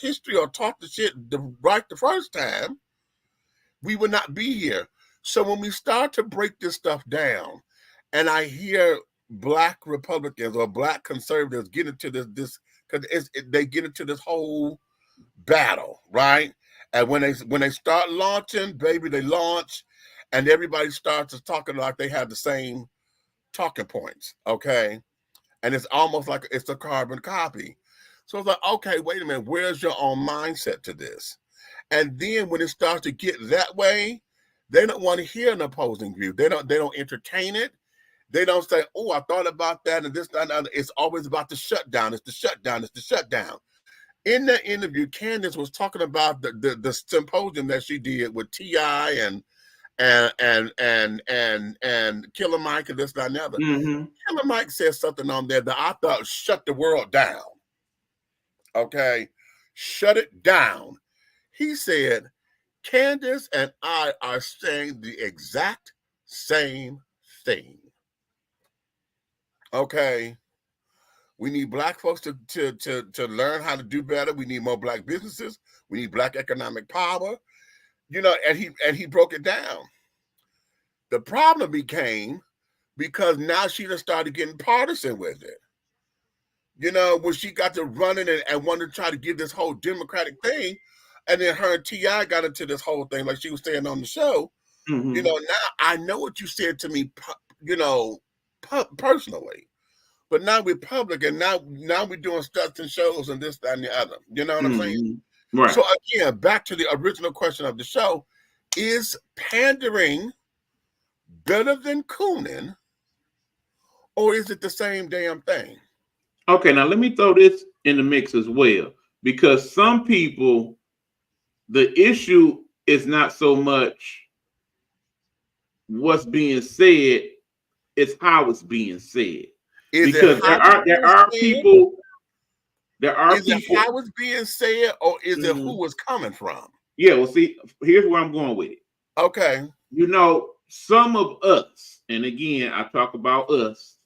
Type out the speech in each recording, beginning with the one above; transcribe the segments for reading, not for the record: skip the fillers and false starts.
history or taught the shit right the first time, we would not be here. So when we start to break this stuff down, and I hear Black Republicans or Black conservatives get into this because they get into this whole battle, right? And when they start launching, baby, they launch, and everybody starts talking like they have the same talking points, okay? And it's almost like it's a carbon copy. So it's like, okay, wait a minute, where's your own mindset to this? And then when it starts to get that way, they don't want to hear an opposing view. They don't entertain it. They don't say, oh, I thought about that and this, that, and other. It's always about the shutdown. It's the shutdown. It's the shutdown. In that interview, Candace was talking about the symposium that she did with T.I. and Killer Mike and this, that, and the other. Mm-hmm. Killer Mike said something on there that I thought shut the world down. Okay? Shut it down. He said, Candace and I are saying the exact same thing. Okay? We need Black folks to learn how to do better. We need more Black businesses. We need Black economic power. You know, and he broke it down. The problem became because now she just started getting partisan with it. You know, when she got to running and wanted to try to give this whole Democratic thing, and then her and T.I. got into this whole thing, like she was saying on the show. Mm-hmm. You know, now I know what you said to me, you know, personally. But now we're public, and now we're doing stunts and shows and this, that, and the other. You know what I'm saying? Right. So again, back to the original question of the show: is pandering better than cooning, or is it the same damn thing? Okay, now let me throw this in the mix as well, because some people, the issue is not so much what's being said, it's how it's being said. Because there are people. Is it how it's being said, or is it who it's coming from? Yeah, well, see, here's where I'm going with it. Okay. You know, some of us, and again, I talk about us,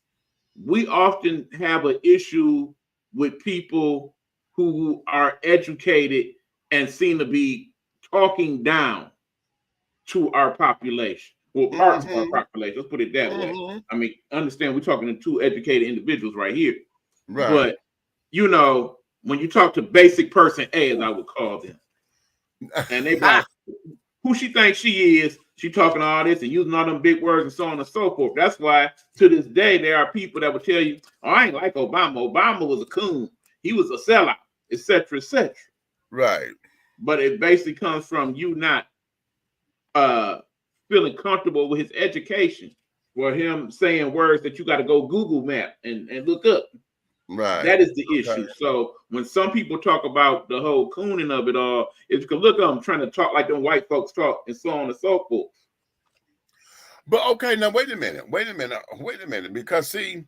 we often have an issue with people who are educated and seem to be talking down to our population. Well, parts of our population, let's put it that way. I mean, understand we're talking to two educated individuals right here. Right. But, you know, when you talk to basic person A, as I would call them, and they like, who she thinks she is, she talking all this and using all them big words and so on and so forth. That's why to this day, there are people that will tell you, oh, I ain't like Obama. Obama was a coon. He was a sellout, etc., etc. Right. But it basically comes from you not feeling comfortable with his education, or him saying words that you got to go Google map and look up. Right. That is the issue. So when some people talk about the whole cooning of it all, it's because look, I'm trying to talk like them white folks talk and so on and so forth. But okay, now wait a minute, because see,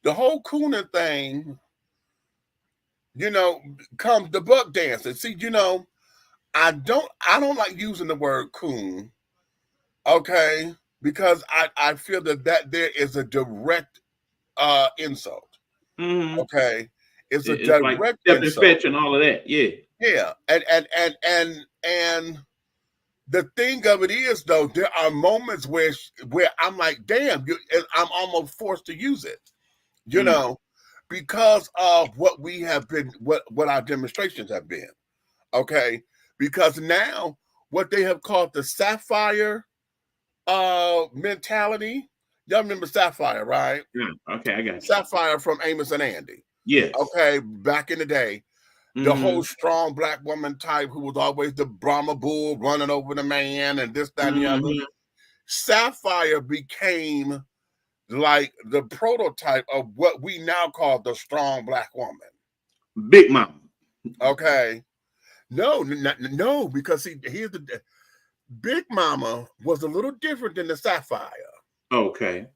the whole cooning thing, you know, comes the buck dancing. See, you know, I don't like using the word coon, okay, because I feel that there is a direct insult. Okay, it's a direct like insult. fetch and all of that. Yeah, and the thing of it is, though, there are moments where I'm like, damn, I'm almost forced to use it, you know, because of what we have been, what our demonstrations have been. Okay, because now what they have called the Sapphire mentality. Y'all remember Sapphire, right? Okay, I got you. Sapphire from Amos and Andy. Yes. Okay, back in the day. The whole strong Black woman type who was always the Brahma bull running over the man and this, that, and the other. Sapphire became like the prototype of what we now call the strong Black woman. Big Mama. Okay. No, because see, here's the Big Mama was a little different than the Sapphire. Okay.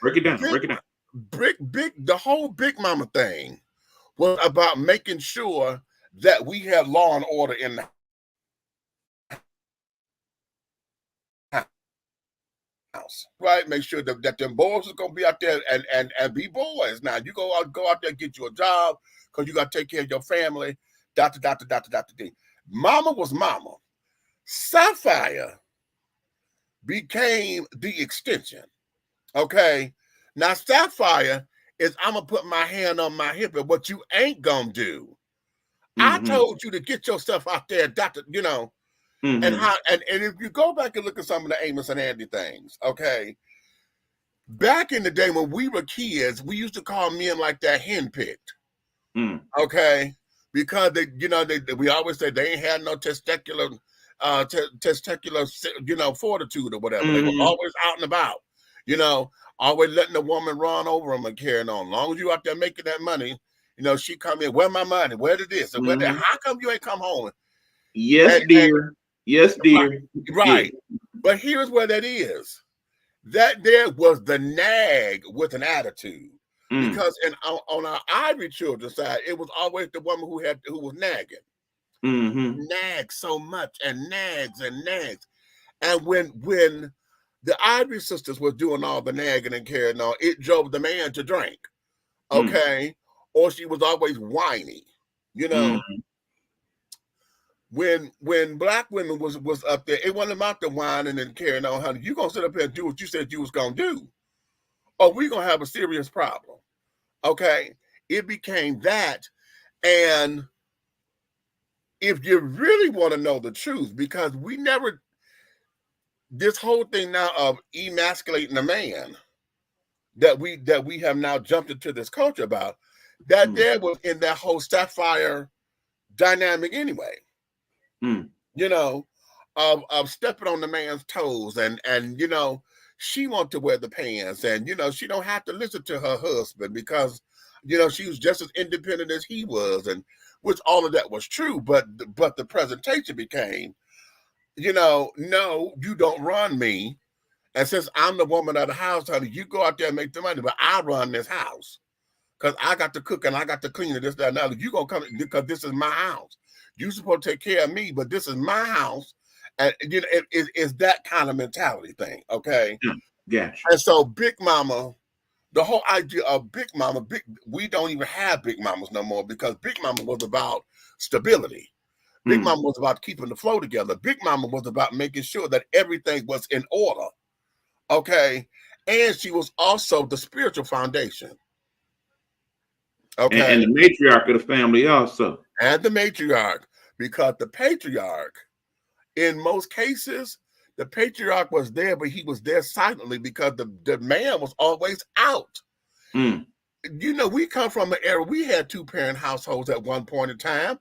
Break it down. The whole Big Mama thing was about making sure that we had law and order in the house, right? Make sure that them boys are gonna be out there and be boys. Now you go out there and get you a job because you got to take care of your family. Dr. D. Mama was mama. Sapphire became the extension. Okay. Now Sapphire is I'm gonna put my hand on my hip, and what you ain't gonna do. I told you to get yourself out there, Dr. And how and if you go back and look at some of the Amos and Andy things, okay. Back in the day when we were kids, we used to call men like that henpicked. Okay. Because we always say they ain't had no testicular fortitude or whatever. They were always out and about, always letting the woman run over them and carrying on. As long as you out there making that money, she come in, where my money? Where did this? And where that? How come you ain't come home? Yes, dear. Yes, dear. Right. But here's where that is. That there was the nag with an attitude. Because on our Ivory children's side, it was always the woman who was nagging. Nags so much and nags and nags. And when the Ivory sisters were doing all the nagging and carrying on, it drove the man to drink. Okay. Or she was always whiny, When black women was up there, it wasn't about the whining and carrying on, honey. You're gonna sit up here and do what you said you was gonna do, or we're gonna have a serious problem. Okay. It became that. And if you really want to know the truth, because we never, this whole thing now of emasculating a man that we have now jumped into this culture about, that there was in that whole Sapphire dynamic anyway, of stepping on the man's toes and she wants to wear the pants and, she don't have to listen to her husband because, she was just as independent as he was, and which all of that was true. But the presentation became, no, you don't run me. And since I'm the woman of the house, honey, you go out there and make the money, but I run this house because I got to cook and I got to clean it, this, that, and that. You gonna come because this is my house. You're supposed to take care of me, but this is my house. And it's that kind of mentality thing, okay? Gotcha. And so Big Mama, the whole idea of Big Mama, we don't even have Big Mamas no more because Big Mama was about stability. Big Mama was about keeping the flow together. Big Mama was about making sure that everything was in order, okay? And she was also the spiritual foundation, okay? And the matriarch of the family also. And the matriarch, because the patriarch, in most cases, the patriarch was there, but he was there silently because the man was always out. We come from an era, we had 2-parent households at one point in time,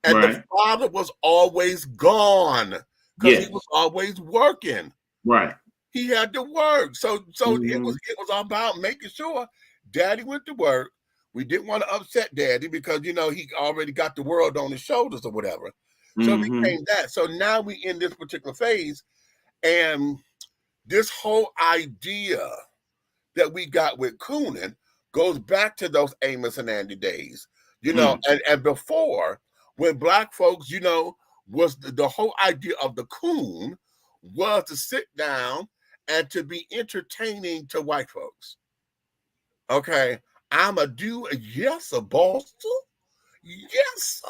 and the father was always gone because he was always working. Right. He had to work. So it was all about making sure daddy went to work. We didn't want to upset daddy because, he already got the world on his shoulders or whatever. So it became that. So now we in this particular phase, and this whole idea that we got with cooning goes back to those Amos and Andy days, and before, when black folks, was the whole idea of the coon was to sit down and to be entertaining to white folks. Okay, I'ma do yes, sir, boss. Yes, sir.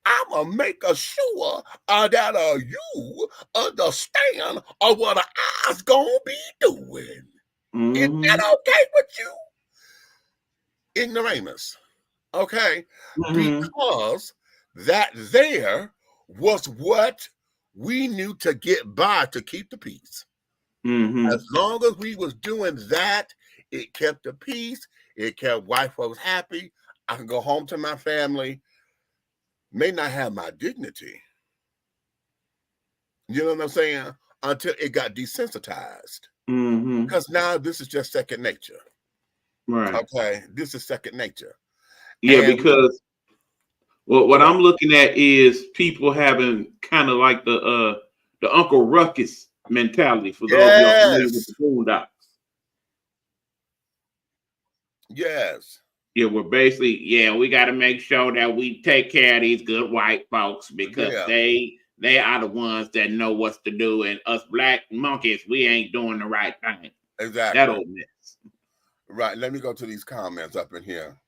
I'm going to make sure that you understand what I's going to be doing. Is that okay with you? Ignoramus. Okay? Because that there was what we knew to get by to keep the peace. As long as we was doing that, it kept the peace. It kept white folks happy. I can go home to my family. May not have my dignity. You know what I'm saying? Until it got desensitized. Because now this is just second nature. Right. Okay. This is second nature. Yeah, because what I'm looking at is people having kind of like the Uncle Ruckus mentality for those of y'all familiar with the Boondocks. Yes. Yeah, we're basically, we got to make sure that we take care of these good white folks because they are the ones that know what to do, and us black monkeys, we ain't doing the right thing. Exactly. That old mess. Right. Let me go to these comments up in here.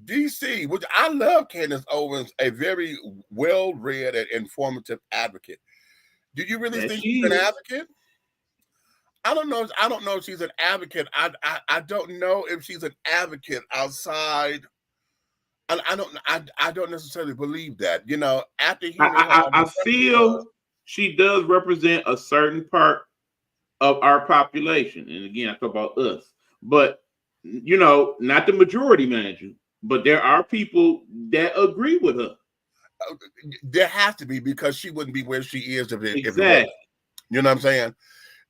DC, which I love Candace Owens, a very well-read and informative advocate. Do you really That think she's she an is. advocate? I don't know. I don't know if she's an advocate. I don't know if she's an advocate outside. I don't necessarily believe that. You know, after hearing her on the I Breakfast Club, feel she does represent a certain part of our population. And again, I talk about us, but you know, not the majority, mind you, but there are people that agree with her. there has to be, because she wouldn't be where she is if it wasn't. Exactly. You know what I'm saying?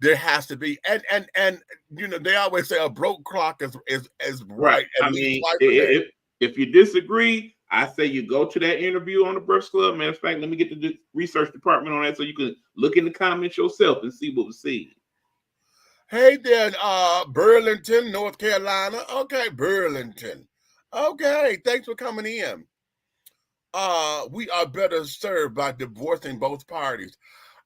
There has to be, and you know, they always say a broke clock is Right. right I at least mean, twice a day. if you disagree, I say you go to that interview on the Breakfast Club. Matter of fact, let me get the research department on that so you can look in the comments yourself and see what was said. Hey there, Burlington, North Carolina. Okay, Burlington. Okay, thanks for coming in. We are better served by divorcing both parties.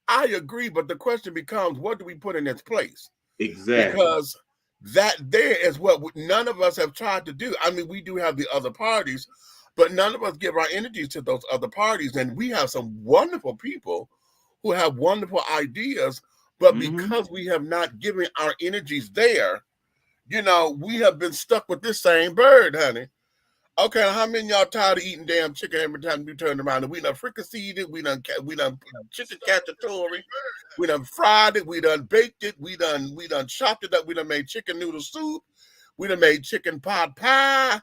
I agree, but the question becomes, what do we put in its place? Exactly. Because that there is what none of us have tried to do. I mean, we do have the other parties, but none of us give our energies to those other parties. And we have some wonderful people who have wonderful ideas, but because we have not given our energies there, you know, we have been stuck with this same bird, honey. Okay, how many of y'all tired of eating damn chicken every time you turn around? And we done fricasseed it, we done chicken cacciatore, we done fried it, we done baked it, we done chopped it up, we done made chicken noodle soup, we done made chicken pot pie,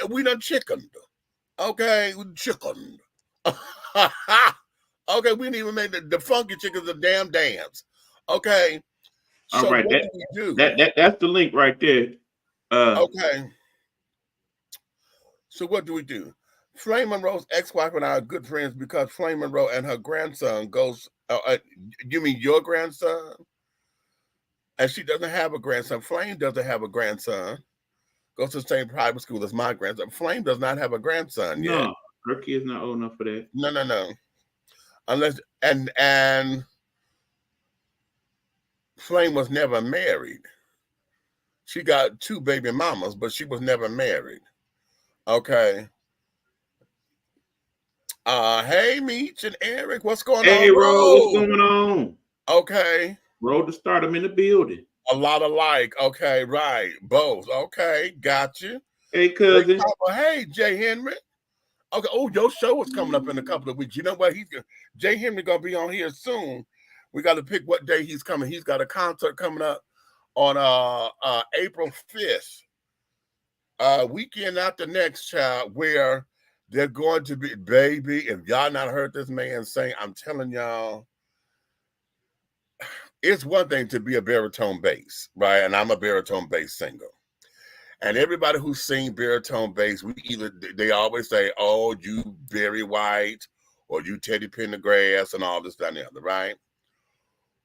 we done chickened. Okay, we chickened. Okay, we didn't even make the funky chickens a damn dance. Okay, All so right. what do we do? That's the link right there. Okay, so what do we do? Flame Monroe's ex-wife and I are good friends because Flame Monroe and her grandson goes. You mean your grandson? And she doesn't have a grandson. Flame doesn't have a grandson. Goes to the same private school as my grandson. Flame does not have a grandson yet. No, her kid's not old enough for that. No, no, no. Unless and Flame was never married. She got 2 baby mamas, but she was never married. Okay. Hey, Meech and Eric, what's going on, Hey, Ro, what's bro? going on? Okay. Roll to start them in the building. A lot alike. Okay, right. Both. Okay, got you. Hey, Great cousin. Papa. Hey, Jay Henry. Okay. Oh, your show is coming up in a couple of weeks. You know what? Jay Henry gonna be on here soon. We got to pick what day he's coming. He's got a concert coming up on April 5th. Weekend after next, child, where they're going to be, baby. If y'all not heard this man sing, I'm telling y'all, it's one thing to be a baritone bass, right? And I'm a baritone bass singer. And everybody who's seen baritone bass, they always say, "Oh, you Barry White, or you Teddy Pendergrass, and all this, that, and the other," right?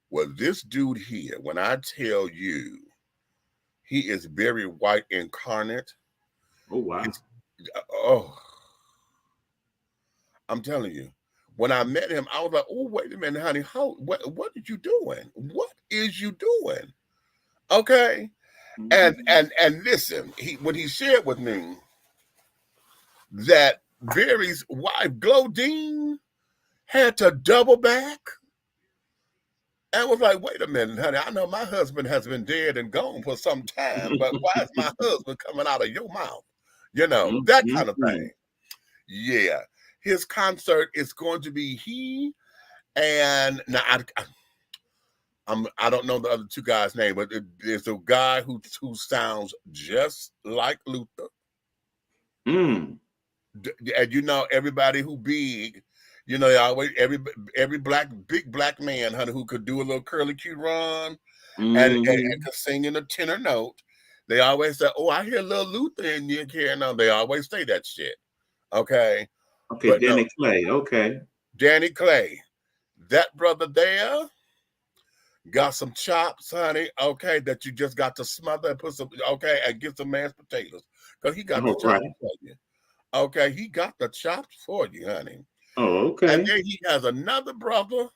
Well, this dude here, when I tell you, he is Barry White incarnate. Oh, wow. Oh, I'm telling you. When I met him, I was like, "Oh, wait a minute, honey. What are you doing? What is you doing?" Okay. And listen, what he shared with me, that Barry's wife, Glodine, had to double back and was like, "Wait a minute, honey. I know my husband has been dead and gone for some time, but why is my husband coming out of your mouth?" You know, that kind of thing. Yeah. His concert is going to be he and now I don't know the other 2 guys' name, but there's a guy who sounds just like Luther. And you know, everybody who big, you know, always every big black man, honey, who could do a little curly Q run and could sing in a tenor note. They always say, "Oh, I hear little Luther in your care." No, they always say that shit. Okay. Okay, But Danny no, Clay. Okay. Danny Clay, that brother there got some chops, honey. Okay, that you just got to smother and put some. Okay, and get some mashed potatoes, because he got the All chops right. for you. Okay, he got the chops for you, honey. Oh, And okay. then he has another brother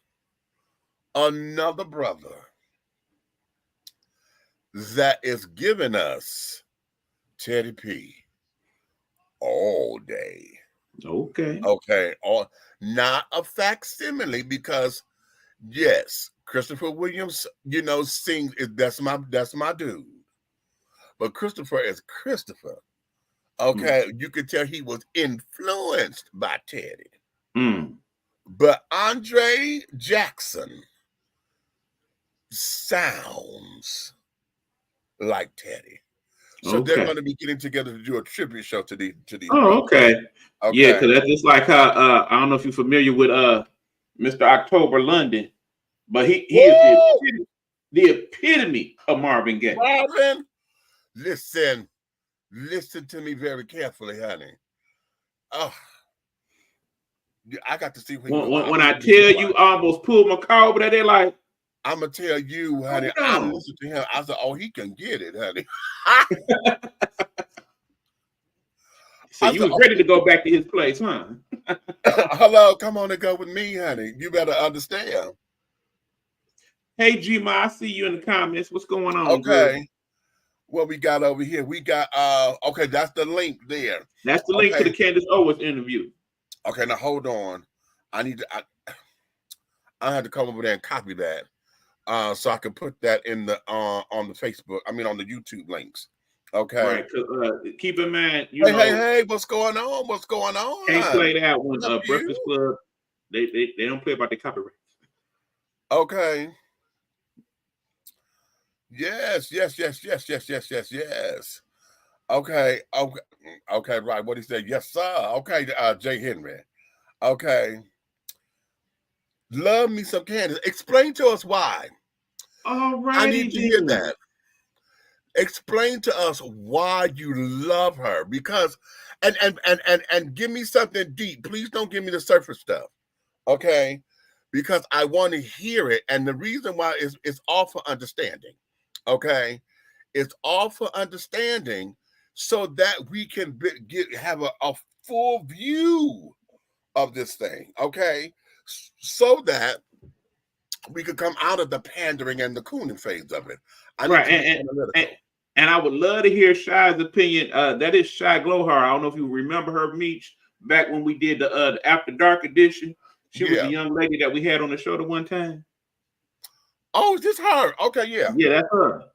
that is giving us Teddy P. all day. Okay. Okay, or not a facsimile because yes, Christopher Williams, sings. That's my dude. But Christopher is Christopher. Mm. Okay, you could tell he was influenced by Teddy. Mm. But Andre Jackson sounds like Teddy. So they're Okay. going to be getting together to do a tribute show to these Oh, brothers. okay. Yeah, Okay. because that's just like how I don't know if you're familiar with Mr. October London, but he is Woo! the epitome of Marvin Gaye. Marvin, listen to me very carefully, honey. Oh, I got to see when he go. When I tell you, I almost pulled my car over there, they're like, I'm gonna tell you, honey. hold I on. listened to him. I said, "Oh, he can get it, honey." So I you said, was ready to go back to his place, huh? "Hello, come on and go with me, honey. You better understand." Hey, G-Ma, I see you in the comments. What's going on, girl? Okay, what we got over here? We got okay, that's the link there. That's the link to Okay, the Candace Owens interview. okay. Now hold on. I had to come over there and copy that, so I can put that in the on the Facebook. I mean, on the YouTube links. Okay. Right. Keep in mind, Hey, what's going on? What's going can't on? play that one. What's up, Breakfast you? Club, they don't play about the copyright. Okay. Yes. Okay. Okay, right. What he said, yes, sir. Okay, Jay Henry. Okay. Love me some Candace. Explain to us why. All I righty need to hear then. that. Explain to us why you love her. Because and give me something deep. Please don't give me the surface stuff. Okay. Because I want to hear it. And the reason why is it's all for understanding. Okay. It's all for understanding so that we can have a full view of this thing. Okay. So that we could come out of the pandering and the cooning phase of it. I need Right. to be analytical. And I would love to hear Shy's opinion. That is Shy Glowhar. I don't know if you remember her, Meech, back when we did the After Dark edition. She was the Yeah. young lady that we had on the show the one time. Oh, is this her? Okay, yeah. Yeah, that's her.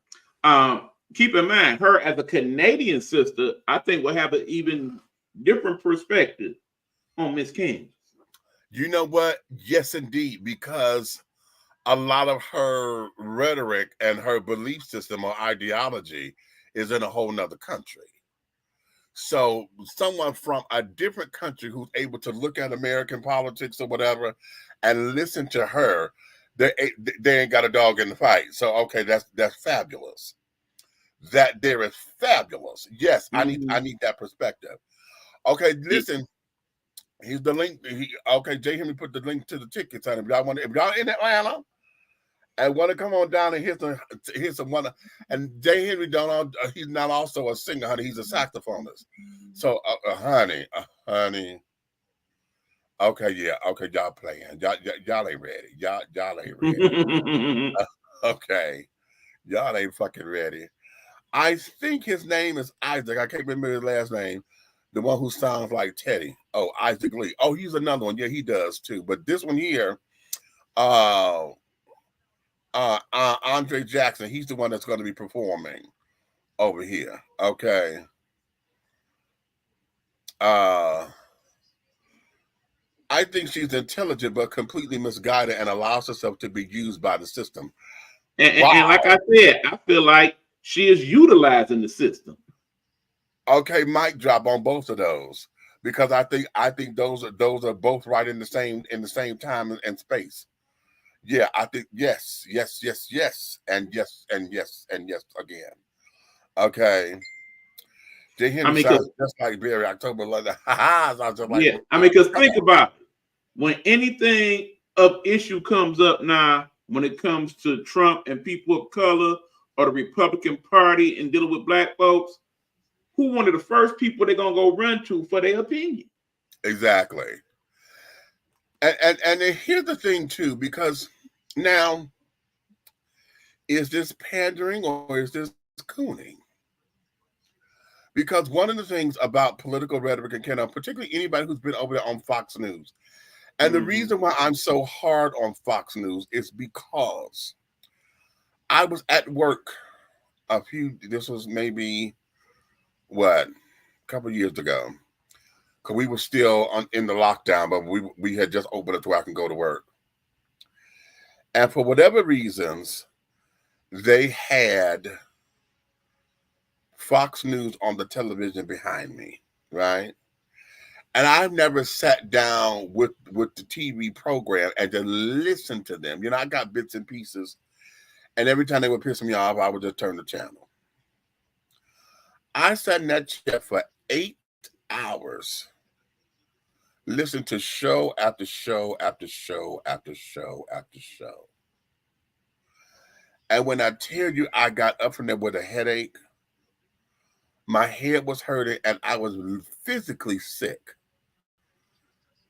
Keep in mind, her as a Canadian sister, I think will have an even different perspective on Miss Candace. You know what? Yes, indeed, because a lot of her rhetoric and her belief system or ideology is in a whole nother country. So someone from a different country who's able to look at American politics or whatever and listen to her, they ain't got a dog in the fight. So okay, that's fabulous. That there is fabulous. Yes, I need that perspective. Okay, listen. Here's the link. Okay, Jay Henry put the link to the tickets on it. If y'all in Atlanta and want to come on down and hear some one. And Jay Henry he's not also a singer, honey. He's a saxophonist. So, honey. Okay, yeah. Okay, y'all playing. Y'all ain't ready. Y'all ain't ready. Okay, y'all ain't fucking ready. I think his name is Isaac. I can't remember his last name. The one who sounds like Teddy. Oh, Isaac Lee. Oh, he's another one. Yeah, he does too. But this one here, Andre Jackson, he's the one that's going to be performing over here. Okay. I think she's intelligent but completely misguided and allows herself to be used by the system. And like I said, I feel like she is utilizing the system. Okay, mic drop on both of those because I think those are both right in the same time and space. Yeah, I think yes, and yes again. Okay. Jay Henry sounds just like Barry October. Sounds just like because think about it. When anything of issue comes up now, when it comes to Trump and people of color or the Republican Party and dealing with black folks, who one of the first people they're gonna go run to for their opinion? Exactly. And here's the thing too, because now is this pandering or is this cooning? Because one of the things about political rhetoric and particularly anybody who's been over there on Fox News, and the reason why I'm so hard on Fox News is because I was at work this was maybe, a couple of years ago, because we were still in the lockdown, but we had just opened it so I can go to work. And for whatever reasons, they had Fox News on the television behind me, right? And I've never sat down with the TV program and to listen to them. I got bits and pieces, and every time they would piss me off, I would just turn the channel. I sat in that chair for 8 hours, listened to show after show after show after show after show. And when I tell you I got up from there with a headache, my head was hurting, and I was physically sick.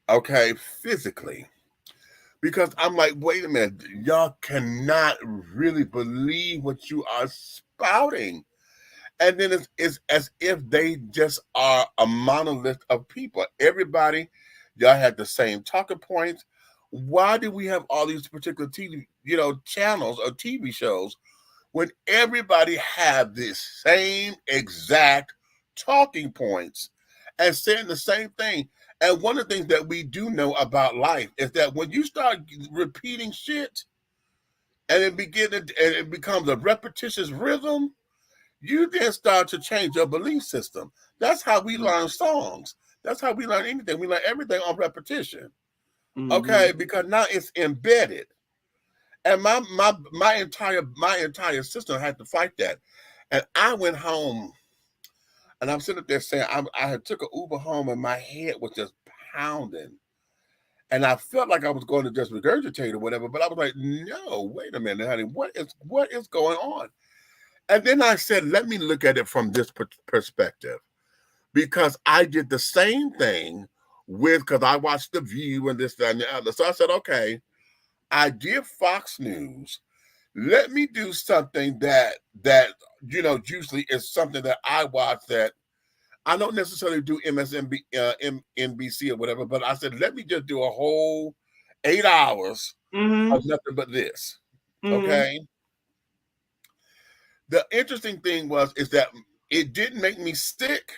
Okay, physically. Because I'm like, wait a minute, y'all cannot really believe what you are spouting. And then it's as if they just are a monolith of people. Everybody, y'all had the same talking points. Why do we have all these particular TV, channels or TV shows when everybody have the same exact talking points and saying the same thing? And one of the things that we do know about life is that when you start repeating shit and it becomes a repetitious rhythm, you then start to change your belief system. That's how we learn songs. That's how we learn anything. We learn everything on repetition. Okay, because now it's embedded. And my entire system had to fight that. And I went home, and I'm sitting there saying I had took an Uber home, and my head was just pounding. And I felt like I was going to just regurgitate or whatever, but I was like, no, wait a minute, honey, what is going on? And then I said, let me look at it from this perspective, because I did the same thing because I watched The View and this, that, and the other. So I said, okay, I did Fox News. Let me do something that usually is something that I watch that I don't necessarily do NBC or whatever, but I said, let me just do a whole 8 hours of nothing but this. Okay. The interesting thing is that it didn't make me sick,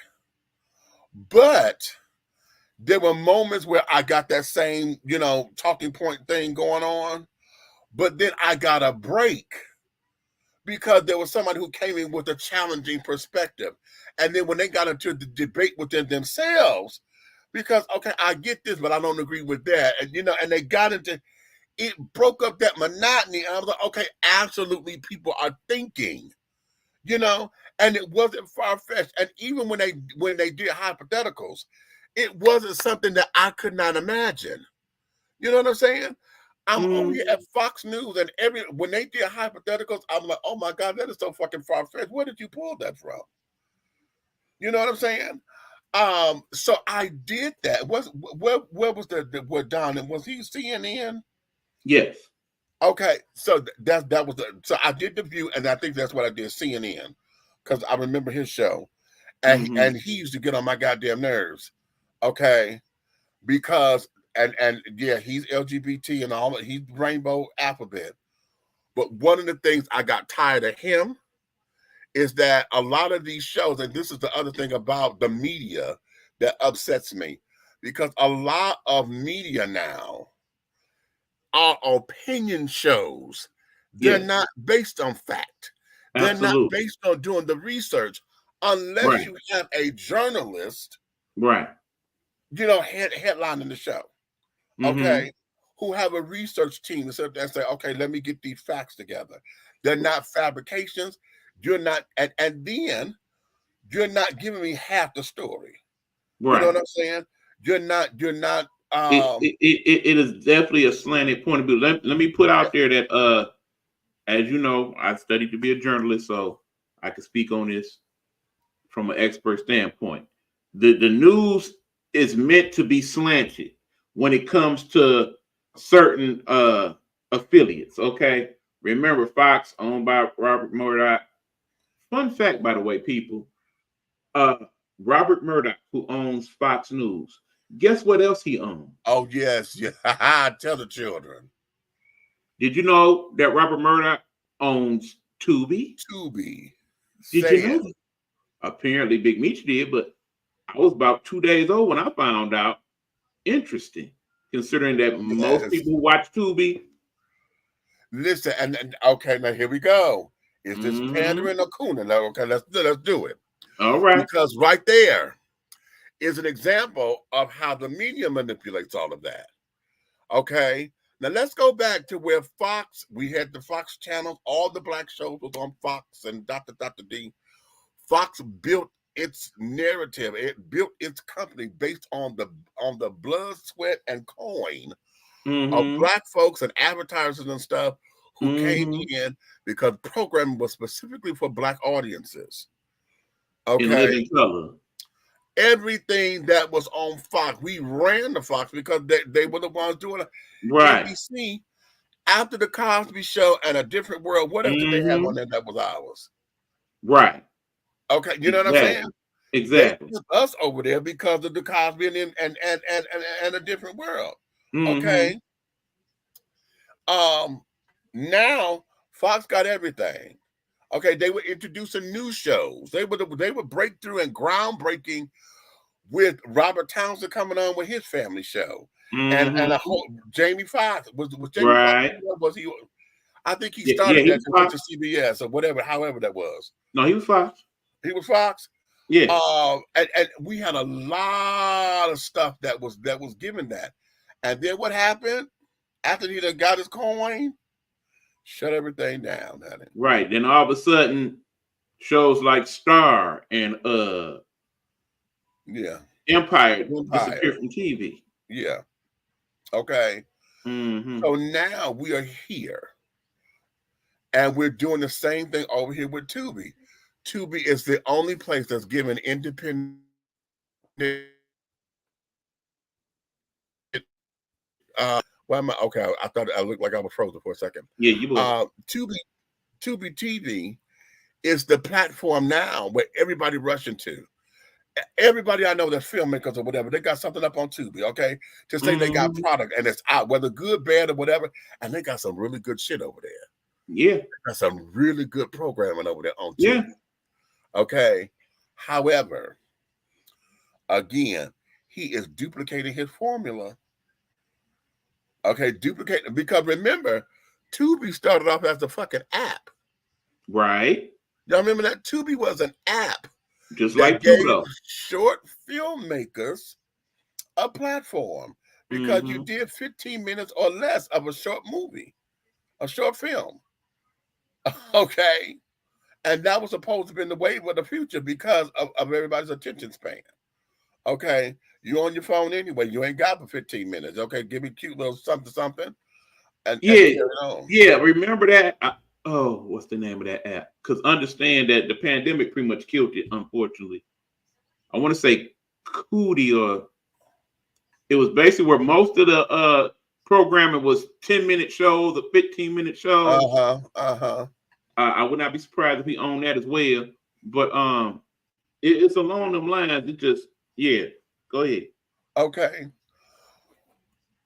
but there were moments where I got that same, talking point thing going on, but then I got a break because there was somebody who came in with a challenging perspective. And then when they got into the debate within themselves, because, okay, I get this, but I don't agree with that. And, and they got into, it broke up that monotony. And I was like, okay, absolutely, people are thinking, and it wasn't far-fetched. And even when they did hypotheticals, it wasn't something that I could not imagine. You know what I'm saying? I'm over here at Fox News, and when they did hypotheticals, I'm like, oh my God, that is so fucking far-fetched. Where did you pull that from? You know what I'm saying? So I did that. Where was where Don, and was he CNN? Yes. Okay, so that was so I did The View, and I think that's what I did, CNN, because I remember his show, and he used to get on my goddamn nerves. Okay, because and yeah, he's LGBT and all that. He's rainbow alphabet. But one of the things I got tired of him is that a lot of these shows, and this is the other thing about the media that upsets me, because a lot of media now are opinion shows. They're not based on fact. They're not based on doing the research, unless you have a journalist, headlining the show, okay, who have a research team to sit there and say, okay, let me get these facts together. They're not fabrications. You're not, and then you're not giving me half the story. You know what I'm saying? You're not. It is definitely a slanted point of view. Let me put out there that as you know, I studied to be a journalist, so I can speak on this from an expert standpoint. The news is meant to be slanted when it comes to certain affiliates. Okay, remember Fox owned by Robert Murdoch. Fun fact, by the way, people, Robert Murdoch, who owns Fox News. Guess what else he owns? Oh, yes. Yeah. Tell the children. Did you know that Robert Murdoch owns Tubi? Tubi. Did Say you know it. that? Apparently, Big Meech did, but I was about 2 days old when I found out. Interesting, considering that most Yes. people who watch Tubi. Listen, and okay, now here we go. Is this Mhm. pandering or cooning? Now, okay, let's do it. All right. Because right there is an example of how the media manipulates all of that. Okay. Now let's go back to where Fox, we had the Fox channels, all the black shows was on Fox and Dr. D. Fox built its narrative, it built its company based on the blood, sweat, and coin of Mhm. black folks and advertisers and stuff who came Mhm. in because programming was specifically for black audiences. In Okay. living color. Everything that was on Fox, we ran the Fox because they were the ones doing it. Right. NBC, after the Cosby Show and A Different World, what else did they have on there that was ours? Right. Okay, you know what I'm saying? Exactly. They put us over there because of the Cosby and A Different World. Mhm. Okay. Now Fox got everything. Okay, they were introducing new shows. They would break through and groundbreaking with Robert Townsend coming on with his family show, and a whole Jamie Foxx was Jamie Right. Foxx, was he? I think he Yeah, started he that was and went to Fox. CBS or whatever, however that was. No, he was Fox. He was Fox. Yeah. And we had a lot of stuff that was given that, and then what happened after he done got his coin? Shut everything down, honey. Right. Then all of a sudden, shows like Star and Yeah, Empire Empire. disappeared from TV. Yeah. Okay. Mhm. So now we are here, and we're doing the same thing over here with Tubi. Tubi is the only place that's given independent. Why am I okay? I thought I looked like I was frozen for a second. Yeah, you was. Tubi TV is the platform now where everybody rushing to. Everybody I know that's filmmakers or whatever, they got something up on Tubi, okay? To say they got product and it's out, whether good, bad, or whatever, and they got some really good shit over there. Yeah. They got some really good programming over there on Tubi. Yeah. Okay. However, again, he is duplicating his formula. Okay, duplicating because remember, Tubi started off as a fucking app. Right. Y'all remember that? Tubi was an app. Just that like gave Pluto. short filmmakers a platform because you did 15 minutes or less of a short movie, a short film. Okay. And that was supposed to be the wave of the future because of everybody's attention span. Okay. You on your phone anyway. You ain't got for 15 minutes. Okay. Give me a cute little something. And carry on. Yeah. Remember that? What's the name of that app? Because understand that the pandemic pretty much killed it, unfortunately. I want to say Cootie, or it was basically where most of the programming was 10-minute shows or 15-minute shows. I would not be surprised if he owned that as well. But it's along them lines. It just, yeah. Go ahead. Okay.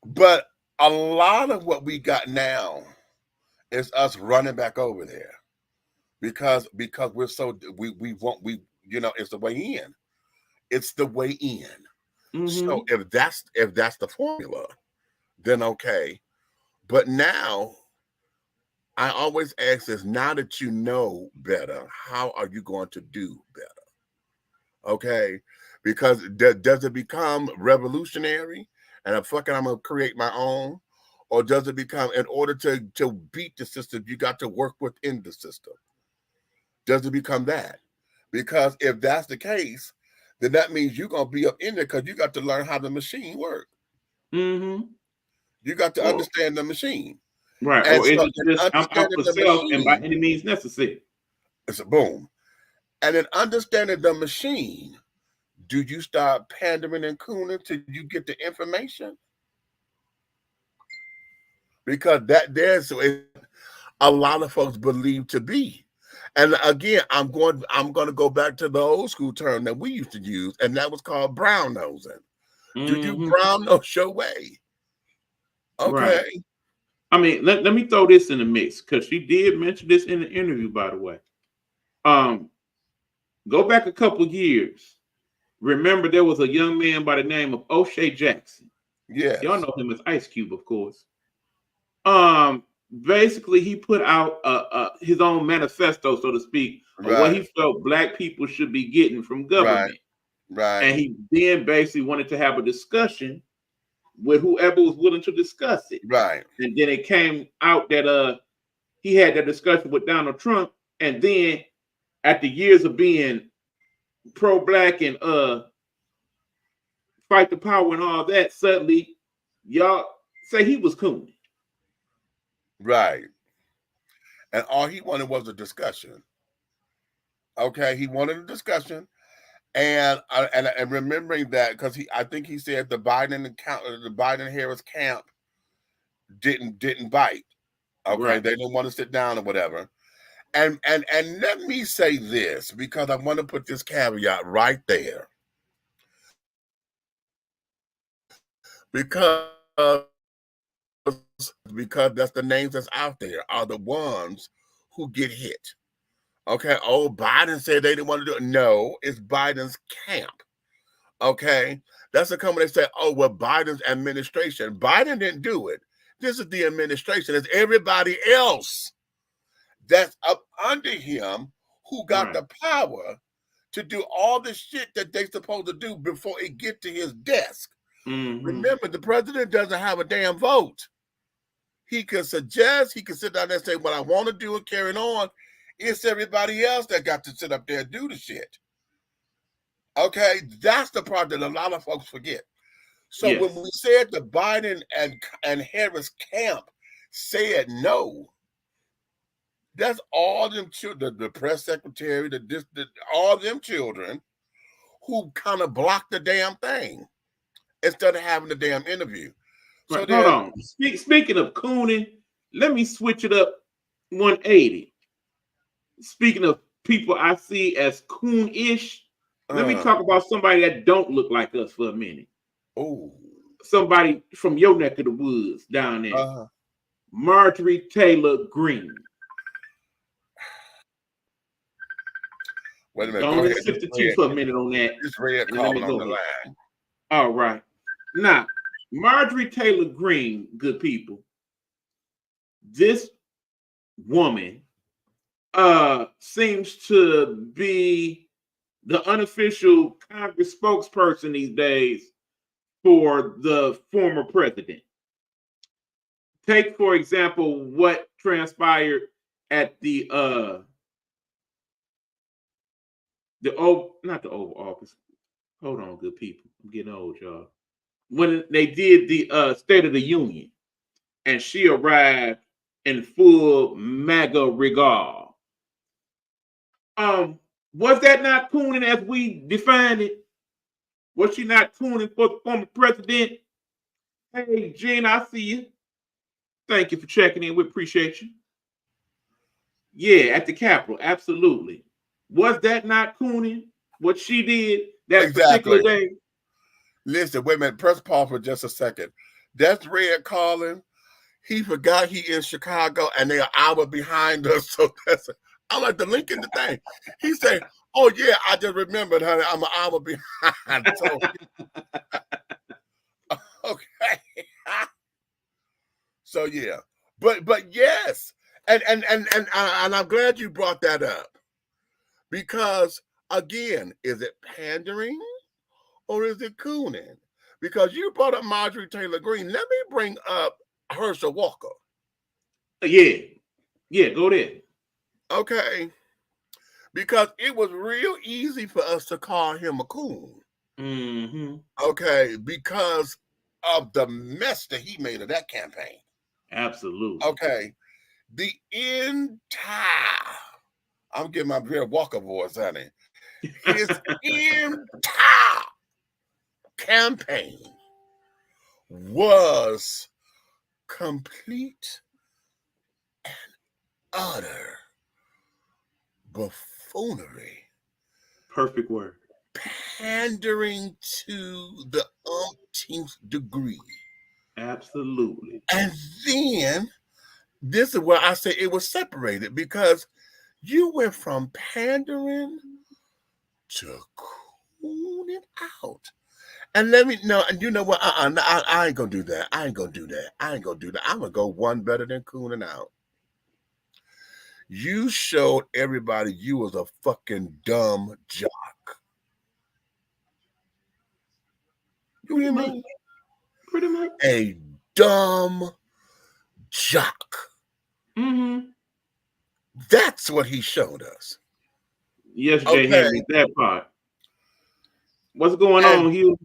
But a lot of what we got now is us running back over there because we're so we it's the way in. It's the way in. So if that's the formula, then okay. But now I always ask this, now that you know better, how are you going to do better? Okay. Because does it become revolutionary and I'm gonna create my own? Or does it become, in order to beat the system, you got to work within the system? Does it become that? Because if that's the case, then that means you're going to be up in there because you got to learn how the machine works. You got to understand the machine. Right. And or so it's just, I'm out for self and by any means necessary. It's a boom. And in understanding the machine, do you start pandering and cooning till you get the information? Because there's a lot of folks believe to be. And again, I'm going to go back to the old school term that we used to use, and that was called brown nosing. Do you brown nose your way? Okay. Right. I mean, let me throw this in the mix because she did mention this in the interview, by the way. Go back a couple years. Remember, there was a young man by the name of O'Shea Jackson. Yes. Y'all know him as Ice Cube, of course. Basically, he put out his own manifesto, so to speak, of what he felt Black people should be getting from government. Right. And he then basically wanted to have a discussion with whoever was willing to discuss it. Right. And then it came out that he had that discussion with Donald Trump, and then after years of being pro-Black and fight the power and all that, suddenly y'all say he was cooning. Right. And all he wanted was a discussion. Okay, he wanted a discussion, and remembering that because I think he said the Biden Harris camp didn't bite. Okay, Right. They didn't want to sit down or whatever. And let me say this because I want to put this caveat right there. Because that's the names that's out there are the ones who get hit. Okay. Oh, Biden said they didn't want to do it. No, it's Biden's camp. Okay. That's the company they say, oh, well, Biden's administration. Biden didn't do it. This is the administration. It's everybody else that's up under him who got the power to do all the shit that they supposed to do before it get to his desk. Remember, the president doesn't have a damn vote. He can suggest, he can sit down there and say what I want to do and carry it on. It's everybody else that got to sit up there and do the shit. Okay, that's the part that a lot of folks forget. So when we said the Biden and Harris camp said no, that's all them children, the press secretary, all them children who kind of blocked the damn thing instead of having the damn interview. So hold on. Speaking of cooning, let me switch it up 180. Speaking of people I see as coon-ish, let me talk about somebody that don't look like us for a minute. Oh, somebody from your neck of the woods down there. Marjorie Taylor Greene. Wait a minute. Don't sit the two for a minute on that. This red calling on the line. All right. Now, Marjorie Taylor Greene, good people. This woman seems to be the unofficial Congress spokesperson these days for the former president. Take, for example, what transpired at the not the Oval Office. Hold on, good people. I'm getting old, y'all. When they did the State of the Union, and she arrived in full MAGA regal. Was that not cooning as we defined it? Was she not cooning for the former president? Hey, Gene, I see you. Thank you for checking in. We appreciate you. Yeah, at the Capitol, absolutely. Was that not cooning? What she did that particular day? Listen, wait a minute. Press pause for just a second. That's Red calling. He forgot he in Chicago and they're an hour behind us. So I like the link in the thing. He said, oh, yeah, I just remembered, honey. I'm an hour behind. So, okay. So, yeah. But yes. And I'm glad you brought that up. Because, again, is it pandering or is it cooning? Because you brought up Marjorie Taylor Greene. Let me bring up Herschel Walker. Yeah, go there. Okay. Because it was real easy for us to call him a coon. Mm-hmm. Okay, because of the mess that he made of that campaign. Absolutely. Okay. The entire, I'm getting my Vera Walker voice, honey. His entire campaign was complete and utter buffoonery, Perfect word. pandering to the umpteenth degree. Absolutely. And then this is where I say it was separated, because you went from pandering to cooning out. And let me know, and you know what? I ain't gonna do that. I ain't gonna do that. I'm gonna go one better than cooning out. You showed everybody you was a fucking dumb jock. You hear me? Pretty much. A dumb jock. Mm-hmm. That's what he showed us. Yes, Jay Okay. Henry, that part. What's going And on, Hugh?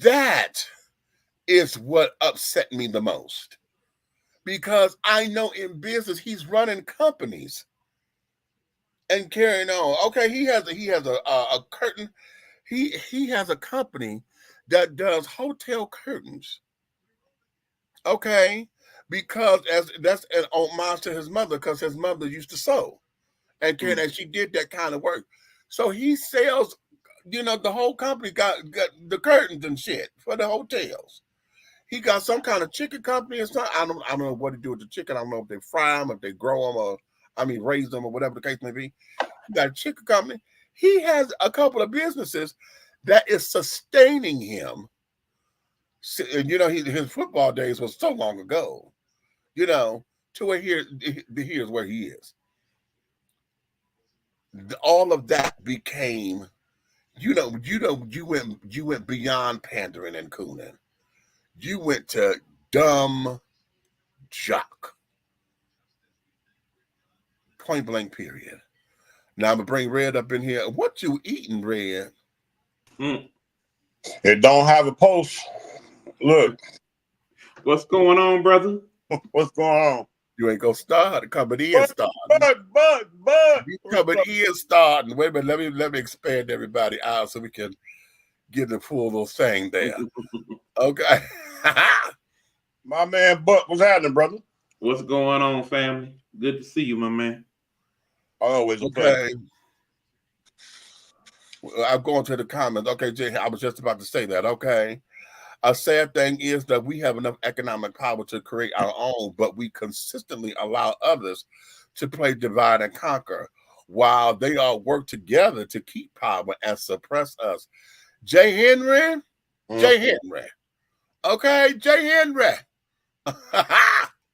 that is what upset me the most. Because I know in business he's running companies and carrying on. Okay, he has a curtain. He has a company that does hotel curtains. Okay, because as that's an homage to his mother, because his mother used to sew and she did that kind of work. So he sells, the whole company got the curtains and shit for the hotels. He got some kind of chicken company or something. I don't know what to do with the chicken. I don't know if they fry them, if they grow them, or raise them, or whatever the case may be. He got a chicken company. He has a couple of businesses that is sustaining him. And his football days was so long ago. To where here's where he is. All of that became, you went beyond pandering and cooning. You went to dumb jock. Point blank, period. Now I'm gonna bring Red up in here. What you eating, Red? It don't have a post. Look. What's going on, brother? What's going on? You ain't gonna start. Coming in starting. Bud. You coming in starting. Wait a minute. Let me expand everybody out so we can get the full little thing there. Okay. My man Buck, what's happening, brother? What's going on, family? Good to see you, my man. Always a pleasure. I'm going to the comments. Okay, Jay, I was just about to say that. Okay. A sad thing is that we have enough economic power to create our own, but we consistently allow others to play divide and conquer while they all work together to keep power and suppress us. Jay Henry. Okay, Jay Henry.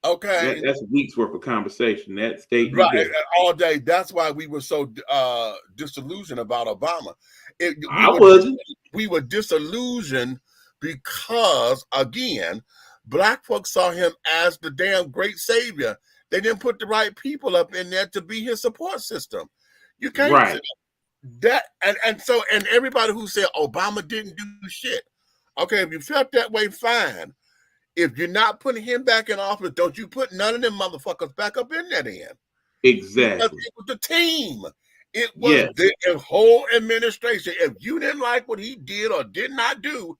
Okay. That's a week's worth of conversation. That statement. Right, all day. That's why we were so disillusioned about Obama. We were disillusioned because, again, black folks saw him as the damn great savior. They didn't put the right people up in there to be his support system. You can't say that. And everybody who said Obama didn't do shit. Okay, if you felt that way, fine. If you're not putting him back in office, don't you put none of them motherfuckers back up in there then. Exactly. Because it was the team. It was the whole administration. If you didn't like what he did or did not do,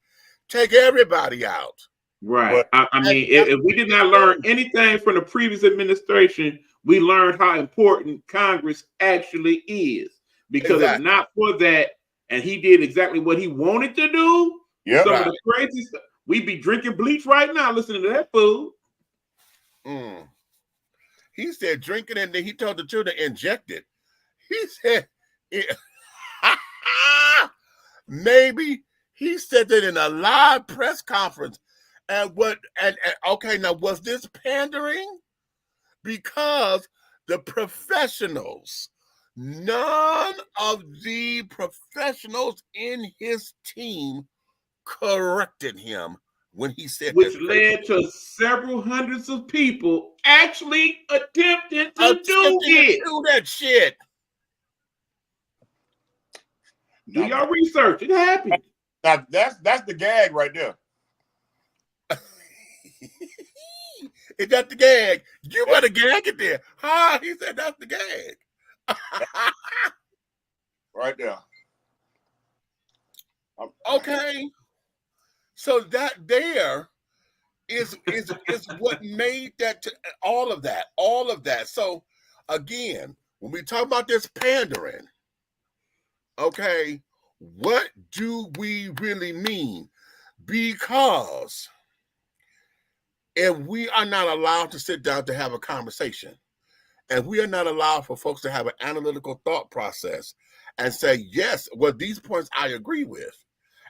take everybody out. Right. I mean, if we did not learn anything from the previous administration, we learned how important Congress actually is. Because if not for that, and he did exactly what he wanted to do, some of the crazy stuff, we'd be drinking bleach right now listening to that fool. He said drinking, and then he told the children inject it. He said, maybe he said that in a live press conference. And okay, now was this pandering? Because the professionals, none of the professionals in his team corrected him when he said, which led to several hundreds of people actually attempting to do that shit. Do y'all research? It happened. Now that's the gag right there. Is that the gag? You better gag it there. He said that's the gag. Right there. Okay. So that there is what made that all of that. So again, when we talk about this pandering, okay, what do we really mean? Because if we are not allowed to sit down to have a conversation, and we are not allowed for folks to have an analytical thought process and say, yes, well, these points I agree with.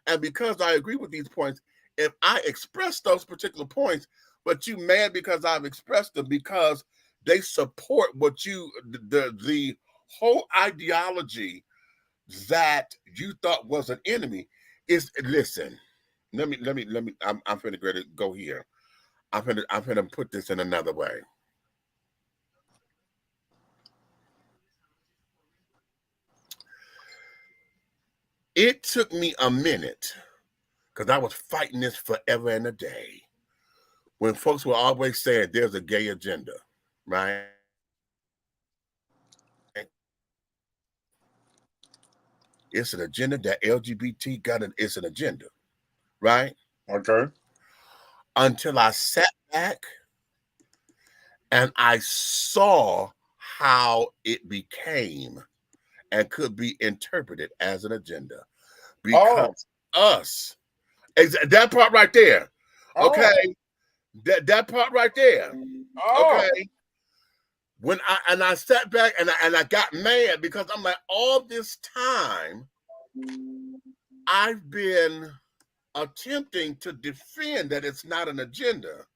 And because I agree with these points, if I express those particular points, but you mad because I've expressed them because they support what you, the whole ideology that you thought was an enemy is, listen, I'm finna go here. I'm finna put this in another way. It took me a minute, because I was fighting this forever and a day, when folks were always saying there's a gay agenda, right? It's an agenda that LGBT got, it's an agenda, right? Okay. Until I sat back and I saw how it became and could be interpreted as an agenda. Because us, that part right there, okay? That part right there, okay? When I sat back and I got mad because I'm like, all this time I've been attempting to defend that it's not an agenda.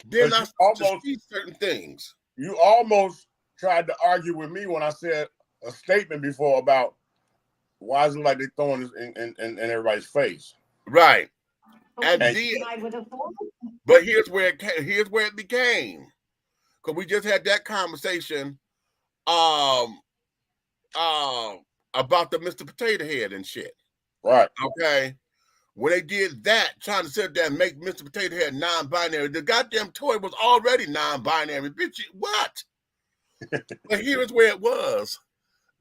Then I started to see certain things. You almost tried to argue with me when I said a statement before about why is it like they're throwing this in everybody's face, right? And then, but here's where it became, because we just had that conversation about the Mr. Potato Head and shit, right? Okay, when they did that, trying to sit there and make Mr. Potato Head non-binary, the goddamn toy was already non-binary, bitch. What? But here's where it was,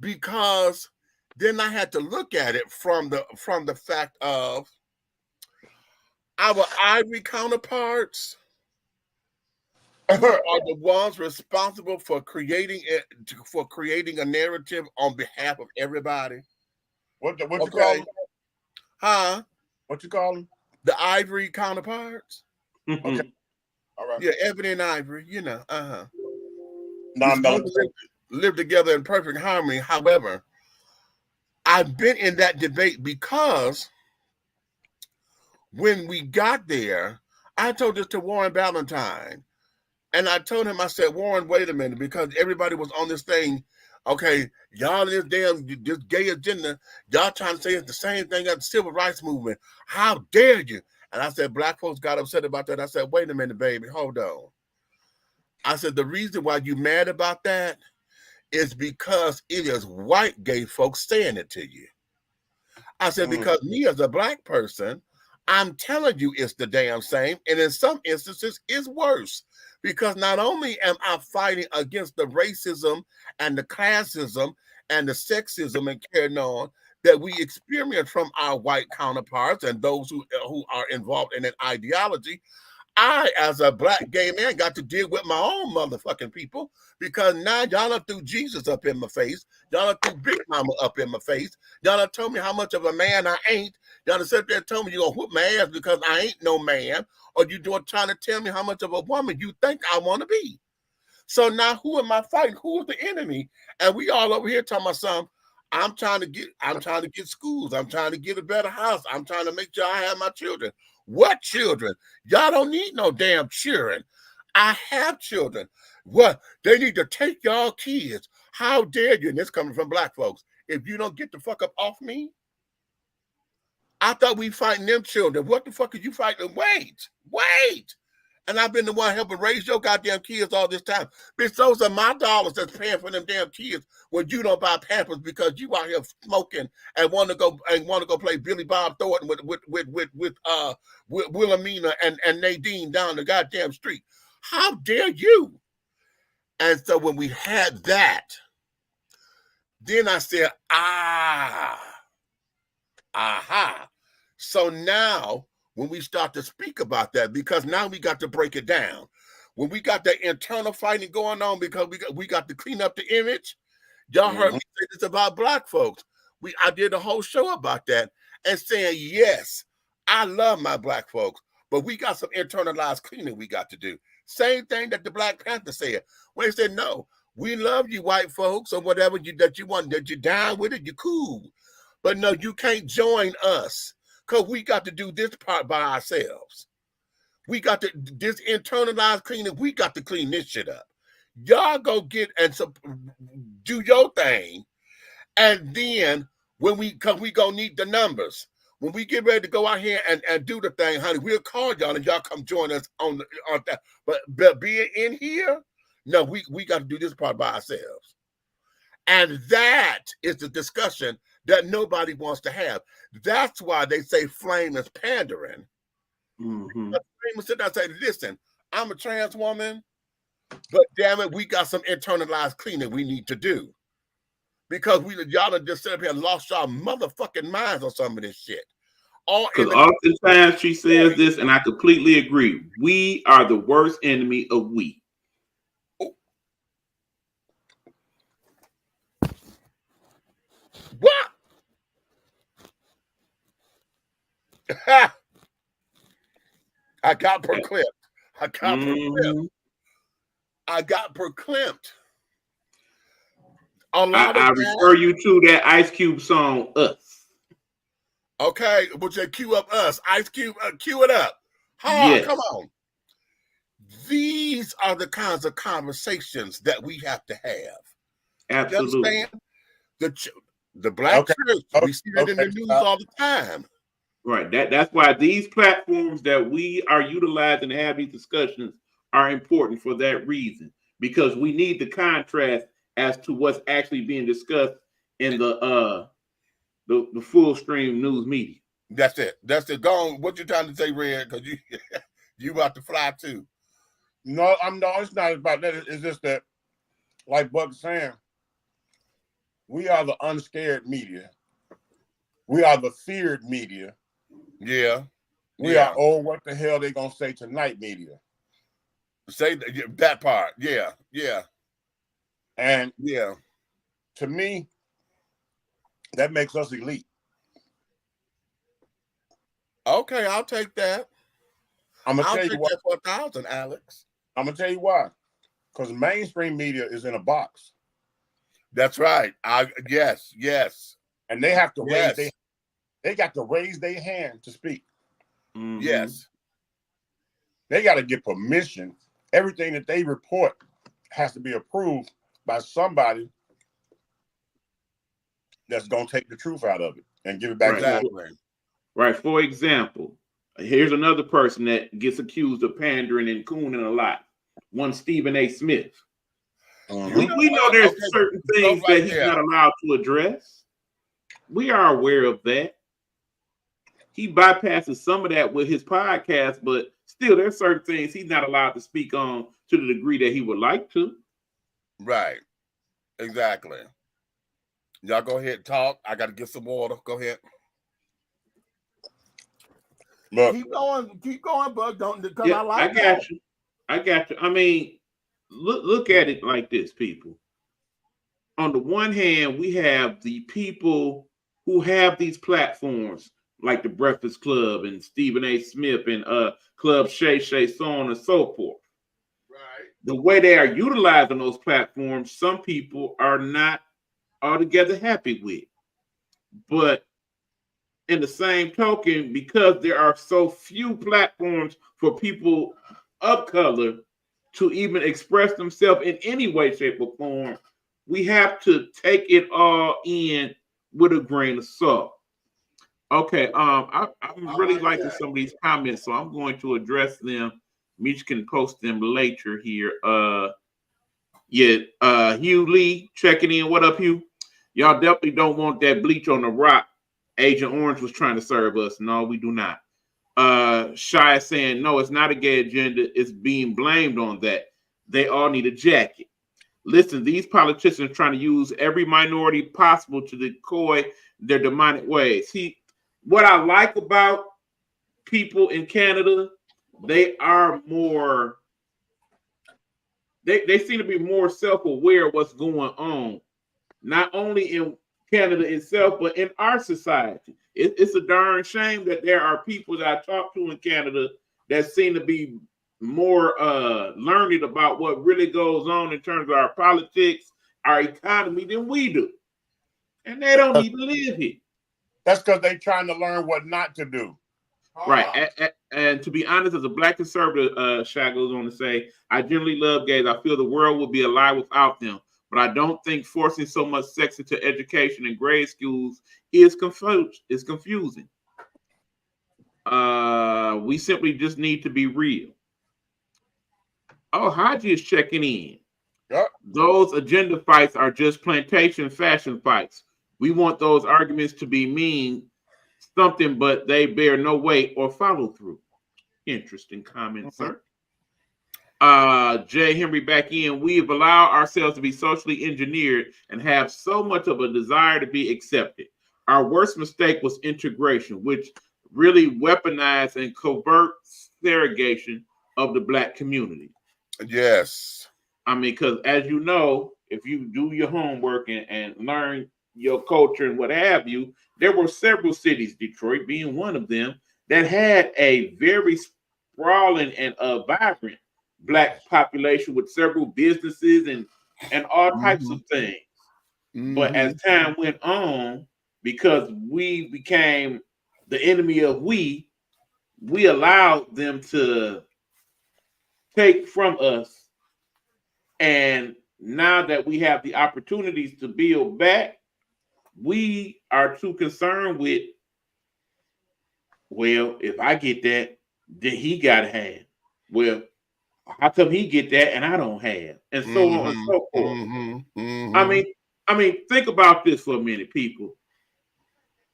because then I had to look at it from the fact of our ivory counterparts are the ones responsible for creating a narrative on behalf of everybody. What you call them? Huh? What you call them? The ivory counterparts. Okay. All right. Yeah, ebony and ivory. You know. Non-melanated. Live together in perfect harmony. However, I've been in that debate because when we got there, I told this to Warren Ballantyne, and I told him, I said, Warren, wait a minute, because everybody was on this thing. Okay, y'all in this gay agenda, y'all trying to say it's the same thing as the civil rights movement. How dare you? And I said, black folks got upset about that. I said, wait a minute, baby, hold on. I said, the reason why you mad about that is because it is white gay folks saying it to you. I said, because me as a black person, I'm telling you it's the damn same. And in some instances, it's worse. Because not only am I fighting against the racism and the classism and the sexism and carrying on that we experience from our white counterparts and those who are involved in an ideology, I, as a black gay man, got to deal with my own motherfucking people, because now y'all done threw Jesus up in my face. Y'all done threw Big Mama up in my face. Y'all done told me how much of a man I ain't. Y'all done sit there and told me you're going to whoop my ass because I ain't no man. Or you trying to tell me how much of a woman you think I want to be. So now who am I fighting? Who is the enemy? And we all over here talking about something. I'm trying to get schools. I'm trying to get a better house. I'm trying to make sure I have my children. What children? Y'all don't need no damn children. I have children. What? They need to take y'all kids. How dare you? And this coming from black folks. If you don't get the fuck up off me, I thought we fighting them children. What the fuck are you fighting? Wait. And I've been the one helping raise your goddamn kids all this time. Bitch, those are my dollars that's paying for them damn kids when you don't buy Pampers because you out here smoking and want to go play Billy Bob Thornton with Wilhelmina and Nadine down the goddamn street. How dare you? And so when we had that, then I said, aha. So now when we start to speak about that, because now we got to break it down. when we got that internal fighting going on because we got to clean up the image. Y'all heard me say this about black folks. I did a whole show about that and saying, yes, I love my black folks, but we got some internalized cleaning we got to do. Same thing that the Black Panther said. When they said, no, we love you white folks or whatever that you want, that you're down with it, you're cool. But no, you can't join us because we got to do this part by ourselves. We got to, this internalized cleaning, we got to clean this shit up. Y'all go get and do your thing. And then because we gonna need the numbers. When we get ready to go out here and do the thing, honey, we'll call y'all and y'all come join us on that. But being in here, no, we got to do this part by ourselves. And that is the discussion that nobody wants to have. That's why they say Flame is pandering. Flame will sit down and say, listen, I'm a trans woman, but damn it, we got some internalized cleaning we need to do. Because y'all have just sat up here and lost y'all motherfucking minds on some of this shit. Because oftentimes she says this, and I completely agree. We are the worst enemy of we. What? I got perclipped. I got perclipped. I refer you to that Ice Cube song, Us. Okay, but you cue up Us. Ice Cube, cue it up. Yes. Come on. These are the kinds of conversations that we have to have. Absolutely. You understand? The black church, we see that in the news all the time. Right. That's why these platforms that we are utilizing to have these discussions are important for that reason. Because we need the contrast as to what's actually being discussed in the full stream news media. That's it. That's it. Go on. What you trying to say, Red? Because you about to fly too. No, it's not about that. It's just that, like Buck's saying, we are the unscared media. We are the feared media. Yeah. We are, oh, what the hell they gonna say tonight media. Say that part. Yeah. And to me, that makes us elite. Okay, I'll take that. I'm gonna tell you why. For 1,000, Alex. I'm gonna tell you why. Because mainstream media is in a box. That's right. Yes. And they have to raise they got to raise their hand to speak. Yes. They got to get permission. Everything that they report has to be approved by somebody that's going to take the truth out of it and give it back to them. Right. For example, here's another person that gets accused of pandering and cooning a lot. One Stephen A. Smith. We know there's certain things that he's not allowed to address. We are aware of that. He bypasses some of that with his podcast, but still there's certain things he's not allowed to speak on to the degree that he would like to. Right. Exactly. Y'all go ahead and talk. I got to get some water. Go ahead. Look. Keep going, Bug. I got you. I mean, look at it like this, people. On the one hand, we have the people who have these platforms like the Breakfast Club and Stephen A. Smith and Club Shay Shay, so on and so forth. Right. The way they are utilizing those platforms, some people are not altogether happy with. But in the same token, because there are so few platforms for people of color to even express themselves in any way, shape, or form, we have to take it all in with a grain of salt. Okay, I'm really liking some of these comments, so I'm going to address them. Mitch can post them later here. Hugh Lee checking in. What up, Hugh? Y'all definitely don't want that bleach on the rock Agent Orange was trying to serve us. No, we do not. Shy is saying, no, it's not a gay agenda. It's being blamed on that. They all need a jacket. Listen, these politicians are trying to use every minority possible to decoy their demonic ways. What I like about people in Canada, they are more they seem to be more self-aware of what's going on, not only in Canada itself, but in our society. It's a darn shame that there are people that I talk to in Canada that seem to be more learned about what really goes on in terms of our politics, our economy than we do. And they don't even live here. That's because they're trying to learn what not to do. Right. And to be honest, as a black conservative, Shaq goes on to say, I generally love gays. I feel the world would be alive without them. But I don't think forcing so much sex into education in grade schools is confusing. We simply just need to be real. Oh, Haji is checking in. Yep. Those agenda fights are just plantation fashion fights. We want those arguments to be mean something, but they bear no weight or follow through. Interesting comment, sir. Jay Henry back in. We have allowed ourselves to be socially engineered and have so much of a desire to be accepted. Our worst mistake was integration, which really weaponized and covert segregation of the black community. Yes. I mean, because as you know, if you do your homework and learn your culture and what have you, there were several cities, Detroit being one of them, that had a very sprawling and vibrant black population with several businesses and all types of things. But as time went on, because we became the enemy of we allowed them to take from us. And now that we have the opportunities to build back, we are too concerned with, well, if I get that, then he got to have. Well, how come he get that and I don't have? And so on and so forth. I mean, think about this for a minute, people.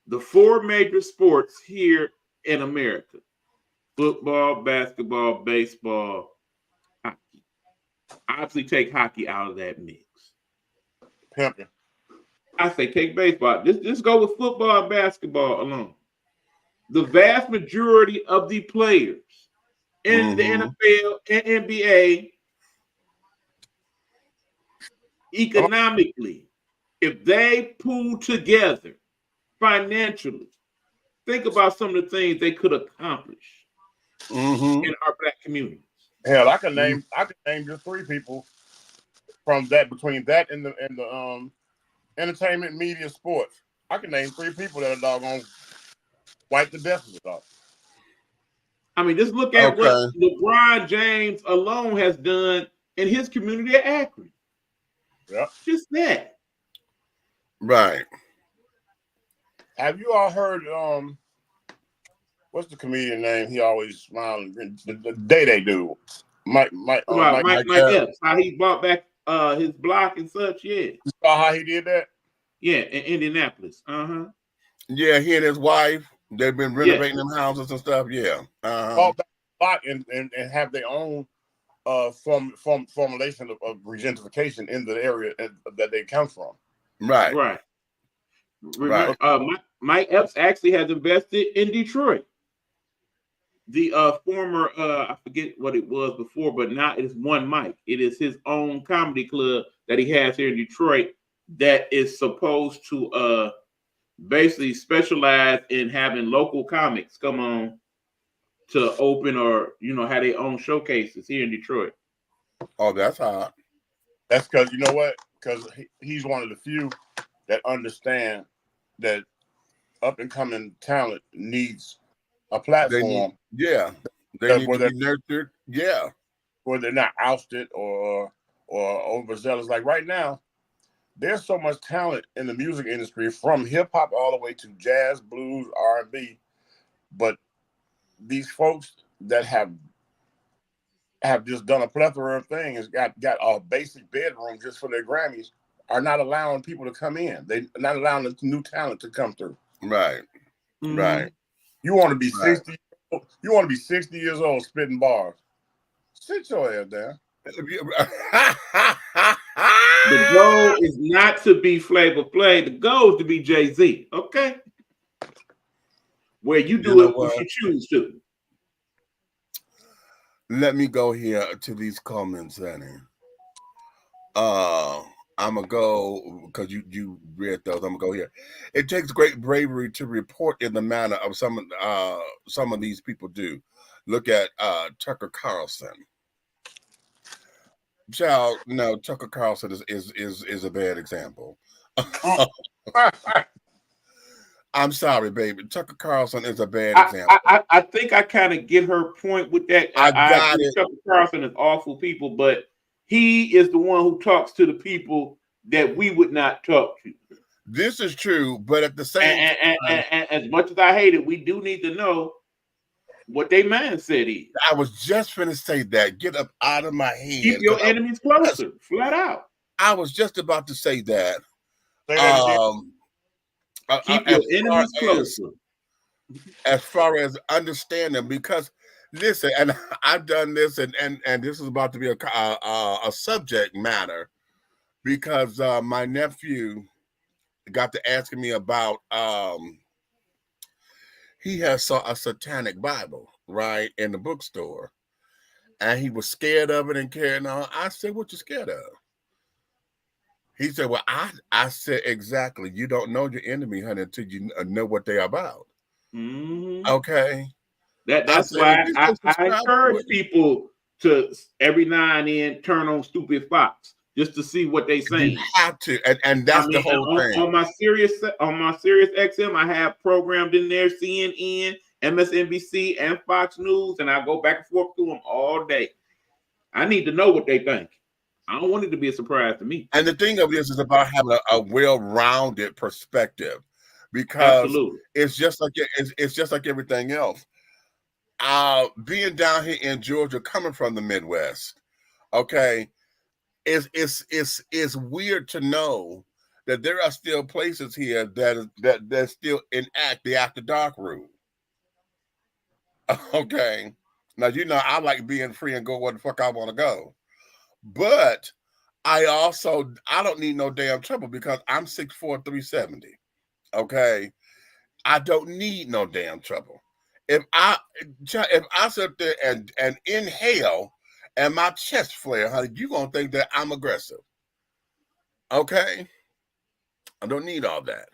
The four major sports here in America: football, basketball, baseball, hockey. Obviously, take hockey out of that mix. Pimping. I say take baseball. Just go with football and basketball alone. The vast majority of the players in the NFL and NBA, economically, if they pool together financially, think about some of the things they could accomplish in our black communities. Hell, I can name just three people from that, between that and the entertainment, media, sports. I can name three people that are doggone wipe the death of it off. I mean, just look at what LeBron James alone has done in his community at Akron. Yeah. Just that. Right. Have you all heard what's the comedian name? He always smiling. The Day dude. Mike Epps, how he bought back his block and such, yeah. You saw how he did that? Yeah, in Indianapolis. Yeah, he and his wife, they've been renovating them houses and stuff. Yeah. Bought back a lot and have their own formulation of regentification in the area that they come from. Right. Remember, Mike Epps actually has invested in Detroit. The former, I forget what it was before, but now it is One Mike. It is his own comedy club that he has here in Detroit that is supposed to basically specialize in having local comics come on to open or, have their own showcases here in Detroit. Oh, that's hot. That's because, you know what? Because he's one of the few that understand that up-and-coming talent needs a platform. They need to be nurtured. Yeah. Where they're not ousted or overzealous. Like right now, there's so much talent in the music industry, from hip-hop all the way to jazz, blues, R&B. But these folks that have just done a plethora of things, got a basic bedroom just for their Grammys, are not allowing people to come in. They're not allowing the new talent to come through. Right. Right. You want to be 60. You want to be 60 years old spitting bars. Sit your ass down. The goal is not to be Flavor Flav. The goal is to be Jay-Z. Okay. Where you do it if you choose to. Let me go here to these comments, Annie. I'm gonna go because you read those. I'm gonna go here. It takes great bravery to report in the manner of some of these people do. Look at Tucker Carlson. Child, no, Tucker Carlson is a bad example. I'm sorry, baby. Tucker Carlson is a bad example. I think I kind of get her point with that. I got agree it. Tucker Carlson is awful people, but he is the one who talks to the people that we would not talk to. This is true, but at the same time, and as much as I hate it, we do need to know what their mindset is. I was just going to say that. Get up out of my head. Keep your enemies closer, flat out. I was just about to say that. Keep your enemies closer. As far as understanding, because listen, and I've done this, and this is about to be a subject matter, because my nephew got to asking me about he has saw a satanic Bible, right, in the bookstore, and he was scared of it and carrying on. I said, "What you scared of?" He said, "Well, I said exactly. You don't know your enemy, honey, until you know what they're about." Mm-hmm. Okay. That's why I encourage people to every now and then turn on Stupid Fox just to see what they saying. You have to, and that's the whole thing. On my Sirius XM, I have programmed in there CNN, MSNBC, and Fox News, and I go back and forth through them all day. I need to know what they think. I don't want it to be a surprise to me. And the thing of this is about having a well-rounded perspective, because absolutely, it's just like everything else. Being down here in Georgia, coming from the Midwest, okay, it's weird to know that there are still places here that still enact the after dark rule. Okay, now I like being free and go where the fuck I want to go, but I don't need no damn trouble because I'm 6'4", 370. Okay, I don't need no damn trouble. If I sit there and inhale and my chest flare, honey, you gonna think that I'm aggressive. Okay, I don't need all that.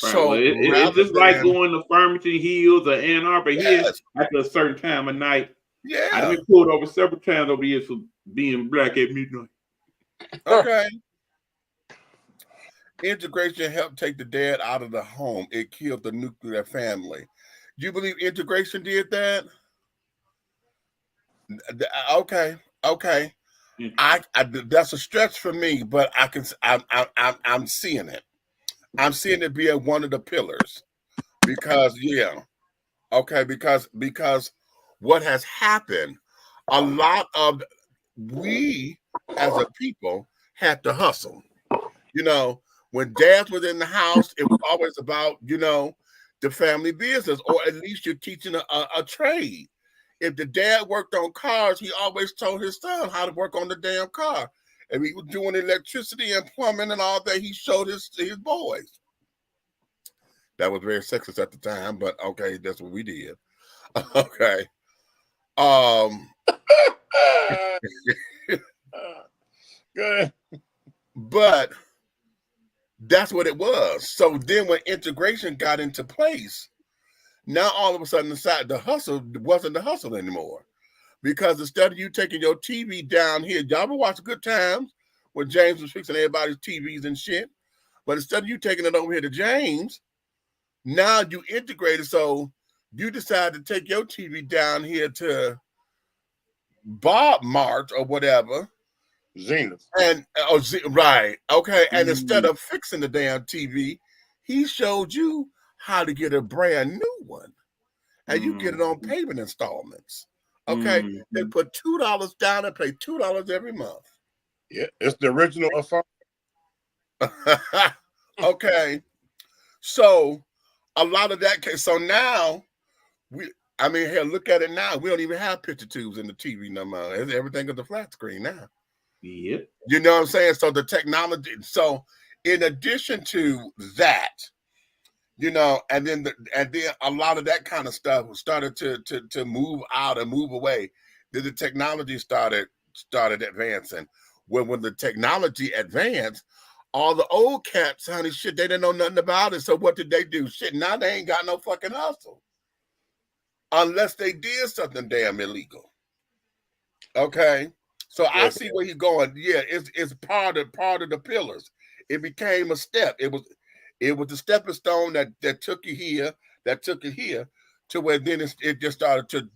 Right. So well, it's just like going to Farmington Hills or Ann Arbor here at a certain time of night. Yeah, I've been pulled over several times over here for being black at midnight. Okay. Integration helped take the dad out of the home. It killed the nuclear family. You believe integration did that? Okay. I that's a stretch for me, but I'm seeing it. I'm seeing it be one of the pillars, because because what has happened, a lot of we as a people had to hustle. When dad was in the house, it was always about the family business, or at least you're teaching a trade. If the dad worked on cars, he always told his son how to work on the damn car. If he was doing electricity and plumbing and all that, he showed his boys. That was very sexist at the time, but okay, that's what we did. Okay. Good. But that's what it was. So then when integration got into place, now all of a sudden the hustle wasn't the hustle anymore. Because instead of you taking your TV down here, y'all ever watch Good Times when James was fixing everybody's TVs and shit? But instead of you taking it over here to James, now you integrated. So you decide to take your TV down here to Bob Mart or whatever. Zenith. Right. Okay. And instead of fixing the damn TV, he showed you how to get a brand new one. And you get it on payment installments. Okay. They put $2 down and pay $2 every month. Yeah, it's the original affirm. Okay. So a lot of that case. So now here, look at it now. We don't even have picture tubes in the TV no more. Everything is a flat screen now. Yep. You know what I'm saying? So the technology. So in addition to that, and then a lot of that kind of stuff started to move out and move away. Then the technology started advancing. when the technology advanced, all the old cats, honey, shit, they didn't know nothing about it. So what did they do? Shit, now they ain't got no fucking hustle. Unless they did something damn illegal. Okay. So I see where he's going. Yeah, it's part of the pillars. It became a step. It was the stepping stone that took you here, to where then it just started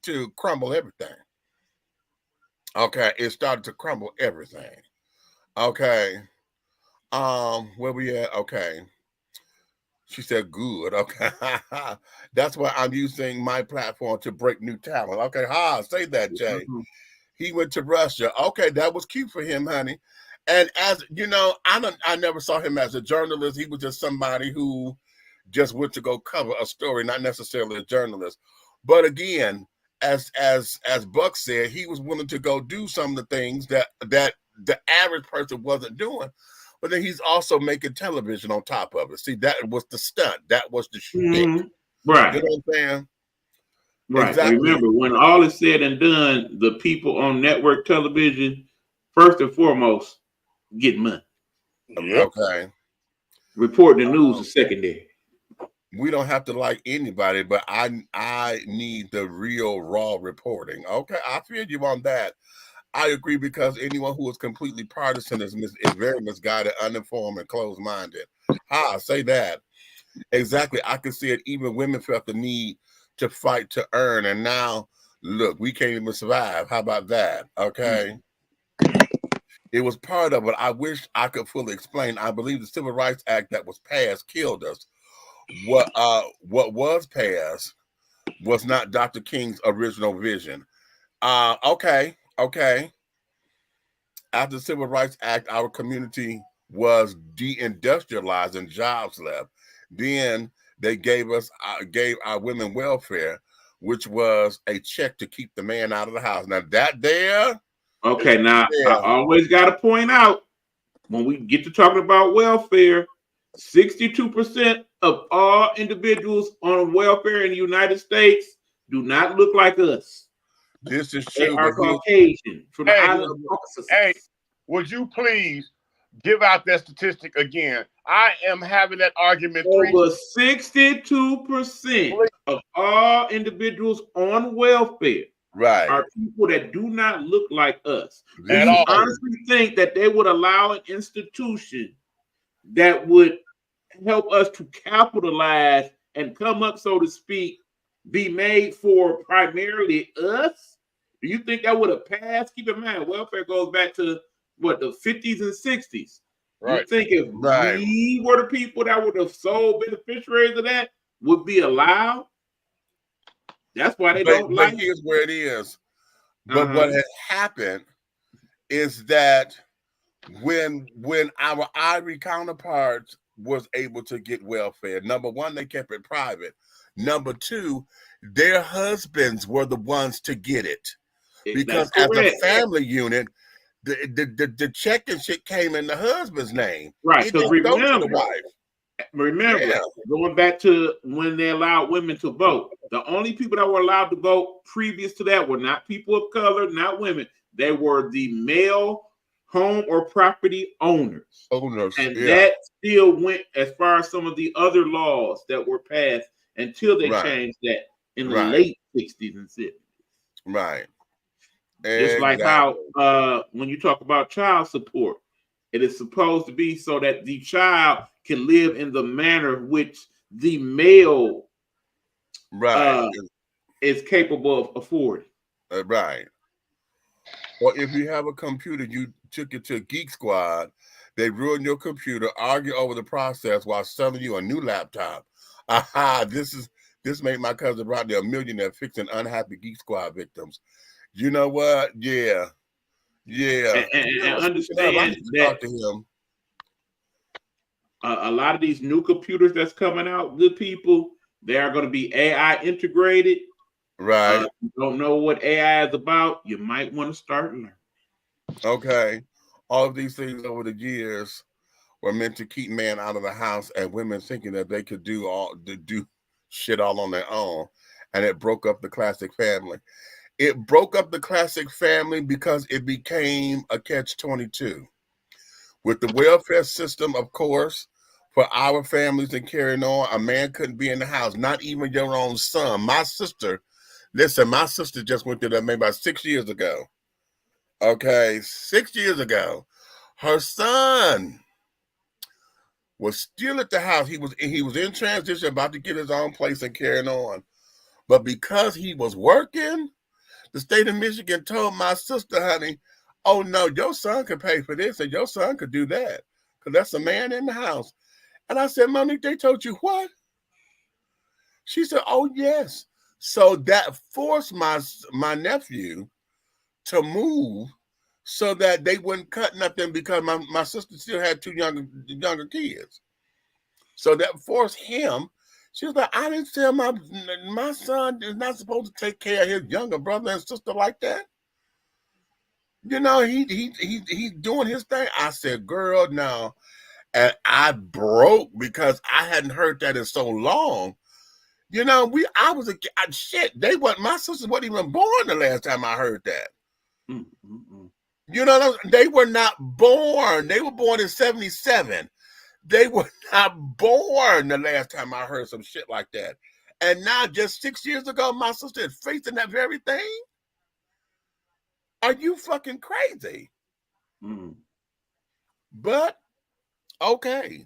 to crumble everything. Okay, it started to crumble everything. Okay. Where we at? Okay. She said, good. Okay. That's why I'm using my platform to break new talent. Okay. Say that, Jay. Mm-hmm. He went to Russia. Okay, that was cute for him, honey. And as you know, I never saw him as a journalist. He was just somebody who just went to go cover a story, not necessarily a journalist. But again, as Buck said, he was willing to go do some of the things that the average person wasn't doing. But then he's also making television on top of it. See, that was the stunt. That was the shtick. Mm-hmm. Right. You know what I'm saying? Right. Exactly. Remember, when all is said and done, the people on network television, first and foremost, get money. Yep. Okay. Reporting the news is secondary. We don't have to like anybody, but I need the real raw reporting. Okay, I feel you on that. I agree, because anyone who is completely partisan is very misguided, uninformed, and closed-minded. Say that. Exactly. I can see it. Even women felt the need to fight to earn, and now look, we can't even survive. How about that? Okay. It was part of it. I wish I could fully explain. I believe the Civil Rights Act that was passed killed us. What was passed was not Dr. King's original vision. Okay. After the Civil Rights Act, our community was deindustrialized and jobs left. Then they gave our women welfare, which was a check to keep the man out of the house. Now that there. Okay, now I always got to point out, when we get to talking about welfare, 62% of all individuals on welfare in the United States do not look like us. This is They true. are Caucasian from the island of Caucasus. Hey, would you please give out that statistic again? I am having that argument. Over 62% of all individuals on welfare are people that do not look like us. Do you honestly think that they would allow an institution that would help us to capitalize and come up, so to speak, be made for primarily us? Do you think that would have passed? Keep in mind, welfare goes back to what, the 50s and 60s. Right. You think if we were the people that were the sole beneficiaries of that would be allowed? That's why they don't like it. Here's where it is. But what has happened is that when our Ivory counterparts was able to get welfare, number one, they kept it private. Number two, their husbands were the ones to get it. Because as a family unit, the check and shit came in the husband's name. Right. So remember, going back to when they allowed women to vote, the only people that were allowed to vote previous to that were not people of color, not women. They were the male home or property owners. And that still went as far as some of the other laws that were passed until they changed that in the late 60s and 70s. Right. Just like how when you talk about child support, it is supposed to be so that the child can live in the manner which the male is capable of affording. Right. Or if you have a computer, you took it to Geek Squad, they ruin your computer, argue over the process while selling you a new laptop. This made my cousin Rodney a millionaire fixing unhappy Geek Squad victims. You know what? Yeah. And understand that to him. A lot of these new computers that's coming out, good people, they are going to be AI integrated. Right. If you don't know what AI is about, you might want to start learning. Okay. All of these things over the years were meant to keep men out of the house and women thinking that they could do shit all on their own. And it broke up the classic family. It broke up the classic family because it became a catch-22. With the welfare system, of course, for our families and carrying on, a man couldn't be in the house, not even your own son. My sister just went through that maybe about 6 years ago. Okay, 6 years ago. Her son was still at the house. He was in transition, about to get his own place and carrying on. But because he was working, the state of Michigan told my sister, honey, oh no, your son could pay for this and your son could do that. Because that's a man in the house. And I said, Monique, they told you what? She said, oh yes. So that forced my nephew to move so that they wouldn't cut nothing, because my sister still had two younger kids. So that forced him. She was like, I didn't tell my son is not supposed to take care of his younger brother and sister like that. You know, he's doing his thing. I said, girl, no. And I broke because I hadn't heard that in so long. You know, shit. My sister wasn't even born the last time I heard that. Mm-hmm. You know, they were not born. They were born in 1977. They were not born the last time I heard some shit like that. And now, just 6 years ago, my sister is facing that very thing. Are you fucking crazy? Mm. But, okay.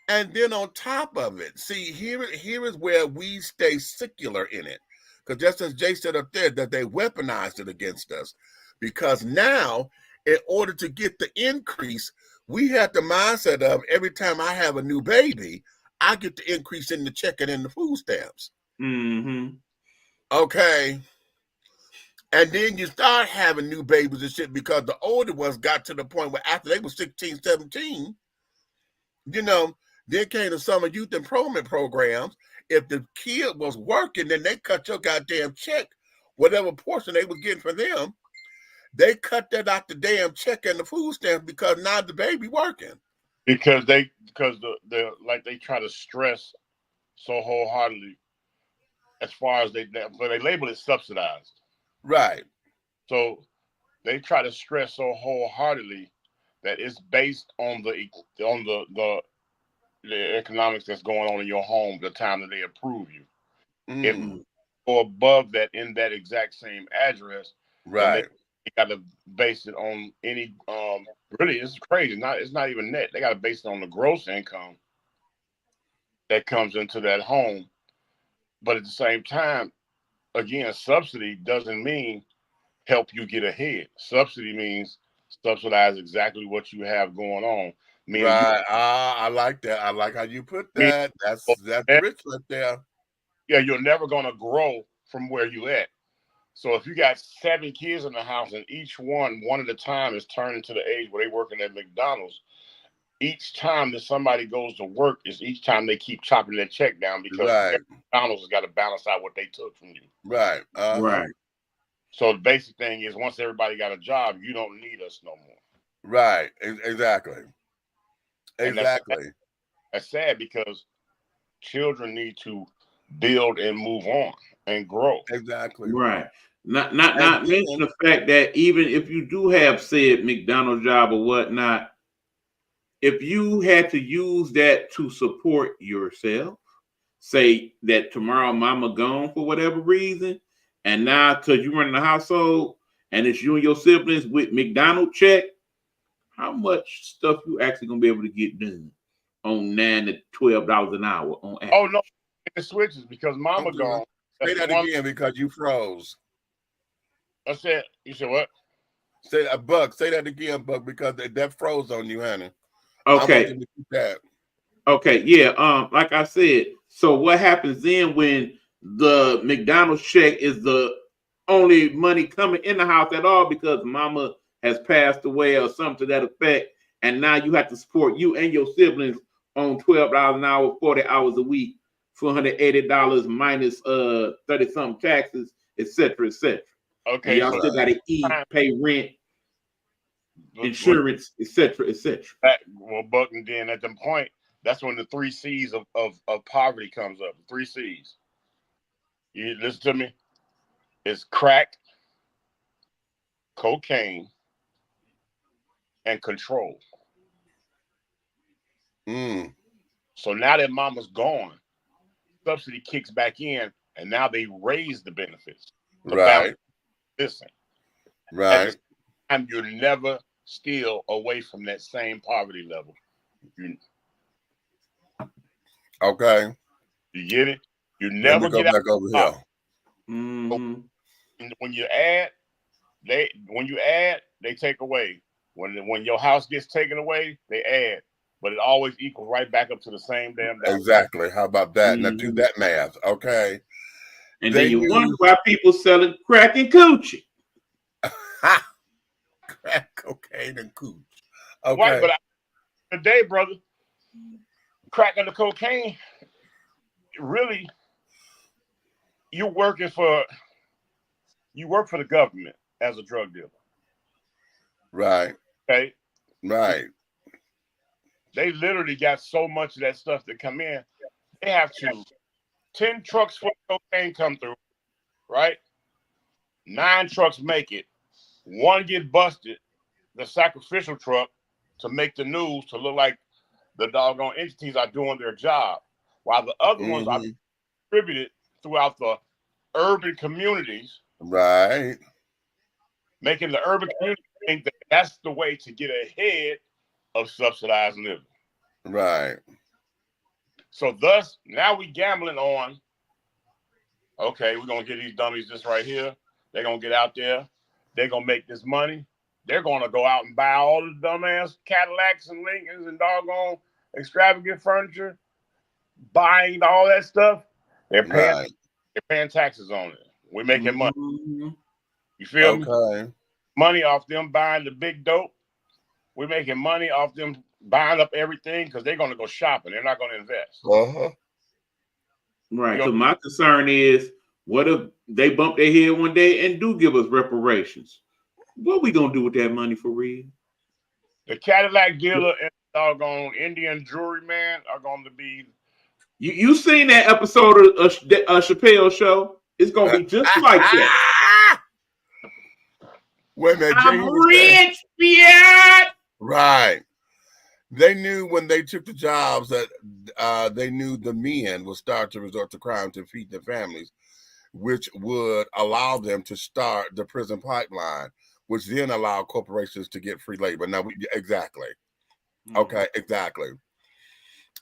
And then on top of it, see, here is where we stay secular in it. Because just as Jay said up there, that they weaponized it against us. Because now, in order to get the increase, we had the mindset of every time I have a new baby, I get the increase in the check and in the food stamps. Mm-hmm. Okay. And then you start having new babies and shit because the older ones got to the point where after they were 16, 17, you know, then came the summer youth employment programs. If the kid was working, then they cut your goddamn check, whatever portion they were getting for them. They cut that out the damn check and the food stamps because now the baby working. Because they try to stress so wholeheartedly as far as they label it subsidized. Right. So they try to stress so wholeheartedly that it's based on the economics that's going on in your home, the time that they approve you. If you go above that in that exact same address, then they got to base it on any really, it's crazy. It's not even net. They got to base it on the gross income that comes into that home. But at the same time, again, subsidy doesn't mean help you get ahead. Subsidy means subsidize exactly what you have going on. Right. I like that. I like how you put that. That's rich right there. Yeah, you're never going to grow from where you at. So if you got 7 kids in the house and each one at a time is turning to the age where they're working at McDonald's, each time that somebody goes to work is each time they keep chopping their check down because McDonald's has got to balance out what they took from you. Right. Right. So the basic thing is once everybody got a job, you don't need us no more. Right. Exactly. Exactly. That's sad because children need to build and move on and grow. Exactly. Right. Not mention the fact that even if you do have said McDonald's job or whatnot, if you had to use that to support yourself, say that tomorrow mama gone for whatever reason, and now because you run the household and it's you and your siblings with McDonald's check, how much stuff you actually gonna be able to get done on $9 to $12 an hour on average? Oh no, it switches because mama gone. Say that again because you froze. I said, you said what? Say that, Buck. Say that again, Buck, because that froze on you, honey. Okay. Okay, yeah. Like I said, so what happens then when the McDonald's check is the only money coming in the house at all because mama has passed away or something to that effect, and now you have to support you and your siblings on $12 an hour, 40 hours a week, $480 minus 30-something taxes, etc., etc. Okay, and y'all still gotta eat, pay rent, insurance, etc., etc. Well, Buck, and then at the point, that's when the 3 C's of poverty comes up. 3 C's. You listen to me. It's crack, cocaine, and control. So now that mama's gone, subsidy kicks back in, and now they raise the benefits. Right. Listen. Right. At the time, you're never still away from that same poverty level. Okay. You get it? You Let never me go get back over here. Mm-hmm. When you add, they take away. When your house gets taken away, they add. But it always equals right back up to the same damn dollar. Exactly. How about that? Now do Mm-hmm. that math. Okay. And then you wonder why people selling crack and coochie. Crack, cocaine, and cooch. Okay. Right, but today, brother, crack and the cocaine, really, you work for the government as a drug dealer. Right. Okay. Right. They literally got so much of that stuff that come in. They have 10 trucks full of cocaine come through, right? 9 trucks make it. 1 get busted, the sacrificial truck, to make the news to look like the doggone entities are doing their job, while the other ones are distributed throughout the urban communities. Right. Making the urban community think that that's the way to get ahead of subsidized living. Right. So thus, now we gambling on, okay, we're going to get these dummies this right here. They're going to get out there. They're going to make this money. They're going to go out and buy all the dumbass Cadillacs and Lincolns and doggone extravagant furniture, buying all that stuff. They're paying taxes on it. We're making money. You feel me? Okay. Money off them buying the big dope. We're making money off them buying up everything because they're going to go shopping. They're not going to invest. Right. So my concern is, what if they bump their head one day and do give us reparations? What we going to do with that money for real? The Cadillac dealer and doggone Indian jewelry man are going to be. You seen that episode of Chappelle Show? It's going to be just like that. Wait a minute, I'm rich, bitch. Right. They knew when they took the jobs that they knew the men would start to resort to crime to feed their families, which would allow them to start the prison pipeline, which then allow corporations to get free labor. Now, exactly. Okay, exactly.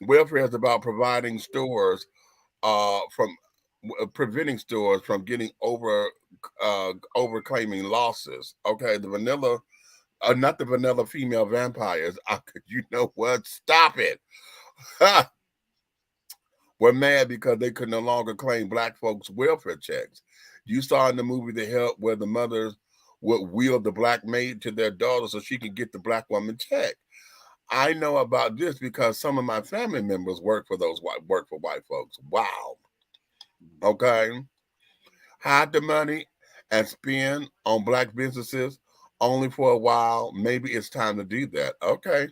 Welfare is about providing stores from preventing stores from getting overclaiming losses. Okay, the vanilla. Not the vanilla female vampires. You know what? Stop it. We're mad because they could no longer claim black folks' welfare checks. You saw in the movie The Help where the mothers would wheel the black maid to their daughter so she could get the black woman check. I know about this because some of my family members work for white folks. Wow. Okay. Hide the money and spend on black businesses only for a while. Maybe it's time to do that. Okay.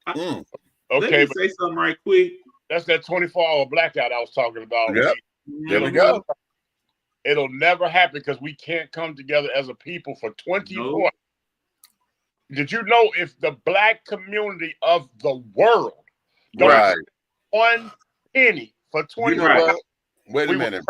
Okay. Let me say something right quick. That's that 24-hour blackout I was talking about. Yep. There we go. It'll never happen because we can't come together as a people for 24. Nope. Did you know if the black community of the world Right. 1 penny for 24 hours? Wait a minute.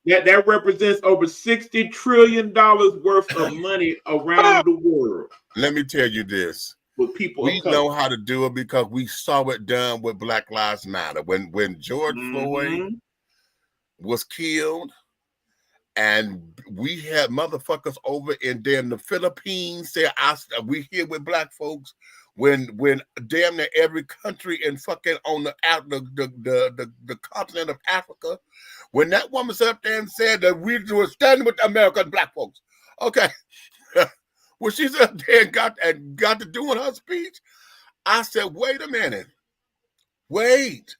That represents over $60 trillion worth of money around the world. Let me tell you this. With people, we know how to do it because we saw it done with Black Lives Matter. When George Floyd was killed, and we had motherfuckers over in the Philippines say, we here with black folks. When damn near every country in fucking on the continent of Africa, when that woman sat up there and said that we were standing with American black folks, okay. When she sat up there and got to doing her speech, I said, wait a minute, wait,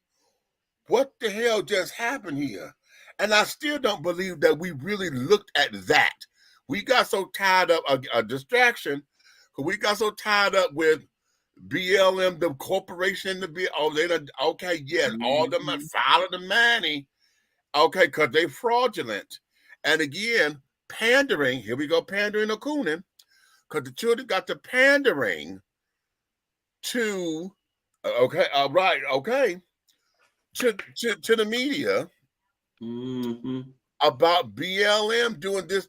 what the hell just happened here? And I still don't believe that we really looked at that. We got so tied up, a distraction, we got so tied up with BLM, the corporation, all them follow the money, okay, because they fraudulent. And again, pandering. Here we go, pandering or cooning, because the children got to pandering to to the media about BLM doing this,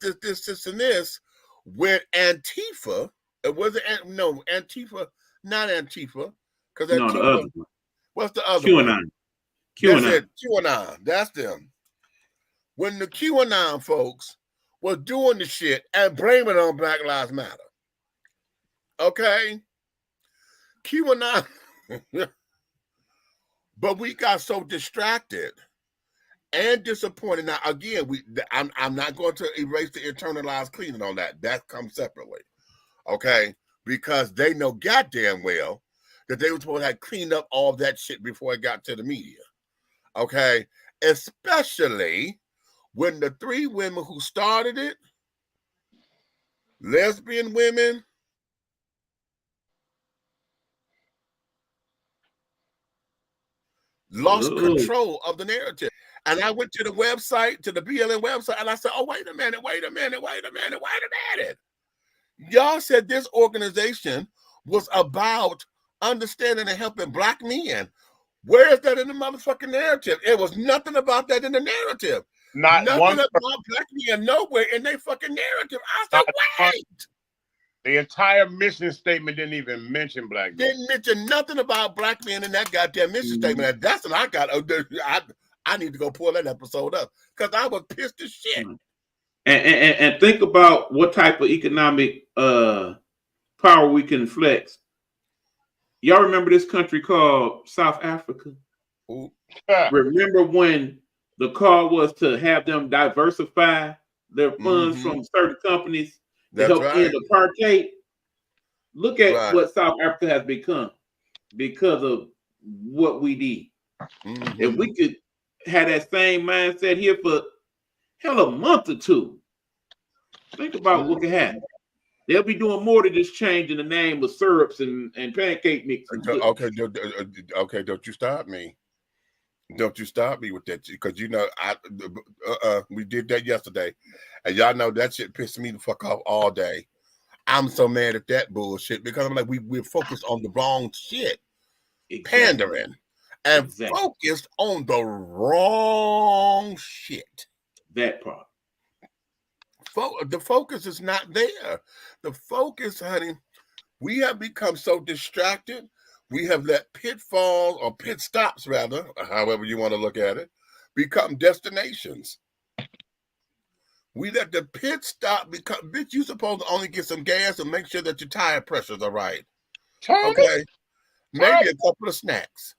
and this, when Antifa, it wasn't Antifa, not Antifa, because No, the other one. What's the other QAnon. one? QAnon. That's it, QAnon. That's them. When the QAnon folks was doing the shit and blaming it on Black Lives Matter. Okay? QAnon. But we got so distracted and disappointed. Now, again, I'm not going to erase the internalized cleaning on that. That comes separately. Okay? Because they know goddamn well that they were supposed to have cleaned up all that shit before it got to the media. Okay? Especially when the 3 women who started it, lesbian women, lost control of the narrative. And I went to the website, to the BLM website, and I said, oh, wait a minute. Y'all said this organization was about understanding and helping Black men. Where is that in the motherfucking narrative? It was nothing about that in the narrative. Not nothing one about Black men nowhere in their fucking narrative. I said, wait. The entire mission statement didn't even mention Black men. Didn't mention nothing about Black men in that goddamn mission statement. And that's what I got. I need to go pull that episode up because I was pissed as shit. And think about what type of economic power we can flex. Y'all remember this country called South Africa? Remember when the call was to have them diversify their funds from certain companies to help end apartheid? Look at what South Africa has become because of what we did. If we could have that same mindset here for hell a month or two, think about what could happen. They'll be doing more than just changing the name of syrups and pancake mix. Okay, don't you stop me. Don't you stop me with that, because you know we did that yesterday, and y'all know that shit pissed me the fuck off all day. I'm so mad at that bullshit because I'm like, we're focused on the wrong shit, pandering, and focused on the wrong shit. That part. The focus is not there. The focus, honey, we have become so distracted. We have let pitfalls or pit stops, rather, however you want to look at it, become destinations. We let the pit stop become, bitch, you supposed to only get some gas and make sure that your tire pressures are right. Okay? Maybe a couple of snacks.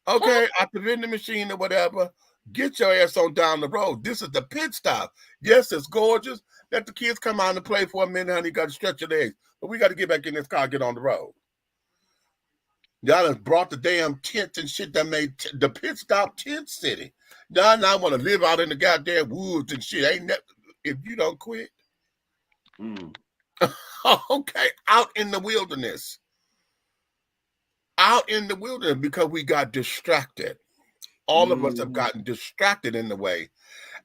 Okay? Out the vending machine or whatever. Get your ass on down the road. This is the pit stop. Yes, it's gorgeous. Let the kids come out and play for a minute, honey. You got to stretch your legs. But we got to get back in this car and get on the road. Y'all done brought the damn tents and shit that made the pit stop tent city. Y'all now want to live out in the goddamn woods and shit. Ain't that, if you don't quit. Okay, out in the wilderness. Out in the wilderness because we got distracted. All of us have gotten distracted in the way.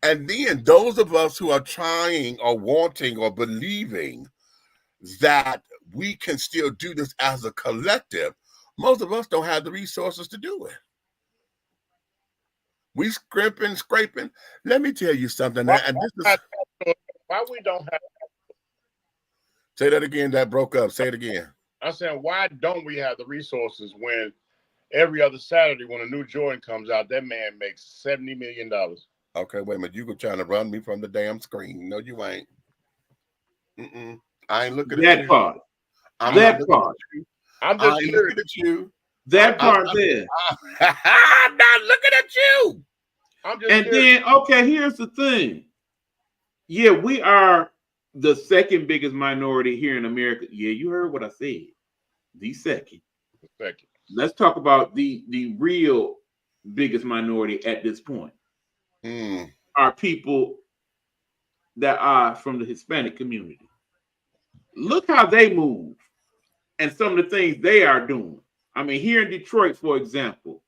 And then those of us who are trying or wanting or believing that we can still do this as a collective, most of us don't have the resources to do it. We scraping. Let me tell you something. Why we don't have... Say that again. That broke up. Say it again. I'm saying, why don't we have the resources when every other Saturday when a new Jordan comes out, that man makes $70 million? Okay, wait a minute. You were trying to run me from the damn screen. No, you ain't. I ain't looking at that part. I'm that part. I'm just looking at you. That part there. I'm not looking at you. I'm just and then, okay, here's the thing. Yeah, we are the second biggest minority here in America. Yeah, you heard what I said. The second. Let's talk about the real biggest minority at this point. Are people that are from the Hispanic community. Look how they move and some of the things they are doing. I mean, here in Detroit, for example,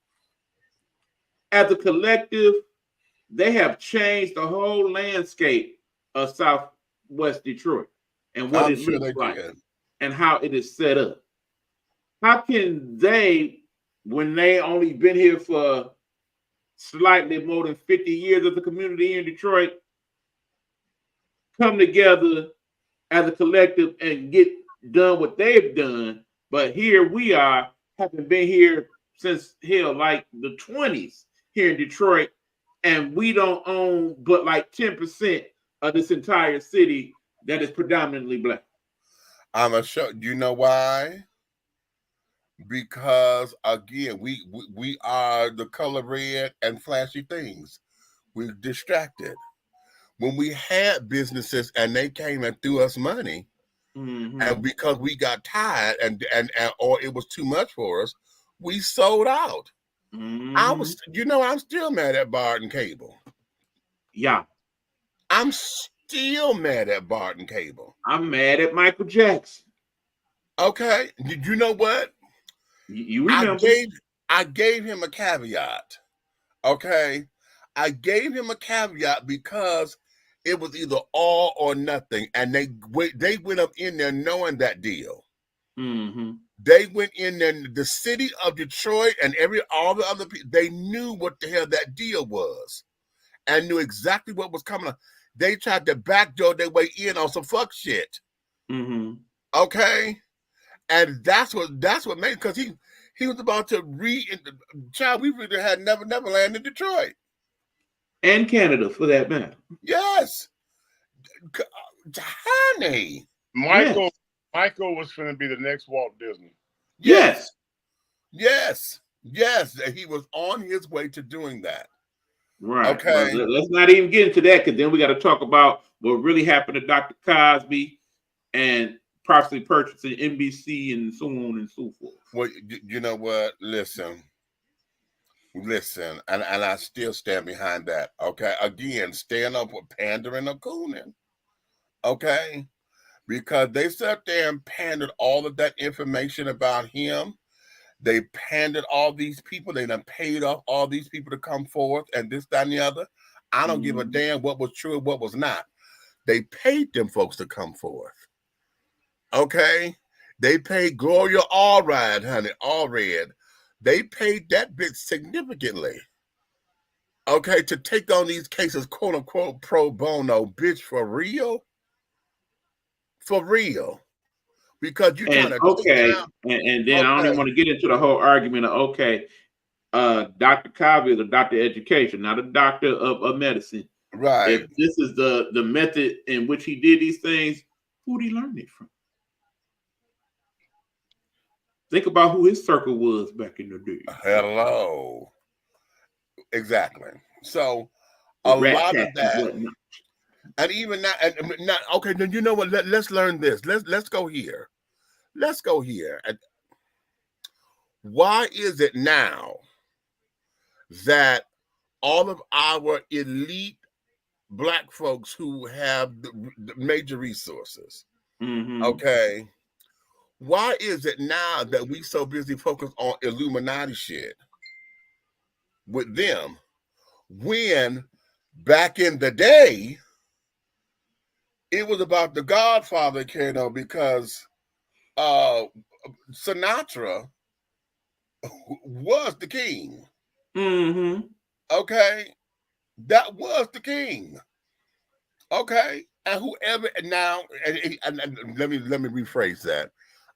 as a collective, they have changed the whole landscape of South West Detroit and what I'm it sure looks they like did. and how it is set up. How can they, when they only been here for slightly more than 50 years as a community here in Detroit, come together as a collective and get done what they've done? But here we are, having been here since hell, like the 20s here in Detroit, and we don't own but like 10% of this entire city that is predominantly black. I'm a show. You know why? Because again, we are the color red and flashy things. We're distracted. When we had businesses and they came and threw us money, and because we got tired and or it was too much for us, we sold out. I'm still mad at Barton Cable. Yeah. I'm still mad at Barton Cable. I'm mad at Michael Jackson. Okay. Did you know what? You remember? I gave him a caveat. Okay. I gave him a caveat because it was either all or nothing. And they went up in there knowing that deal. They went in there, the city of Detroit and all the other people, they knew what the hell that deal was and knew exactly what was coming up. They tried to backdoor their way in on some fuck shit. Okay. And that's what made, because he was about to child, we really had Never Land in Detroit. And Canada, for that matter. Yes. Honey. Michael was going to be the next Walt Disney. Yes. Yes. He was on his way to doing that. Right. Okay. Well, let's not even get into that, because then we got to talk about what really happened to Dr. Cosby and possibly purchasing NBC and so on and so forth. Well, you know what? Listen, and I still stand behind that. Okay. Again, stand up with pandering or cooning. Okay. Because they sat there and pandered all of that information about him. They pandered all these people. They done paid off all these people to come forth and this, that, and the other. I don't give a damn what was true and what was not. They paid them folks to come forth. Okay? They paid Gloria Allred, honey, Allred. They paid that bitch significantly. Okay, to take on these cases, quote unquote, pro bono, bitch, for real? For real. Because you're trying to take down, and then I don't even want to get into the whole argument of Dr. Cosby is a doctor of education, not a doctor of medicine. Right. If this is the method in which he did these things, who did he learn it from? Think about who his circle was back in the day. Hello. Exactly. So a lot of that, and even not, okay, then you know what? Let's learn this. Let's go here. Let's go here. Why is it now that all of our elite Black folks who have the major resources, okay, why is it now that we so busy focused on Illuminati shit with them, when back in the day it was about the Godfather, because Sinatra was the king. Okay, that was the king. Okay, and whoever now, and let me rephrase that.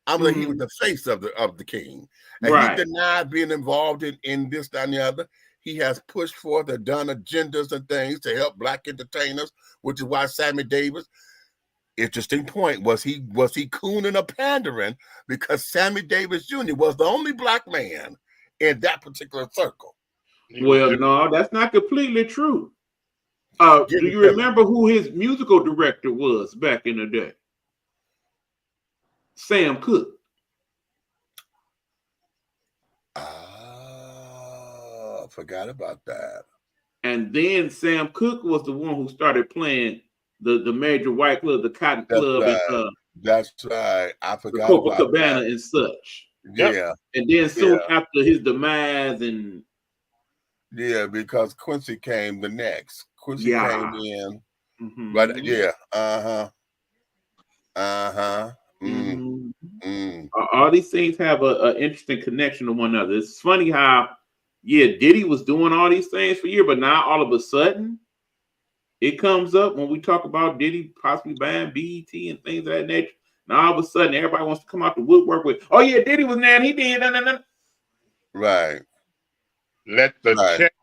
I'm like, he was the face of the king, and he denied being involved in this, that, and the other. He has pushed forth and done agendas and things to help Black entertainers, which is why Sammy Davis. Interesting point. Was he cooning or pandering? Because Sammy Davis Jr. was the only Black man in that particular circle. Well, no, that's not completely true. Do you remember who his musical director was back in the day? Sam Cooke. I forgot about that. And then Sam Cooke was the one who started playing the major white club, the Cotton Club, and that's right. I forgot the about Copacabana that. And such. Yeah. And then soon after his demise, and because Quincy came the next. Quincy came in. But Uh-huh. All these things have a interesting connection to one another. It's funny how, Diddy was doing all these things for years, but now all of a sudden it comes up when we talk about Diddy possibly buying BET and things of that nature. Now all of a sudden everybody wants to come out the woodwork with, oh yeah, Diddy was there, he did. Right. Let the check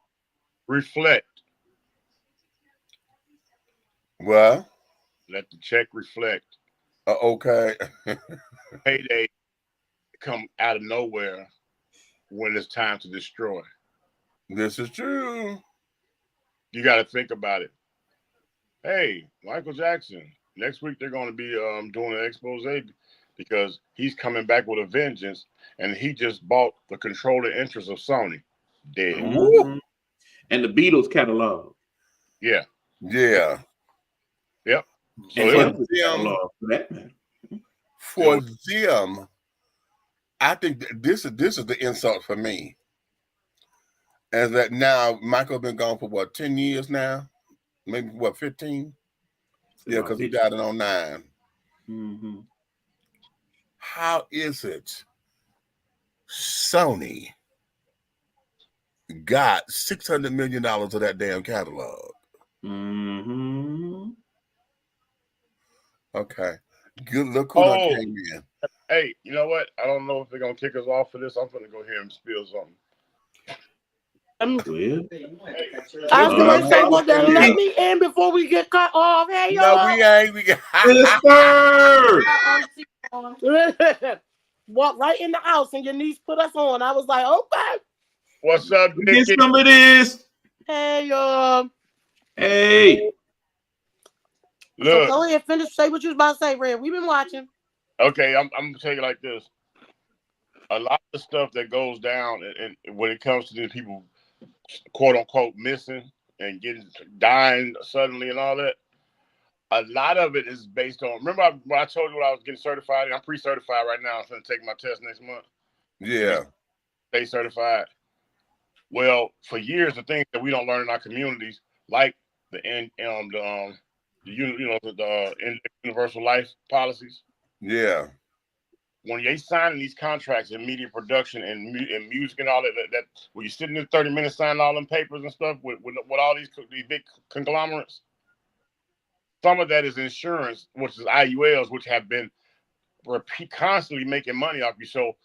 reflect. Well, let the check reflect. Okay. Payday come out of nowhere when it's time to destroy. This is true. You got to think about it. Hey, Michael Jackson. Next week they're going to be doing an expose because he's coming back with a vengeance, and he just bought the controlling interest of Sony. Dead. Mm-hmm. And the Beatles catalog. Yeah. Yeah. Yep. So for them, I think this is the insult for me. As that now, Michael been gone for what, 10 years now? Maybe what, 15? Yeah, because he died in 09. Mm-hmm. How is it Sony got $600 million of that damn catalog? Mm-hmm. Okay. Good look who done came in. Hey, you know what? I don't know if they're gonna kick us off for this. I'm gonna go here and spill something. I was going to say, well, then let me in before we get cut off. Hey, y'all. No, we ain't. We got walk right in the house and your niece put us on. I was like, okay. What's up, Get some of this. Hey, y'all. Hey. Look. So go ahead, finish. Say what you was about to say, Red. We've been watching. Okay, I'm gonna tell you like this. A lot of stuff that goes down, and when it comes to these people, quote unquote, missing and dying suddenly and all that, a lot of it is based on. Remember when I told you when I was getting certified? I'm pre-certified right now. I'm going to take my test next month. Yeah. Stay certified. Well, for years, the things that we don't learn in our communities, like the universal life policies. Yeah. When they signing these contracts in media production and music and all that when you're sitting there 30 minutes signing all them papers and stuff with all these big conglomerates, some of that is insurance, which is IULs, which have been constantly making money off you. So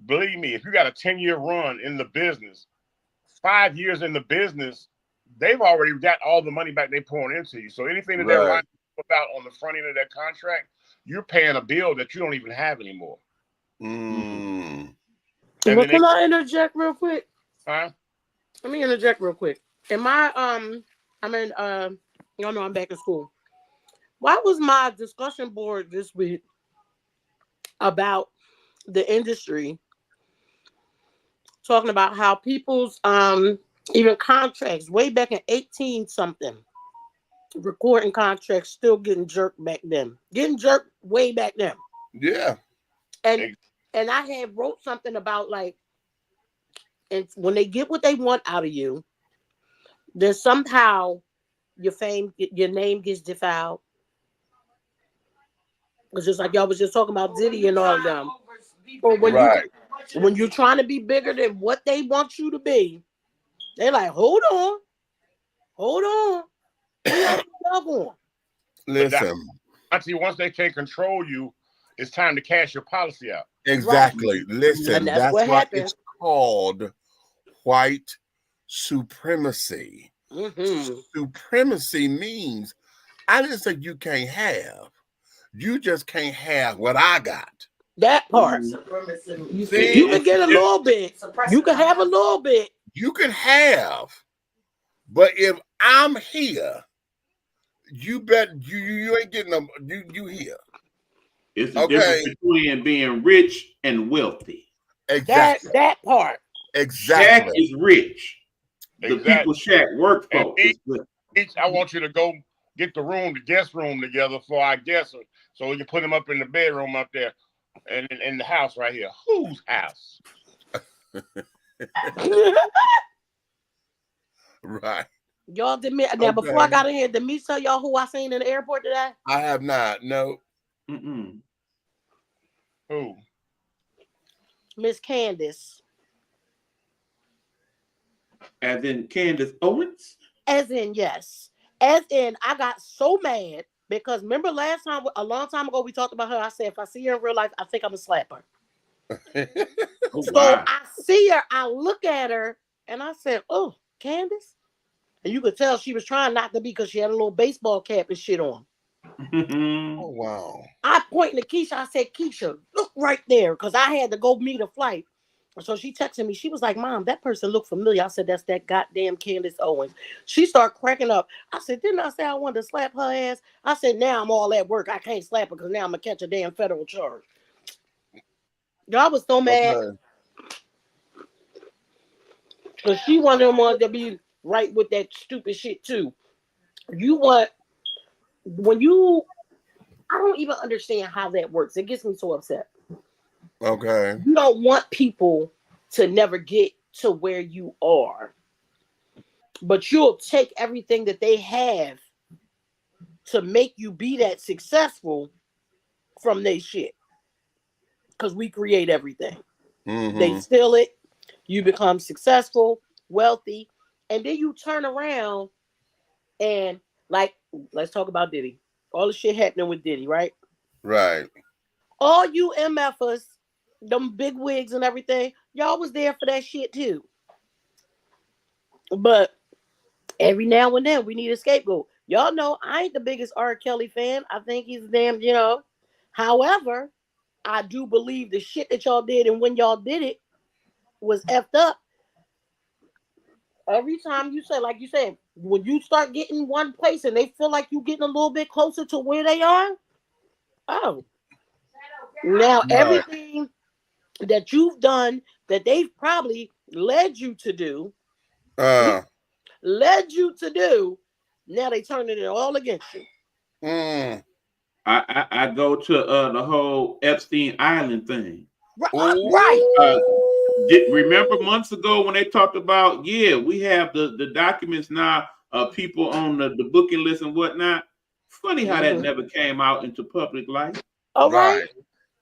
believe me, if you got a 10-year run in the business, 5 years in the business, they've already got all the money back they pouring into you. So anything that they're lying about on the front end of that contract, you're paying a bill that you don't even have anymore. Mm. Well, can I interject real quick? Huh? Let me interject real quick. Y'all know I'm back in school. Why was my discussion board this week about the industry talking about how people's even contracts way back in 18 something recording contracts still getting jerked back then. Getting jerked way back then. Yeah. And I had wrote something about like, and when they get what they want out of you, then somehow your name gets defiled. It's just like y'all was just talking about Diddy and all of them. Or when you're trying to be bigger than what they want you to be, they're like, hold on. Listen. Actually, once they can't control you, it's time to cash your policy out. Exactly. Right. Listen, that's why it's called white supremacy. Mm-hmm. Supremacy means I didn't say you can't have. You just can't have what I got. That part. You can get a little bit. You can have a little bit. You can have. But if I'm here, you bet you ain't getting them. You here. It's the difference between being rich and wealthy. Exactly. That part. Exactly. Shaq is rich. The people Shaq work for. I want you to go get the guest room together for our guests, so we can put them up in the bedroom up there, and in the house right here. Whose house? Right. Y'all did me now before I got in here. Did me tell y'all who I seen in the airport today? I have not. No. Mm-mm. Who? Miss Candace. As in Candace Owens? As in, yes. As in, I got so mad because remember last time, a long time ago, we talked about her. I said, if I see her in real life, I think I'm going to slap her. Oh, So wow. I see her, I look at her, and I said, oh, Candace? And you could tell she was trying not to be because she had a little baseball cap and shit on. Oh wow. I pointed to Keisha. I said, Keisha, look right there. Because I had to go meet a flight. So she texted me. She was like, Mom, that person looked familiar. I said, that's that goddamn Candace Owens. She started cracking up. I said, didn't I say I wanted to slap her ass? I said, now I'm all at work. I can't slap her because now I'm going to catch a damn federal charge. Y'all was so mad. Okay. Because she one of them ones that be right with that stupid shit too. You want, when you, I don't even understand how that works. It gets me so upset. Okay. You don't want people to never get to where you are, but you'll take everything that they have to make you be that successful from their shit. Because we create everything. They Mm-hmm. steal it, you become successful, wealthy, and then you turn around and, like, let's talk about Diddy. All the shit happening with Diddy, right? Right. All you MFers, them big wigs and everything, y'all was there for that shit too. But every now and then we need a scapegoat. Y'all know I ain't the biggest R. Kelly fan. I think he's damn, However, I do believe the shit that y'all did and when y'all did it was effed up. Every time you say, like you said, when you start getting one place and they feel like you getting a little bit closer to where they are, oh, now Right. everything that you've done that they've probably led you to do, Uh. now they turning it all against you. Mm. I go to the whole Epstein Island thing. Right. Uh, remember Ooh. months ago when they talked about, yeah, we have the documents now, people on the booking list and whatnot. Funny how that Mm-hmm. never came out into public life. All right.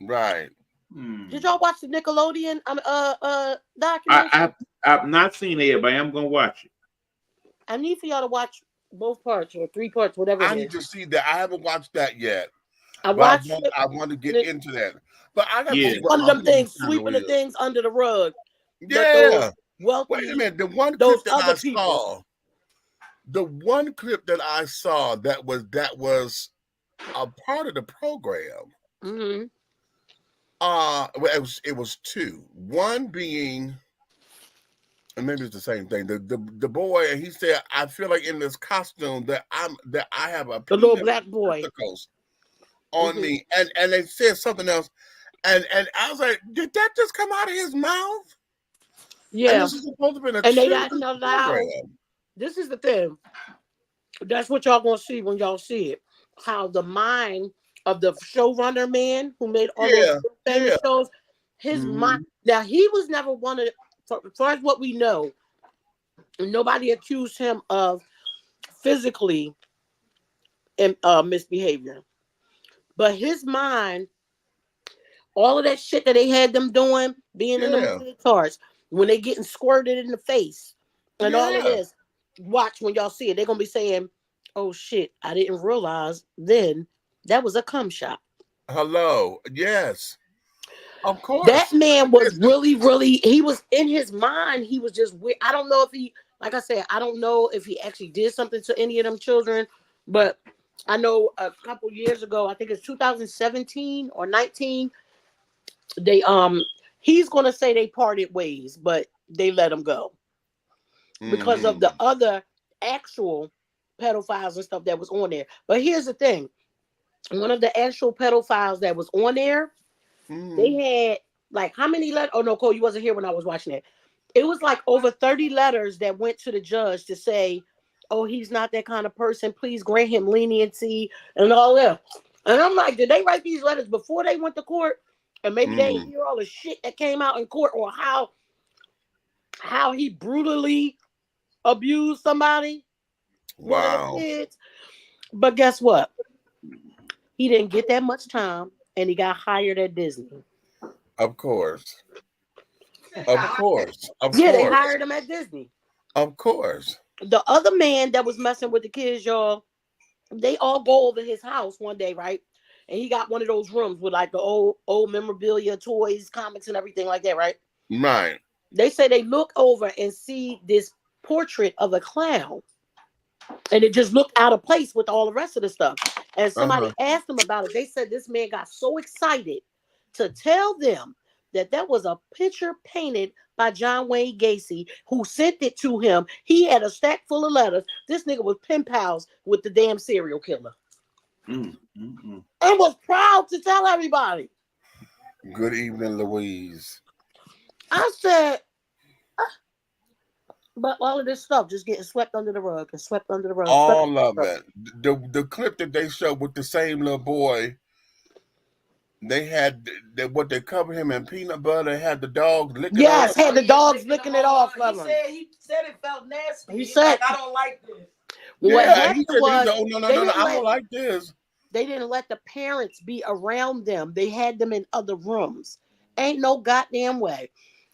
Right. Right. Did Hmm. y'all watch the Nickelodeon I, documentary? I've, I've not seen it, but I am gonna watch it. I need for y'all to watch both parts or three parts, whatever it I need is. to see that. I haven't watched that yet, I but watched it. I want to get And into that. But I got to Yeah. see it's what one of my them things, husband's channel sweeping the is. things under the rug that those Yeah. Wait a wealthy, minute. The one those clip that other I people. saw, that was a part of the program. Mm-hmm. Well, it was two. One being, and maybe it's the same thing. The boy, and he said, I feel like in this costume that I have a The little peanut black boy. testicles on Mm-hmm. me, and they said something else, and I was like, did that just come out of his mouth? And Yeah. this is supposed to be a And they didn't children's allow. program. This is the thing. That's what y'all gonna see when y'all see it. How the mind of the showrunner man who made all those Yeah, yeah. famous shows, his mind. Hmm. Now he was never one of, as far as what we know, nobody accused him of physically misbehavior. But his mind, all of that shit that they had them doing, being in them Yeah, leotards, when they getting squirted in the face, and all of yeah. this. Watch when y'all see it. They're gonna be saying, "Oh shit, I didn't realize then that was a cum shot." Hello. Yes, of That course. man was It's just, really, really. He was in his mind. He was just weird. I don't know if he, like I said, I don't know if he actually did something to any of them children, but I know a couple years ago, I think it's 2017 or 19. They he's gonna say they parted ways, but they let him go because of the mm-hmm. other actual pedophiles and stuff that was on there. But here's the thing: one of the actual pedophiles that was on there, they Mm-hmm. had like how many letters? Oh no, Cole, you wasn't here when I was watching it. It was like over 30 letters that went to the judge to say, "Oh, he's not that kind of person. Please grant him leniency and all that." And I'm like, did they write these letters before they went to court? And maybe they didn't Mm-hmm. hear all the shit that came out in court, or how he brutally abused somebody, one of the Wow. kids. But guess what? He didn't get that much time, and he got hired at Disney. Of course. Of course. Of Yeah, they course. hired him at Disney. Of course. The other man that was messing with the kids, y'all, they all go over his house one day, right? And he got one of those rooms with like the old memorabilia, toys, comics, and everything like that, right? Right. They say they look over and see this portrait of a clown, and it just looked out of place with all the rest of the stuff. And somebody asked him about it. They said this man got so excited to tell them that that was a picture painted by John Wayne Gacy, who sent it to him. He had a stack full of letters. This nigga was pen pals with the damn serial killer. And was proud to tell everybody. Good evening, Louise. I said, but all of this stuff just getting swept under the rug and swept under the rug. All of it. The clip that they showed with the same little boy, they had what they covered him in peanut butter, had the dogs licking. Yes, had the dogs licking it off. He said it felt nasty. He He's said, like, I don't like this. What Yeah, happened he said, was, oh, no, I don't like this. They didn't let the parents be around them. They had them in other rooms. Ain't no goddamn way.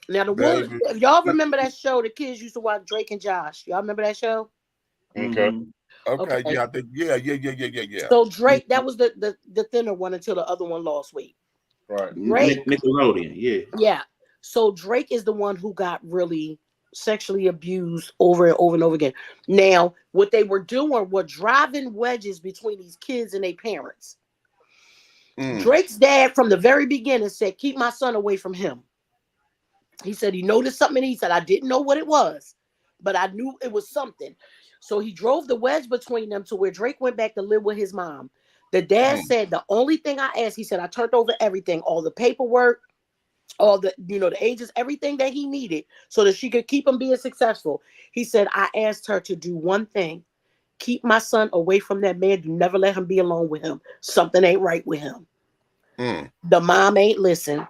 Now the one, Baby. if y'all remember that show, the kids used to watch Drake and Josh. Y'all remember that show? Okay. Okay. Yeah, I think, yeah. So Drake, that was the thinner one until the other one lost weight. Right. Drake, Nickelodeon, yeah. Yeah. So Drake is the one who got really sexually abused over and over and over again. Now, what they were doing were driving wedges between these kids and their parents. Drake's dad, from the very beginning, said, keep my son away from him. He said he noticed something. He said, I didn't know what it was, but I knew it was something. So he drove the wedge between them to where Drake went back to live with his mom. The dad said, the only thing I asked, he said, I turned over everything, all the paperwork, all the, the ages, everything that he needed so that she could keep him being successful. He said, I asked her to do one thing. Keep my son away from that man. Do never let him be alone with him. Something ain't right with him. The mom ain't listen.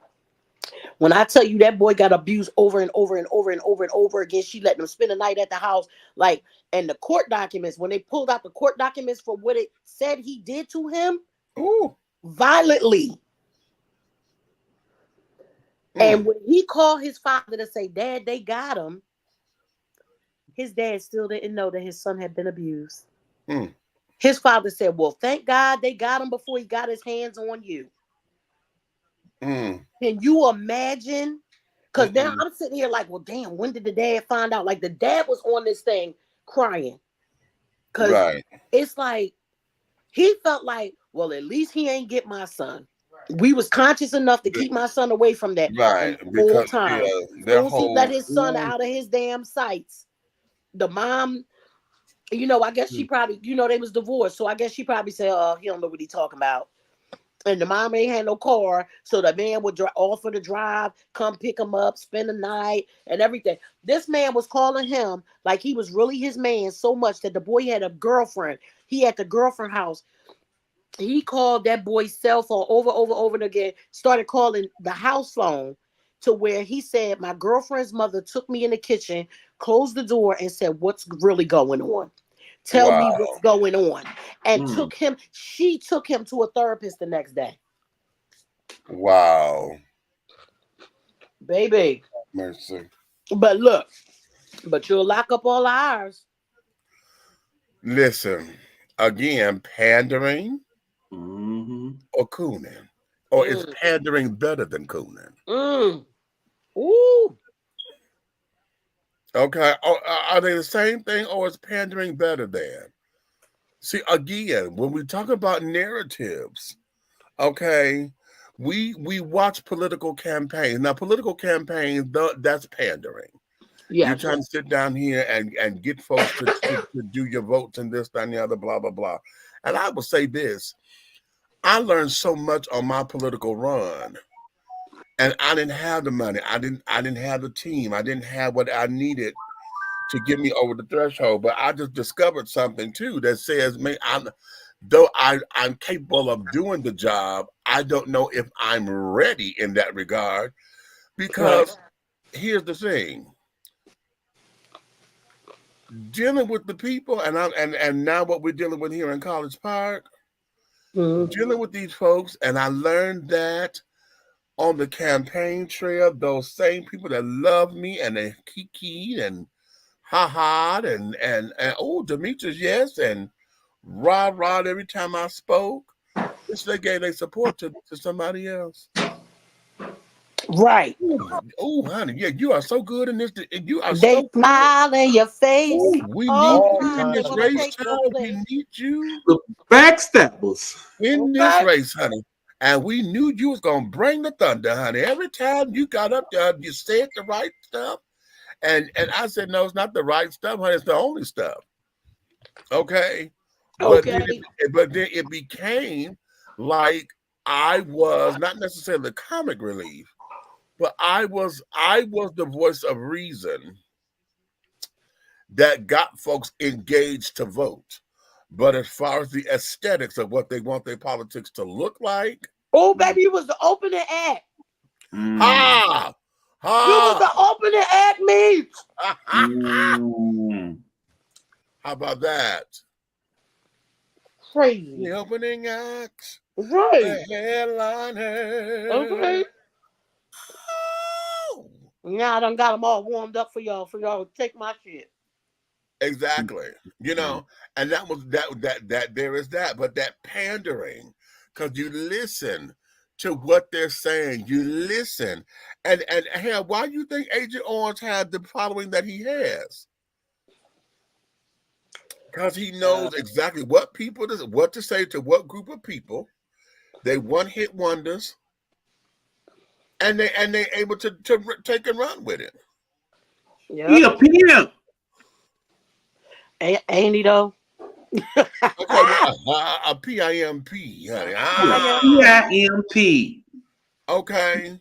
When I tell you that boy got abused over and over and over and over and over again, she let him spend the night at the house. Like, and the court documents, when they pulled out the court documents for what it said he did to him, violently. And when he called his father to say, Dad, they got him, his dad still didn't know that his son had been abused. His father said, well, thank God they got him before he got his hands on you. Can you imagine? Because now I'm sitting here like, well, damn, when did the dad find out? Like, the dad was on this thing crying. Because it's like, he felt like, well, at least he ain't get my son. We was conscious enough to keep my son away from that the whole time. He let his son out of his damn sights. The mom, I guess she probably, they was divorced. So I guess she probably said, he don't know what he talking about. And the mom ain't had no car. So the man would offer to drive, come pick him up, spend the night and everything. This man was calling him like he was really his man so much that the boy had a girlfriend. He at the girlfriend house. He called that boy's cell phone over and again, started calling the house phone to where he said, my girlfriend's mother took me in the kitchen, closed the door and said, what's really going on? Tell me what's going on. And she took him to a therapist the next day. Wow. Baby. Mercy. But look, you'll lock up all ours. Listen, again, pandering or cooning? Or is pandering better than cooning? Ooh. Okay. Are they the same thing or is pandering better than? See, again, when we talk about narratives, okay, we watch political campaigns. Now, political campaigns, that's pandering. Yeah. You're trying to sit down here and get folks to do your votes and this, that, and the other, blah, blah, blah. And I will say this. I learned so much on my political run. And I didn't have the money. I didn't have the team. I didn't have what I needed to get me over the threshold. But I just discovered something too that says, man, I'm capable of doing the job, I don't know if I'm ready in that regard. Because here's the thing. Dealing with the people, and now what we're dealing with here in College Park, dealing with these folks, and I learned that on the campaign trail, those same people that love me and they kiki and ha and oh, Demetrius, yes, and rah every time I spoke. This they gave their support to somebody else. Right. Oh, honey, yeah, you are so good in this. You are They so good. smile in your face. Oh, we need Oh, you in this God, race, take your child. We place. need you The backstabbers. in this Okay. race, honey. And we knew you was gonna bring the thunder, honey. Every time you got up there, you said the right stuff. And I said, no, it's not the right stuff, honey. It's the only stuff. Okay. But then Okay. it became like I was not necessarily the comic relief, but I was the voice of reason that got folks engaged to vote. But as far as the aesthetics of what they want their politics to look like, Oh, baby, you was the opening act. ha, You was the ha, opening act, me. how about that? Crazy. The opening act, Right. the headliner. Okay. Oh. Now I done got them all warmed up for y'all to take my shit. Exactly. You know, and that was that there is that, but that pandering, because you listen to what they're saying, you listen, and hell, why do you think Agent Orange had the following that he has? Because he knows exactly what to say to what group of people. They one-hit wonders, and they able to take and run with it. Yeah. He a pimp. Ain't he though? Okay, well, a PIMP, honey. PIMP. Okay.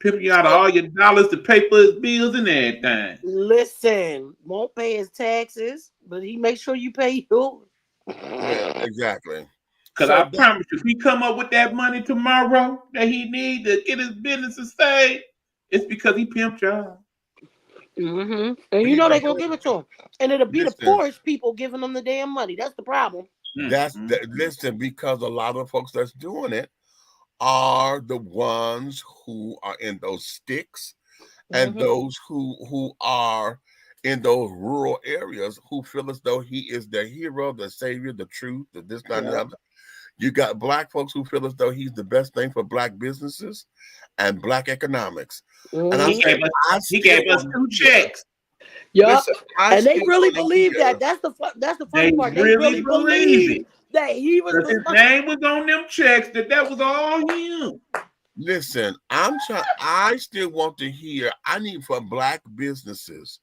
Pimping you out all your dollars to pay for his bills and everything. Listen, won't pay his taxes, but he makes sure you pay yours. Yeah, exactly. Because I promise you, if he come up with that money tomorrow that he need to get his business to stay, it's because he pimped y'all. And you know they're gonna give it to him, and it'll be the poorest people giving them the damn money. That's the problem. Listen, because a lot of folks that's doing it are the ones who are in those sticks and those who are in those rural areas who feel as though he is the hero, the savior, the truth, the this, that, and the other. You got black folks who feel as though he's the best thing for black businesses and black economics. And he gave us 2 checks. Yup, and they really believe that. That's the funny part. They really believe that he was. His name was on them checks. That was all him. Listen, I still want to hear. I need for black businesses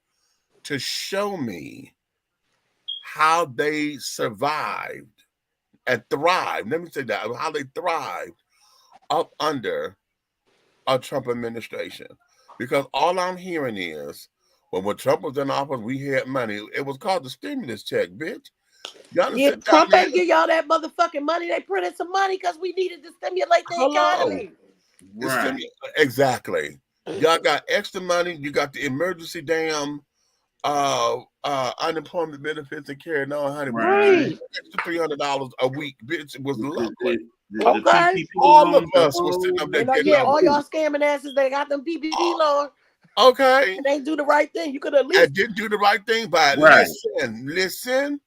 to show me how they survived and thrived. Let me say that, how they thrived up under a Trump administration. Because all I'm hearing is, when Trump was in office, we had money. It was called the stimulus check, bitch. Yeah, Trump ain't give y'all that motherfucking money. They printed some money because we needed to stimulate the economy. Right. Exactly. Y'all got extra money. You got the emergency damn unemployment benefits and carrying on, honey. Right. Extra $300 a week, bitch. It was lovely. Okay. All of us were sitting up there getting all y'all scamming asses, they got them PPP loans. Okay. And they do the right thing. You could at least. I did do the right thing by listen.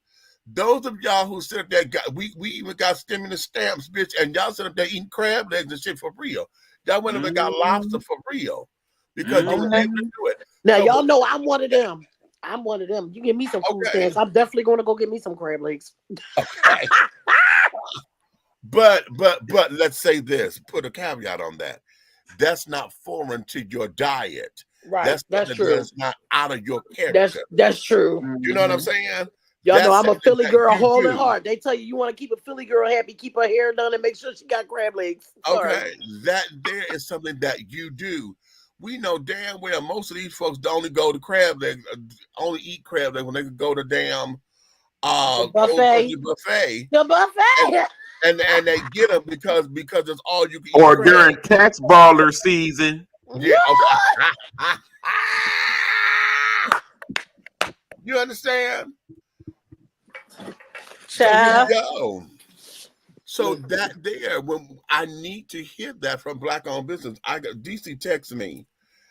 Those of y'all who sit up there, we even got stimulus stamps, bitch, and y'all sit up there eating crab legs and shit for real. Y'all went up and got lobster for real because you were able to do it. Now y'all know I'm one of them. I'm one of them. You give me some food stamps, I'm definitely going to go get me some crab legs. Okay. But let's say this. Put a caveat on that. That's not foreign to your diet. Right. That's true. That's not out of your character. That's true. You know what I'm saying? Y'all know I'm a Philly girl whole and heart. They tell you want to keep a Philly girl happy, keep her hair done, and make sure she got crab legs. Okay, that there is something that you do. We know damn well most of these folks only go to crab legs, only eat crab legs when they can go to damn buffet. The buffet. And they get them because it's all you can eat. Or during tax baller season. Yeah. Okay. You understand? So we go. So that there, when I need to hear that from Black-owned business, I got DC texted me,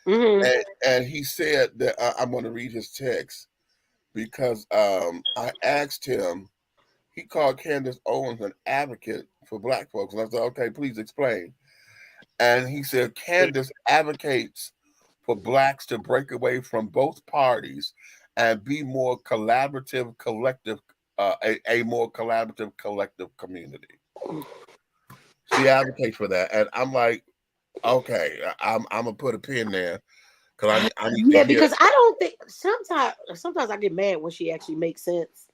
and he said that I'm going to read his text because I asked him. He called Candace Owens an advocate for Black folks, and I said, "Okay, please explain." And he said Candace advocates for Blacks to break away from both parties and be more collaborative, collective, a more collaborative, collective community. She advocates for that, and I'm like, okay, I'm gonna put a pin there because I need to hear. Because I don't think sometimes I get mad when she actually makes sense.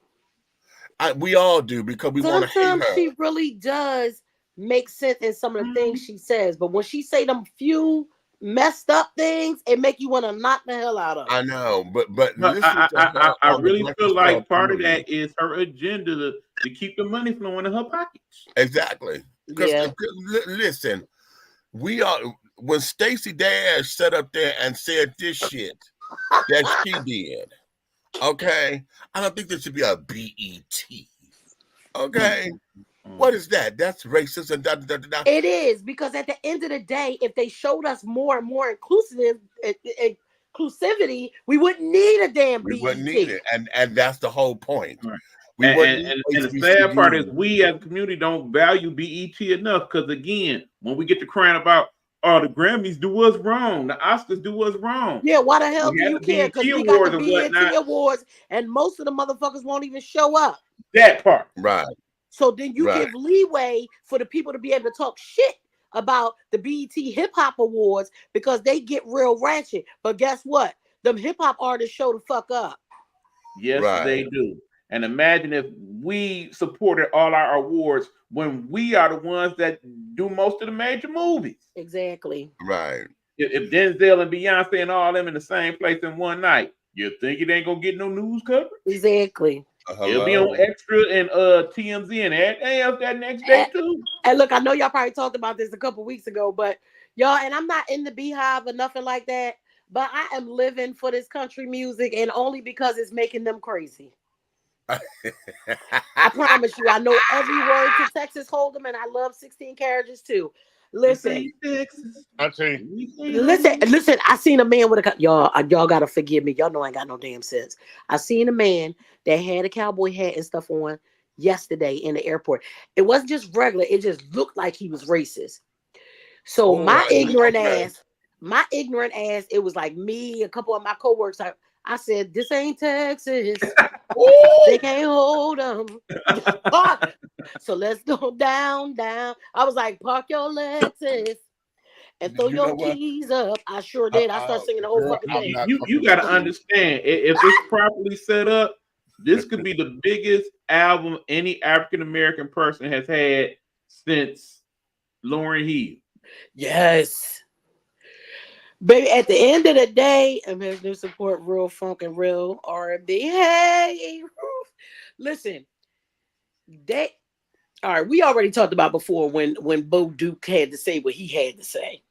We all do because we want to hate Sometimes her. she really does make sense in some of the things she says, but when she say them few messed up things, it make you want to knock the hell out of her. I know, but listen I to her on the really feel Breakfast like Club part of community. that is her agenda to keep the money flowing in her pockets. Exactly. Because listen, we are when Stacey Dash sat up there and said this shit that she did. Okay, I don't think there should be a BET. Okay, what is that? That's racist and It is, because at the end of the day, if they showed us more and more inclusivity, we wouldn't need a damn BET. We wouldn't need it, and that's the whole point. Right. We wouldn't And need the sad part is HBCUs. we as a community don't value BET enough, because again, when we get to crying about, oh, the Grammys do us wrong, the Oscars do us wrong. Yeah, why the hell do you care? Because we got the BET awards, and most of the motherfuckers won't even show up. That part. Right. So then you give leeway for the people to be able to talk shit about the BET Hip Hop Awards because they get real ratchet. But guess what? Them hip hop artists show the fuck up. Yes, they do. And imagine if we supported all our awards when we are the ones that do most of the major movies. Exactly. Right. If Denzel and Beyonce and all them in the same place in one night, you think it ain't gonna get no news coverage? Exactly. It'll be on Extra and TMZ and everything else that next day too. And look, I know y'all probably talked about this a couple weeks ago, but y'all, and I'm not in the Beehive or nothing like that, but I am living for this country music, and only because it's making them crazy. I promise you, I know every word to Texas Hold'em, and I love 16 Carriages too. Listen, I tell you. Listen. I seen a man with a y'all gotta forgive me. Y'all know I ain't got no damn sense. I seen a man that had a cowboy hat and stuff on yesterday in the airport. It wasn't just regular. It just looked like he was racist. So my ignorant ass, it was like me, a couple of my coworkers. I said, this ain't Texas. They can't hold them. So let's go down. I was like, park your Lexus and throw your keys up. I sure did. I started singing the whole fucking thing. You got to understand, if it's properly set up, this could be the biggest album any African American person has had since Lauryn Hill. Yes. Baby, at the end of the day, I'm here to support real funk and real R&B. Hey, listen, all right, we already talked about before when Bo Duke had to say what he had to say.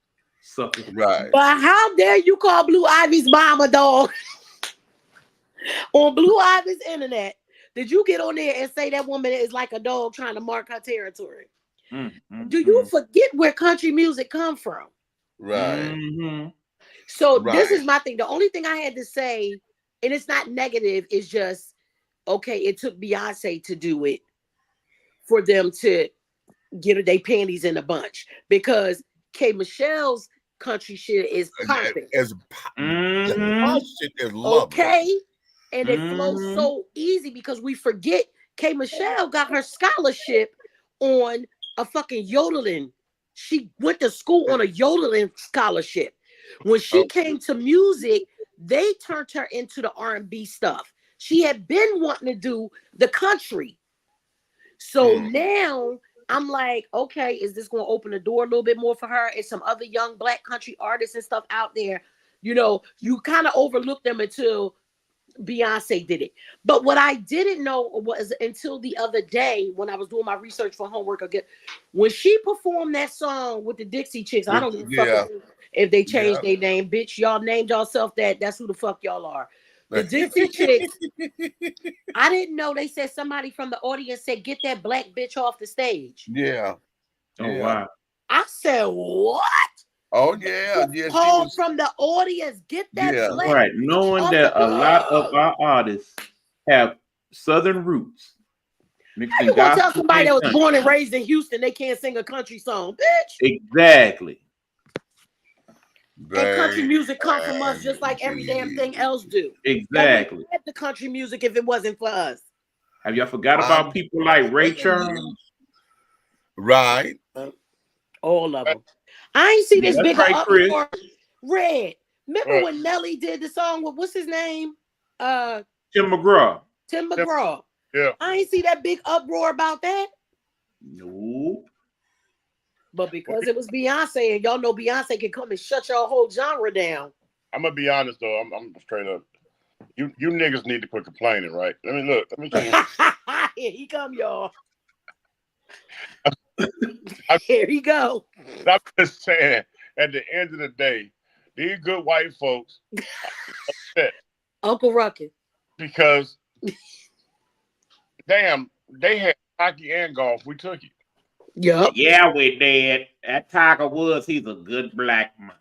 Right. But how dare you call Blue Ivy's mama, dog? On Blue Ivy's internet, did you get on there and say that woman is like a dog trying to mark her territory? Do you forget where country music come from? Right. So this is my thing. The only thing I had to say, and it's not negative, it's just, okay, it took Beyonce to do it for them to get their panties in a bunch, because K. Michelle's country shit is popping. Shit is lovely. Okay? And it flows so easy because we forget K. Michelle got her scholarship on a fucking yodeling. She went to school on a yodeling scholarship. When she came to music, they turned her into the R&B stuff. She had been wanting to do the country. So now I'm like, okay, is this going to open the door a little bit more for her and some other young Black country artists and stuff out there? You know, you kind of overlook them until Beyonce did it. But what I didn't know was until the other day when I was doing my research for homework again, when she performed that song with the Dixie Chicks, I don't give a fuck if they changed their name, bitch. Y'all named yourself that. That's who the fuck y'all are. The Dixie Chicks. I didn't know. They said somebody from the audience said, "Get that black bitch off the stage." Yeah. Oh Yeah. wow. I said, "What?" Oh yeah. Yeah. She Called was. from the audience. Get that Yeah. black Right. bitch Knowing off that the a lot of our artists have Southern roots, How mixing you gonna tell gospel somebody and that was country. born and raised in Houston they can't sing a country song, bitch? Exactly. And country music come from us just like every damn thing else do. Exactly. Have the country music if it wasn't for us. Have y'all forgot about people like Ray Charles? Right. All of them. I ain't see Yeah, this that's big right, Chris. uproar. Red. Remember Right. when Nelly did the song with what's his name? Tim McGraw. Tim McGraw. Yeah. I ain't see that big uproar about that. No. But because it was Beyonce, and y'all know Beyonce can come and shut your whole genre down. I'm gonna be honest though. I'm straight up. You niggas need to quit complaining, right? Let me tell you. Here he come, y'all. Here he go. I'm just saying, at the end of the day, these good white folks are upset Uncle Ruckus. because damn, they had hockey and golf. We took it. Yup. Yeah, we did. That Tiger Woods, he's a good black man.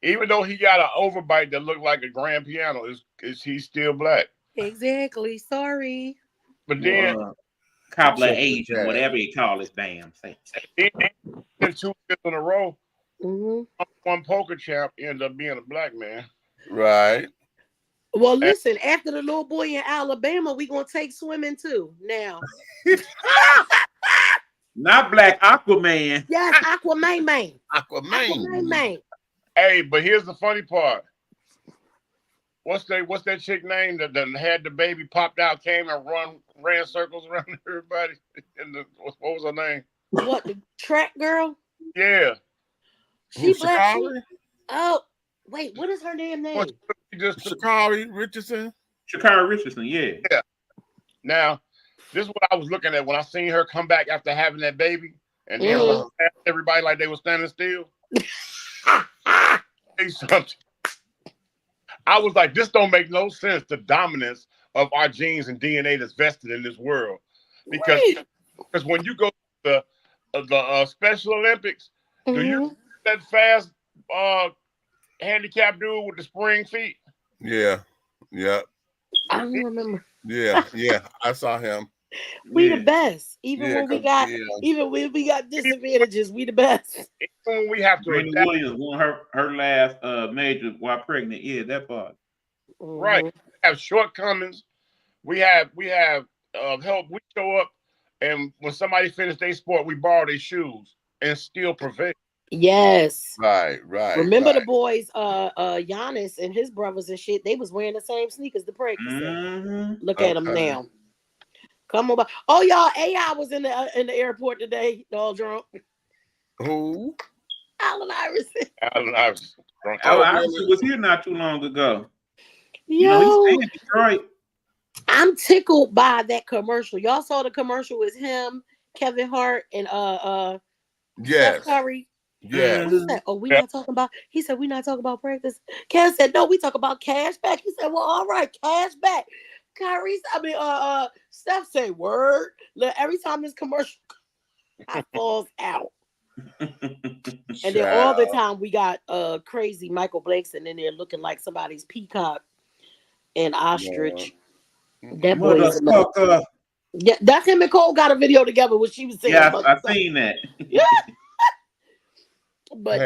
Even though he got an overbite that looked like a grand piano, is he still black? Exactly. Sorry. But then Couple of Check the Asian, tag. whatever he call his damn thing. in 2 years in a row, Mhm. one poker champ ended up being a black man. Right. Well, listen, after the little boy in Alabama, we gonna take swimming too. Now. Not Black Aquaman. Yes, Aquaman man. Aquaman. Man. Hey, but here's the funny part. What's that chick name that had the baby popped out, came and ran circles around everybody? What was her name? What, the track girl? Yeah. She Who's black. Sha'Carri? Oh, wait, what is her damn name? Sha'Carri Richardson. Sha'Carri Richardson, yeah. Now, this is what I was looking at when I seen her come back after having that baby and then run past everybody like they were standing still. Say something. I was like, this don't make no sense, the dominance of our genes and DNA that's vested in this world. Because when you go to the Special Olympics, do you that fast handicapped dude with the spring feet? Yeah. Yeah. I don't remember. Yeah. Yeah. I saw him. We the best. Even when we got disadvantages, we the best. Even when we have to Brandon adapt. Williams won her last major while pregnant. Yeah, that part. Right. We have shortcomings. We have help. We show up, and when somebody finished their sport, we borrow their shoes and still prevail. Yes. Right. Remember the boys, Giannis and his brothers and shit, they was wearing the same sneakers to practice. Look at them now. Come on. Oh, y'all, AI was in the airport today, all drunk. Who? Allen Iverson. Allen Iverson. Allen Iverson was here not too long ago. Yo, you know, he's staying in Detroit. I'm tickled by that commercial. Y'all saw the commercial with him, Kevin Hart, and Yes. Steph Curry. Yes. He said, not talking about. He said, we're not talking about practice. Kev said, no, we talk about cash back. He said, well, all right, cash back. Steph say word. Look, every time this commercial falls out. And then all the time we got crazy Michael Blakeson in there looking like somebody's peacock and ostrich. That boy is a yeah, that's him and Cole got a video together what she was saying. Yeah, I seen that. But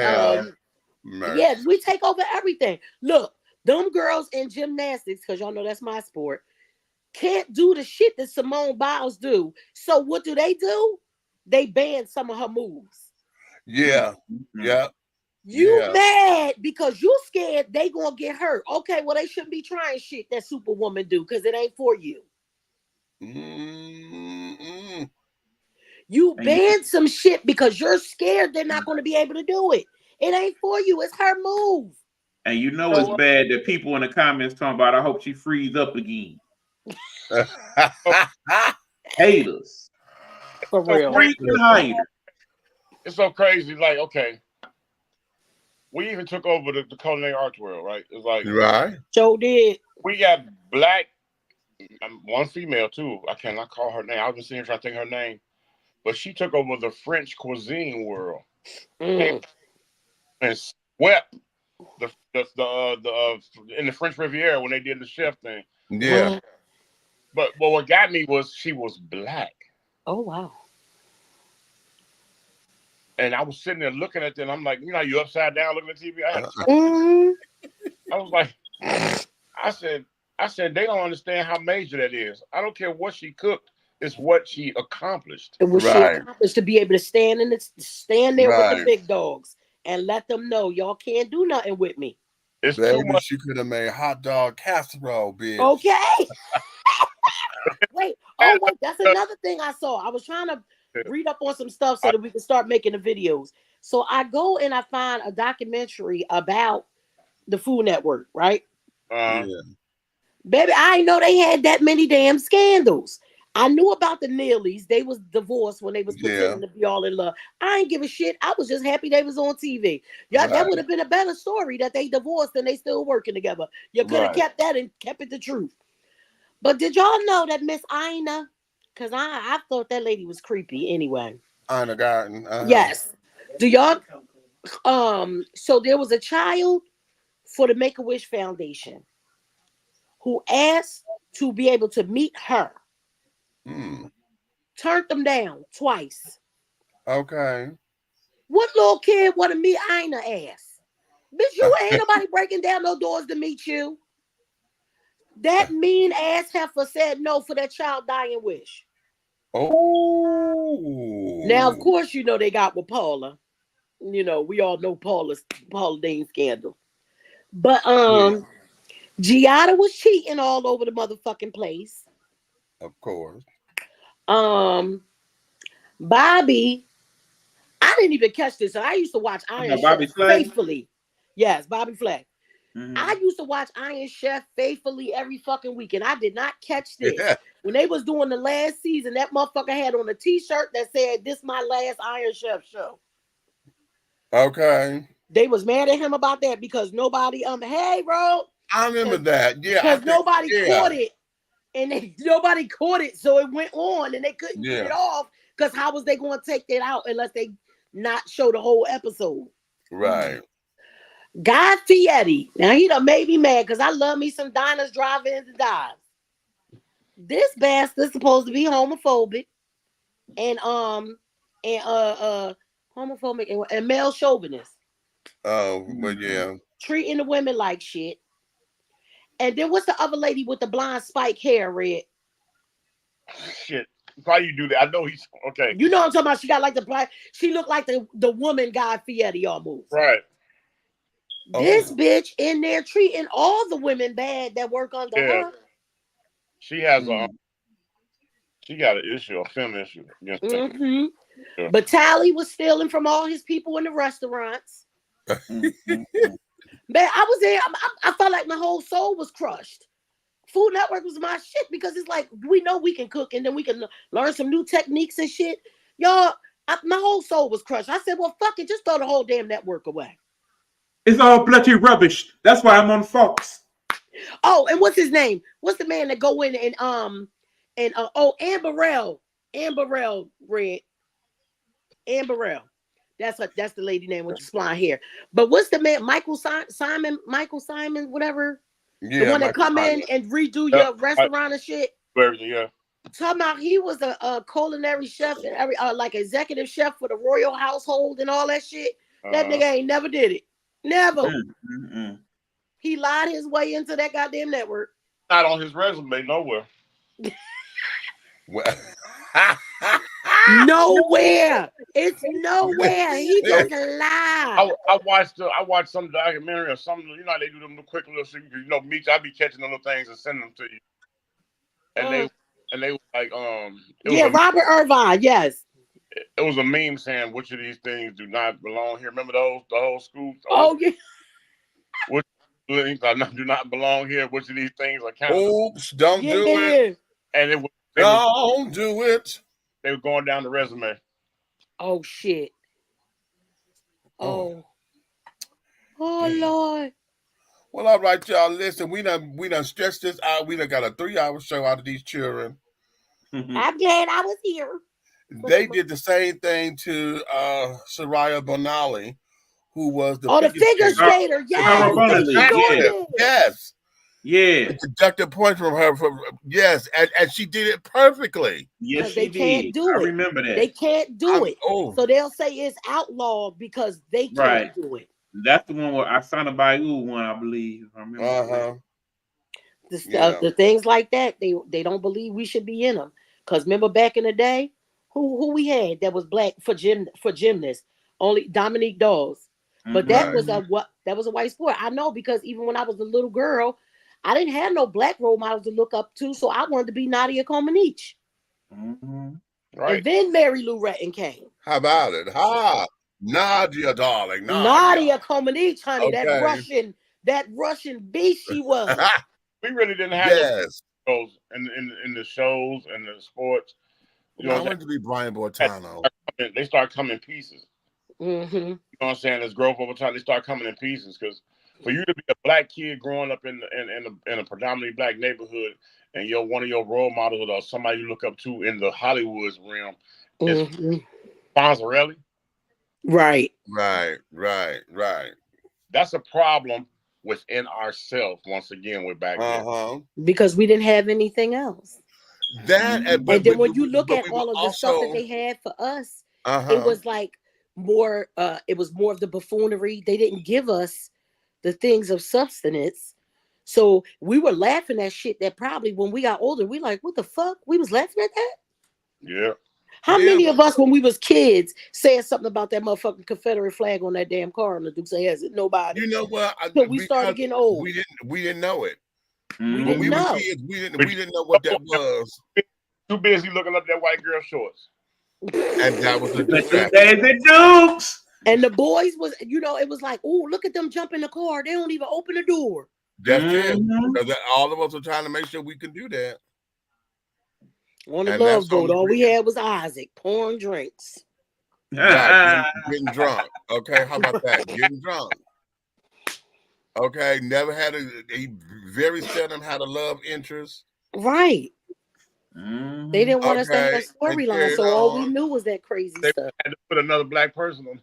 yeah, we take over everything. Look, them girls in gymnastics, because y'all know that's my sport, can't do the shit that Simone Biles do. So what do? They ban some of her moves. Yeah. Yeah. You mad because you scared they gonna get hurt. Okay, well, they shouldn't be trying shit that Superwoman do because it ain't for you. You banned some shit because you're scared they're not going to be able to do it. It ain't for you. It's her move. And you know it's bad that people in the comments talking about, I hope she frees up again. Haters. For real. It's so crazy. Like, okay, we even took over the culinary arts world, right? It's like Right. Joe did. we got black, one female too. I cannot call her name. I was sitting trying to think her name, but she took over the French cuisine world. Came and swept the in the French Riviera when they did the chef thing. Yeah. But what got me was she was black. Oh wow. And I was sitting there looking at them. I'm like, you know, you upside down looking at TV. I was like, I said, they don't understand how major that is. I don't care what she cooked; it's what she accomplished. It was she accomplished to be able to stand there with the big dogs and let them know y'all can't do nothing with me. It's Baby, too much. she could have made hot dog casserole, bitch. Okay. wait, that's another thing I saw. I was trying to read up on some stuff so that we can start making the videos. So I go and I find a documentary about the Food Network, right? Yeah. Baby, I didn't know they had that many damn scandals. I knew about the Neelys. They was divorced when they was pretending to be all in love. I ain't give a shit. I was just happy they was on TV. Yeah, that would have been a better story that they divorced and they still working together. You could have kept that and kept it the truth. But did y'all know that Miss Ina? Because I thought that lady was creepy anyway. Ina Garten. Yes. Do y'all? So there was a child for the Make-A-Wish Foundation who asked to be able to meet her. Turned them down twice. Okay. What little kid want to meet Ina ass? Bitch, you ain't nobody breaking down no doors to meet you. That mean ass heifer said no for that child dying wish. Oh. Now, of course, you know they got with Paula. You know, we all know Paula Deen scandal. But Giada was cheating all over the motherfucking place. Of course. Bobby, I didn't even catch this. I used to watch Iron Chef faithfully. Yes, Bobby Flay. I used to watch Iron Chef faithfully every fucking week, and I did not catch this. Yeah. When they was doing the last season, that motherfucker had on a t-shirt that said, "This my last Iron Chef show." Okay. They was mad at him about that because nobody, hey, bro. I remember that. Yeah. Because nobody caught it. And nobody caught it, so it went on, and they couldn't get it off. Because how was they going to take that out unless they not show the whole episode? Right. Guy Fieri. Now he done made me mad because I love me some diners, drive-ins, and dives. This bastard's supposed to be homophobic and homophobic and male chauvinist. Oh, but yeah. Treating the women like shit. And then what's the other lady with the blonde spike hair, Red? Shit. Why you do that? I know he's okay. You know what I'm talking about? She got like she looked like the woman Guy Fieri almost. Right. This bitch in there treating all the women bad that work under her. She has she got an issue, a film issue against them. Yeah. But Tally was stealing from all his people in the restaurants. Man, I was there. I felt like my whole soul was crushed. Food Network was my shit because it's like we know we can cook and then we can learn some new techniques and shit. Y'all, my whole soul was crushed. I said, well, fuck it, just throw the whole damn network away. It's all bloody rubbish. That's why I'm on Fox. Oh, and what's his name? What's the man that go in and Amberell, Red. Amberell. That's the lady name with the blonde hair. But what's the man? Michael Simon, whatever. Yeah, the one that come in and redo your restaurant and shit. Yeah. Talking about he was a culinary chef and every like executive chef for the royal household and all that shit. That nigga ain't never did it. Never. He lied his way into that goddamn network. Not on his resume nowhere. Nowhere. It's nowhere. He just lied. I watched some documentary or something. You know how they do them quick little shit. You know, me, I be catching little things and sending them to you. And they were like, Robert Irvine, yes. It was a meme saying, which of these things do not belong here? Remember the whole school? Yeah. Which things do not belong here? Which of these things are counted? Oops, don't do it. And it was don't do it. They were going down the resume. Oh shit. Oh. Oh Lord. Well, all right, y'all. Listen, we done stretched this out. We done got a 3-hour show out of these children. I'm glad I was here. They did the same thing to Soraya Bonali, who was the figure skater. Yes, Cara they Bonali, sure yeah. did. Yes. Yeah. They deducted points from her. Yes, and she did it perfectly. Yes, Because she they can't did. do I it. remember that. They can't do it. Oh, So they'll say it's outlawed because they can't Right. do it. That's the one where Asana Bayou won, I believe. If I remember correctly. The things like that, they don't believe we should be in them. Because remember back in the day, who we had that was black for gymnasts? Only Dominique Dawes. But that was a white sport. I know, because even when I was a little girl, I didn't have no black role models to look up to, so I wanted to be Nadia Comaneci. Right. And then Mary Lou Retton came. how about it? Nadia, darling, Nadia Comaneci, honey, Okay. that Russian beast she was. We really didn't have Yes. those in the shows and the sports. You know I what I'm wanted to be Brian Boitano. saying? They start coming in pieces. Mm-hmm. You know what I'm saying? As growth over time, they start coming in pieces. Because for you to be a black kid growing up in a predominantly black neighborhood, and one of your role models or somebody you look up to in the Hollywood realm is Fonzarelli. Right. That's a problem within ourselves. Once again, we're back there. Because we didn't have anything else. And then when you look at all of the stuff that they had for us, it was like more it was more of the buffoonery. They didn't give us the things of substance. So we were laughing at shit that probably when we got older, we like, what the fuck? We was laughing at that? Yeah. How many of us when we was kids said something about that motherfucking Confederate flag on that damn car on the Dukes of Hazzard? Nobody. You know what? So we started getting old. We didn't know it. When we were kids, we didn't know what that was. Too busy looking up that white girl shorts. And that was the Dukes. And the boys was, it was like, oh, look at them jump in the car. They don't even open the door. That's it. Because all of us were trying to make sure we could do that. On the love boat, all we had was Isaac pouring drinks. Right, getting drunk. Okay, how about that? Getting drunk. Okay, never had he very seldom had a love interest. Right. They didn't want us to have a storyline, so all we knew was that crazy stuff. They had to put another black person on.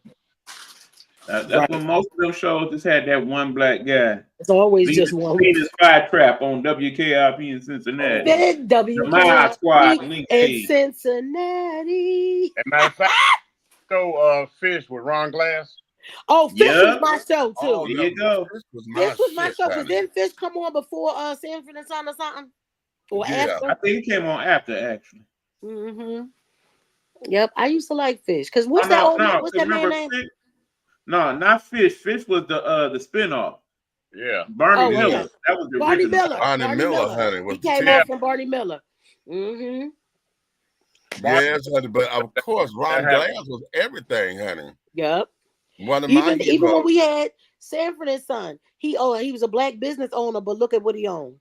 That's when most of them shows just had that one black guy. It's always just one. Venus Flytrap on WKRP in Cincinnati. Then WKRP Squad in Cincinnati. As a matter of fact, so Fish with Ron Glass. Oh, Fish was my show too. Oh, there you go. Fish was my show, because then Fish come on before Sanford and Son or something. Or after. I think he came on after, actually. Yep, I used to like Fish. Because what's that man name? No, not Fish. Fish was the spinoff. Yeah. Barney Miller. That was the Barney original. Miller. Barney Miller, honey. He came off from Barney Miller. Yes, honey, but of course, Ron Glass was everything, honey. Yep. One of even when we had Sanford and Son, he was a black business owner, but look at what he owned.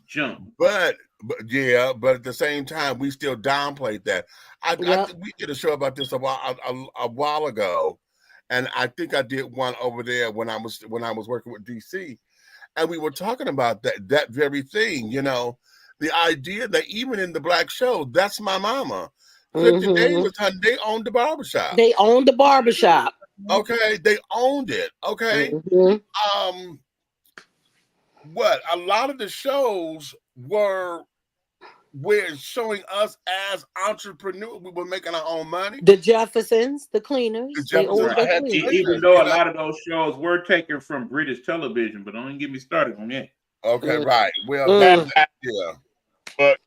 Jump. But at the same time, we still downplayed that. I think we did a show about this a while ago, and I think I did one over there when I was working with DC, and we were talking about that very thing. The idea that even in the black show, that's my mama. 50 Davis, they owned the barbershop. They owned the barbershop. Okay, they owned it. Okay. What a lot of the shows were showing us as entrepreneurs. We were making our own money. The Jeffersons, the cleaners. Even though a lot of those shows were taken from British television, but don't get me started on that. Okay, right. Well, but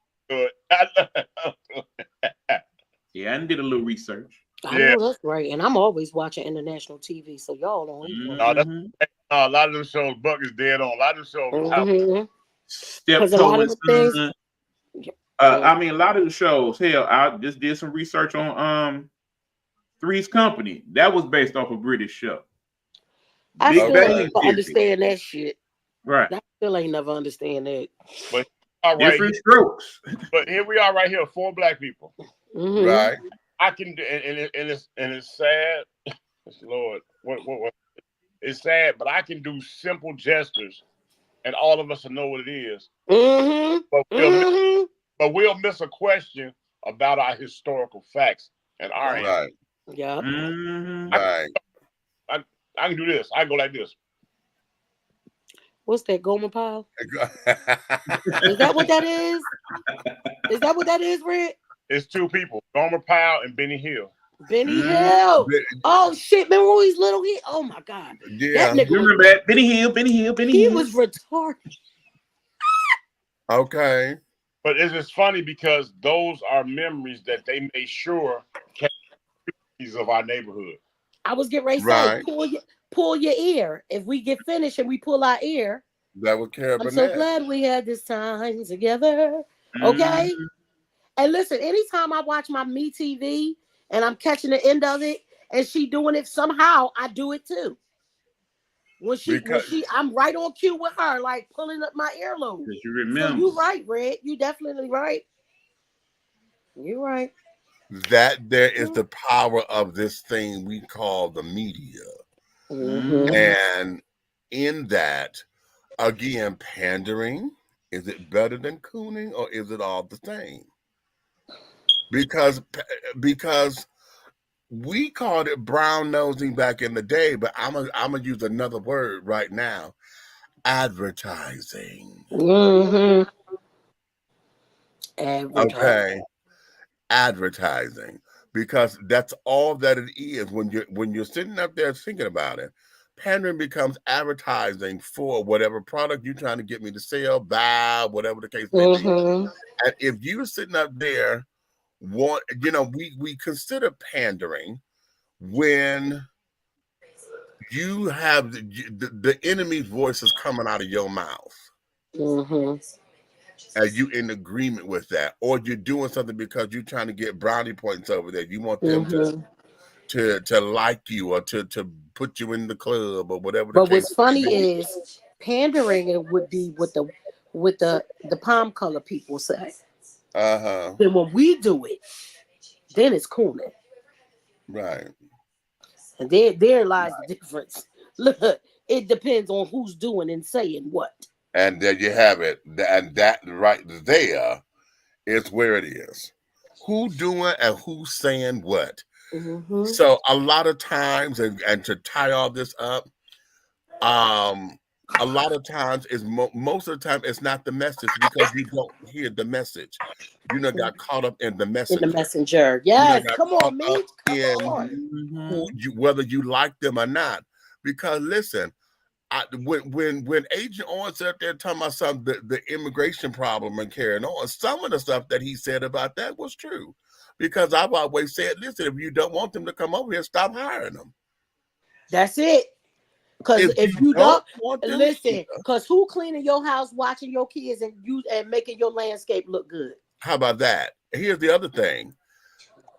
yeah, I did a little research. I know that's right, and I'm always watching international TV, so y'all don't even know. A lot of them shows, Buck is dead on. A lot of them shows. Steptoe and Son. I mean, a lot of the shows. Hell, I just did some research on Three's Company. That was based off a British show. I still don't understand that shit. Right. I still ain't never understand that. But different strokes. But here we are, right here, 4 black people. Right. I can do, and it's sad. Lord, what? it's sad, but I can do simple gestures, and all of us will know what it is. Mm-hmm. But we'll miss a question about our historical facts and our answer. Right. Yeah. Mhm. Right. I can do this. I can go like this. What's that, Gomer Pyle? Is that what that is? Is that what that is, Red? It's two people, Gomer Pyle and Benny Hill. Benny Hill. Oh shit! Remember when he's little? Oh my god. Yeah. That nigga You remember that? Benny Hill. he was retarded. Okay. But it's just funny because those are memories that they made sure kept of our neighborhood. I was getting ready to Right. say, pull your ear. If we get finished and we pull our ear, That was Carol I'm so Burnett. glad we had this time together. Okay. Mhm. And listen, anytime I watch my Me TV and I'm catching the end of it and she doing it somehow, I do it too. When I'm right on cue with her, like pulling up my earlobe. Because you So remember. you right, Red. You definitely right. You're right. That there is the power of this thing we call the media. Mm-hmm. And in that, again, pandering, is it better than cooning or is it all the same? Because we called it brown nosing back in the day, but I'm gonna use another word right now. Advertising. Mm-hmm. Advertising. Okay. Advertising. Because that's all that it is when you're sitting up there thinking about it. Pandering becomes advertising for whatever product you're trying to get me to sell, buy, whatever the case may be. Mm-hmm. And if you're sitting up there, we consider pandering when you have the enemy's voices coming out of your mouth. Mm-hmm. Are you in agreement with that, or you're doing something because you're trying to get brownie points over there? You want them to like you or to put you in the club or whatever. But what's funny is pandering. It would be with the palm color people say. Then when we do it, then it's cooning. Right. And there lies the difference. Look, it depends on who's doing and saying what. And there you have it. And that right there is where it is. Who doing and who's saying what. Mm-hmm. So a lot of times, and to tie all this up, a lot of times is most of the time it's not the message because you don't hear the message. You know, got caught up in the messenger. In the messenger, yes. Come on, me. Whether you like them or not. Because listen, when Agent Orange sat there talking about the immigration problem and carrying on, some of the stuff that he said about that was true. Because I've always said, listen, if you don't want them to come over here, stop hiring them. That's it. Because if you don't want them, listen, because who cleaning your house, watching your kids, and making your landscape look good? How about that? Here's the other thing.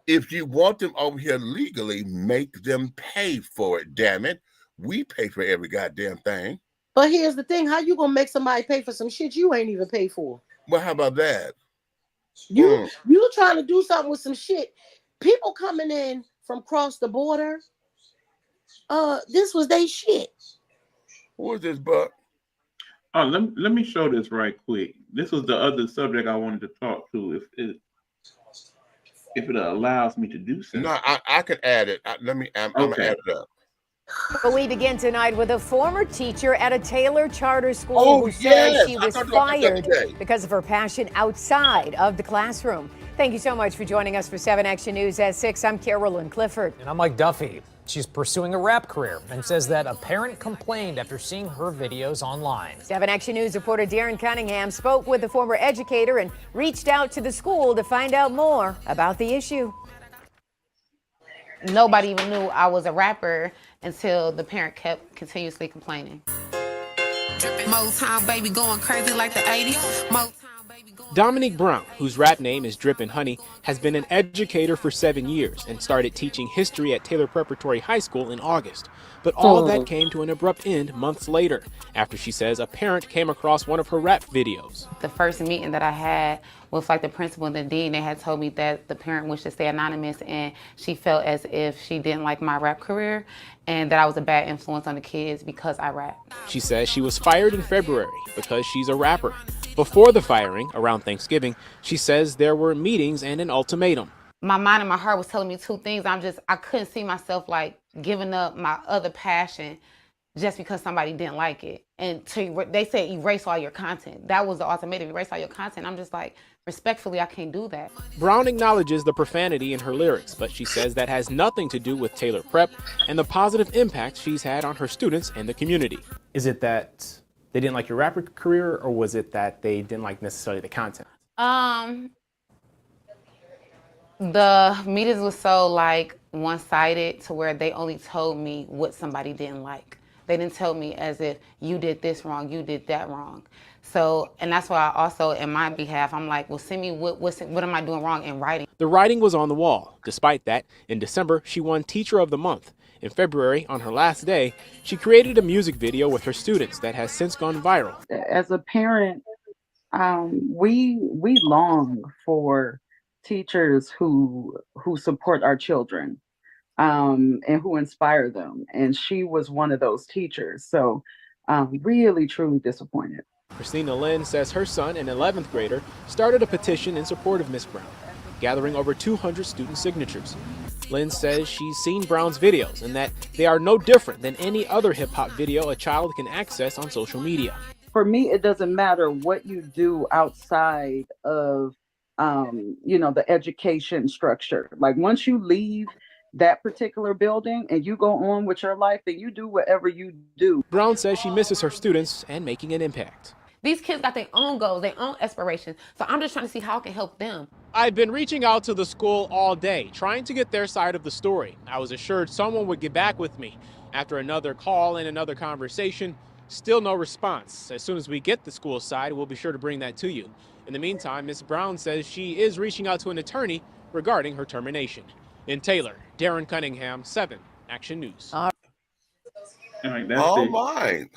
If you want them over here legally, make them pay for it, damn it. We pay for every goddamn thing. But here's the thing. How you going to make somebody pay for some shit you ain't even paid for? Well, how about that? You trying to do something with some shit. People coming in from across the border, this was they shit. Who is this, Buck? Oh, let me show this right quick. This was the other subject I wanted to talk to. If it allows me to do so. No, I can add it. I'm gonna add it up. But we begin tonight with a former teacher at a Taylor charter school who said she was fired because of her passion outside of the classroom. Thank you so much for joining us for 7 Action News at 6. I'm Carolyn Clifford. And I'm Mike Duffy. She's pursuing a rap career and says that a parent complained after seeing her videos online. 7 Action News reporter Darren Cunningham spoke with the former educator and reached out to the school to find out more about the issue. Nobody even knew I was a rapper until the parent kept continuously complaining. Motown baby going crazy like the 80s. Motown baby going... Dominique Brown, whose rap name is Drippin' Honey, has been an educator for 7 years and started teaching history at Taylor Preparatory High School in August. But all of that came to an abrupt end months later, after she says a parent came across one of her rap videos. The first meeting that I had with like the principal and the dean. They had told me that the parent wished to stay anonymous, and she felt as if she didn't like my rap career and that I was a bad influence on the kids because I rap. She says she was fired in February because she's a rapper. Before the firing, around Thanksgiving, she says there were meetings and an ultimatum. My mind and my heart was telling me two things. I couldn't see myself like giving up my other passion just because somebody didn't like it. And they said erase all your content. That was the ultimatum, erase all your content. I'm just like, respectfully, I can't do that. Brown acknowledges the profanity in her lyrics, but she says that has nothing to do with Taylor Prep and the positive impact she's had on her students and the community. Is it that they didn't like your rapper career, or was it that they didn't like necessarily the content? The meetings was so like one-sided to where they only told me what somebody didn't like. They didn't tell me as if you did this wrong, you did that wrong. So, and that's why I also, in my behalf, I'm like, well, send me what am I doing wrong in writing? The writing was on the wall. Despite that, in December, she won Teacher of the Month. In February, on her last day, she created a music video with her students that has since gone viral. As a parent, we long for teachers who support our children and who inspire them. And she was one of those teachers. So really, truly disappointed. Christina Lynn says her son, an 11th grader, started a petition in support of Miss Brown, gathering over 200 student signatures. Lynn says she's seen Brown's videos and that they are no different than any other hip-hop video a child can access on social media. For me, it doesn't matter what you do outside of, the education structure. Like once you leave that particular building and you go on with your life, then you do whatever you do. Brown says she misses her students and making an impact. These kids got their own goals, their own aspirations. So I'm just trying to see how I can help them. I've been reaching out to the school all day, trying to get their side of the story. I was assured someone would get back with me. After another call and another conversation, still no response. As soon as we get the school side, we'll be sure to bring that to you. In the meantime, Ms. Brown says she is reaching out to an attorney regarding her termination. In Taylor, Darren Cunningham, 7 Action News. All right, that's All it. mine.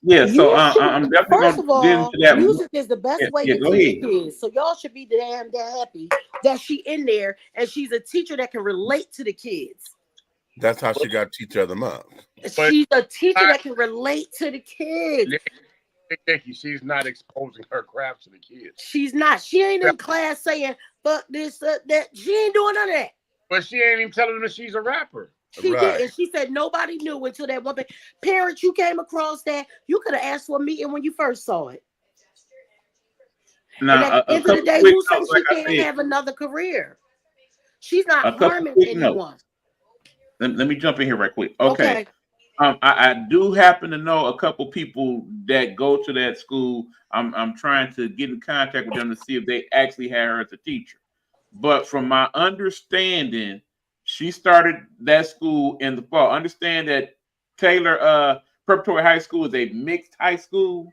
Yeah, so I'm definitely First of going to get all, into that. music is the best way to go teach ahead. kids. So y'all should be damn happy that she in there and she's a teacher that can relate to the kids. That's how she got Teacher of the Month. She's a teacher that can relate to the kids. Nikki, she's not exposing her craft to the kids. She's not. She ain't in class saying, fuck this, that. She ain't doing none of that. But she ain't even telling them that she's a rapper. She did. And she said nobody knew until that one parent you came across that. You could have asked for a meeting when you first saw it. Now, and at the end of the day, who says she can't have another career? She's not harming anyone. Let me jump in here right quick. Okay. I do happen to know a couple people that go to that school. I'm trying to get in contact with them to see if they actually had her as a teacher. But from my understanding, she started that school in the fall. Understand that Taylor Preparatory High School is a mixed high school,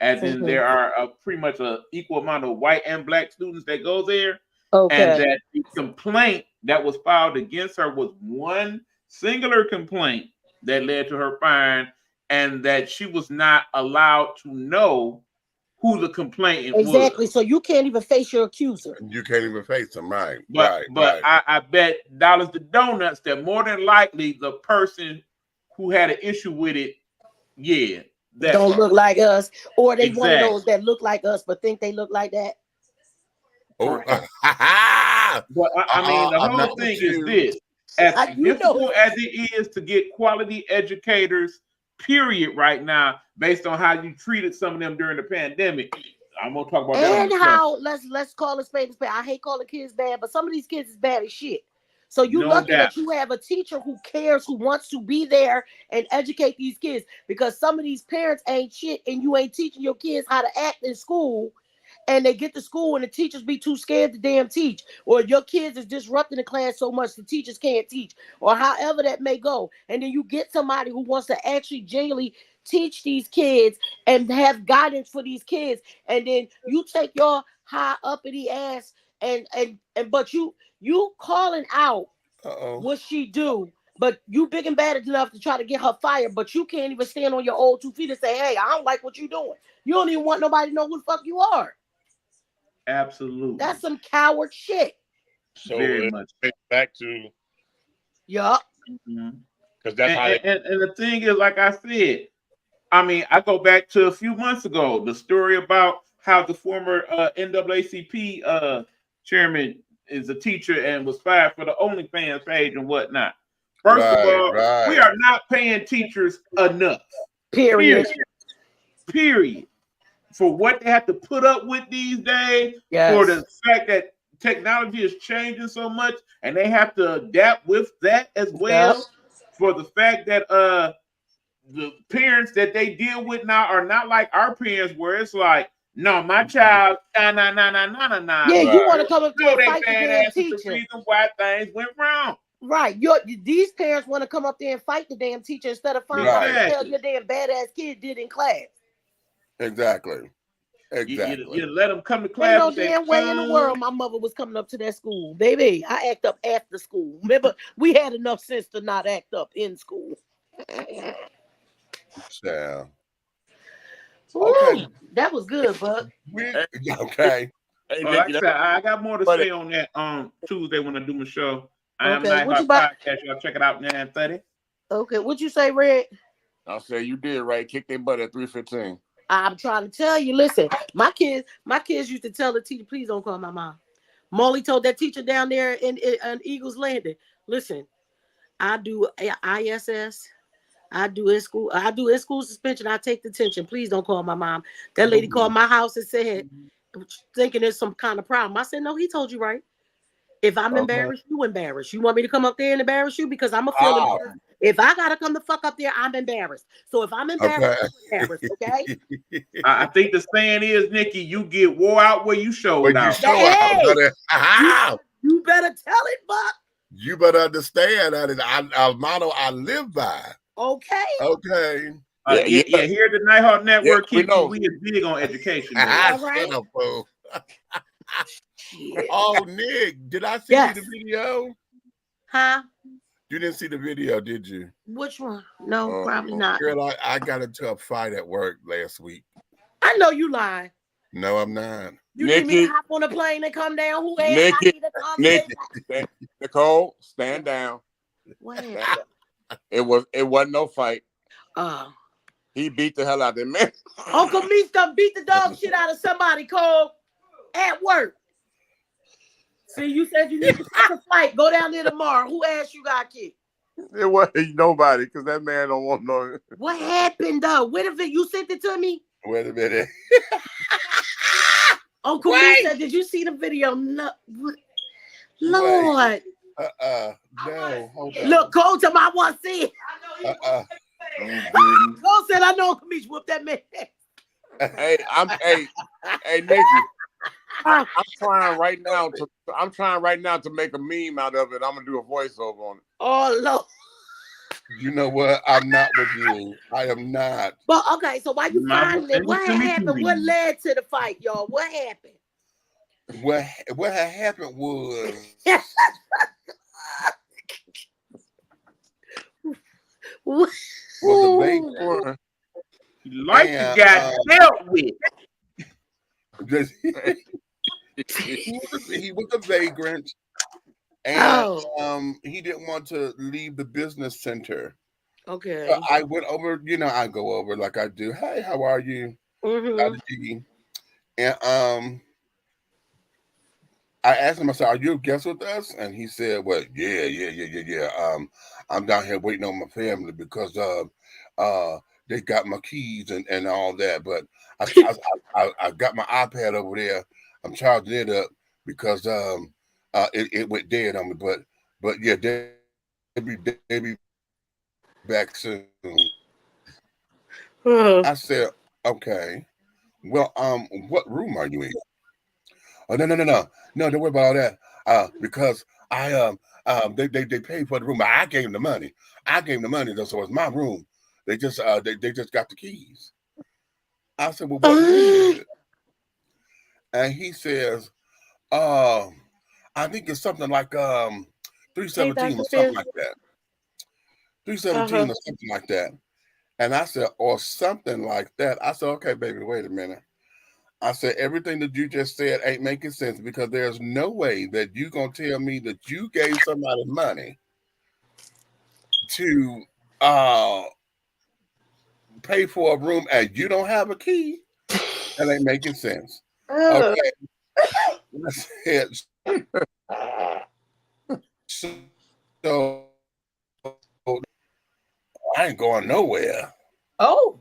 as in there are pretty much an equal amount of white and black students that go there. Okay. And that the complaint that was filed against her was one singular complaint that led to her firing, and that she was not allowed to know who the complainant was. Exactly. So you can't even face your accuser. You can't even face him, right? But I bet dollars to donuts that more than likely the person who had an issue with it, don't look like us, or they one of those that look like us but think they look like that. Oh, but I mean, the whole thing is this: as difficult as it is to get quality educators, period, right now, based on how you treated some of them during the pandemic. I'm gonna talk about that. And how let's call it spade a spade. I hate calling kids bad, but some of these kids is bad as shit. So you lucky that you have a teacher who cares, who wants to be there and educate these kids, because some of these parents ain't shit and you ain't teaching your kids how to act in school. And they get to school and the teachers be too scared to damn teach, or your kids is disrupting the class so much the teachers can't teach, or however that may go. And then you get somebody who wants to actually genuinely teach these kids and have guidance for these kids, and then you take your high uppity ass but you calling out what she do, but you big and bad enough to try to get her fired, but you can't even stand on your old 2 feet and say, hey, I don't like what you're doing. You don't even want nobody to know who the fuck you are. Absolutely. That's some coward shit. So Very much. Back to yup. Because that's how. And the thing is, like I said, I mean, I go back to a few months ago, the story about how the former NAACP chairman is a teacher and was fired for the OnlyFans page and whatnot. First of all, we are not paying teachers enough. Period. For what they have to put up with these days, for the fact that technology is changing so much and they have to adapt with that as well, for the fact that the parents that they deal with now are not like our parents, where it's like, no, my child, nah. Yeah, you want to come up there and fight the damn damn teacher. The reason why things went wrong. Right. These parents want to come up there and fight the damn teacher instead of finding out what the hell your damn badass kid did in class. Exactly. You let them come to class. Ain't no damn way in the world my mother was coming up to that school. Baby, I act up after school. Remember, we had enough sense to not act up in school. Yeah. Okay. That was good, Buck. Okay. Hey, like I said, I got more to say on that Tuesday when I do my show. I am Nighthawk Podcast. Y'all check it out 9:30. Okay, what you say, Red? I'll say you did right. Kick their butt at 3:15. I'm trying to tell you. Listen, my kids used to tell the teacher, please don't call my mom. Molly told that teacher down there in Eagles Landing, listen, I do ISS. I do in school suspension. I take detention. Please don't call my mom. That lady called my house and said, thinking there's some kind of problem. I said, no, he told you right. If I'm embarrassed, you embarrassed. You want me to come up there and embarrass you? Because I'm a feel embarrassed. If I gotta come the fuck up there, I'm embarrassed. So if I'm embarrassed, I'm embarrassed, okay? I think the saying is, Nikki, you get wore out where you showed out. You better tell it, Buck. You better understand that is our motto I live by. Okay. Okay. Here at the Nighthawk Network, we is big on education. Right. Oh, Nick, did I see the video? Huh? You didn't see the video, did you? Which one? No, probably not. Girl, I got into a fight at work last week. I know you lying. No, I'm not. You need me to hop on a plane and come down? Who asked me to come Nicole, stand down. What happened? It wasn't no fight. He beat the hell out of that man. Uncle Meese done beat the dog shit out of somebody, Cole, at work. See, you said you need to take a flight. Go down there tomorrow. Who asked you got kicked? It wasn't nobody, because that man don't want no. What happened though? Wait a minute, you sent it to me? Wait a minute. Uncle Meese said, did you see the video? No. Lord. No, hold on. Look, Cole told me I want to see it. Cole said, I know Uncle Meese whooped that man. Hey, Nikki. I'm trying right now to make a meme out of it. I'm gonna do a voiceover on it. Oh Lord. You know what? I'm not with you. I am not. But okay, so why you fighting it? What happened? What led to the fight, y'all? What happened? What had happened was the vagrant. Like you got dealt with. He was a vagrant, and he didn't want to leave the business center. Okay. So I went over, I go over like I do. Hey, how are you? And I asked him, I said, are you a guest with us? And he said, well, yeah. I'm down here waiting on my family because they got my keys and all that. But I got my iPad over there. I'm charging it up because it went dead on me. But yeah, they'll be back soon. I said, okay. Well, what room are you in? Oh, no, don't worry about all that. Because they paid for the room. I gave them the money. Though, so it's my room. They just got the keys. I said, well, what room is it? And he says, I think it's something like 317 or something like that. 317 or something like that. And I said, or something like that. I said, okay, baby, wait a minute. I said everything that you just said ain't making sense because there's no way that you gonna tell me that you gave somebody money to pay for a room and you don't have a key. That ain't making sense. Okay. So I ain't going nowhere. Oh.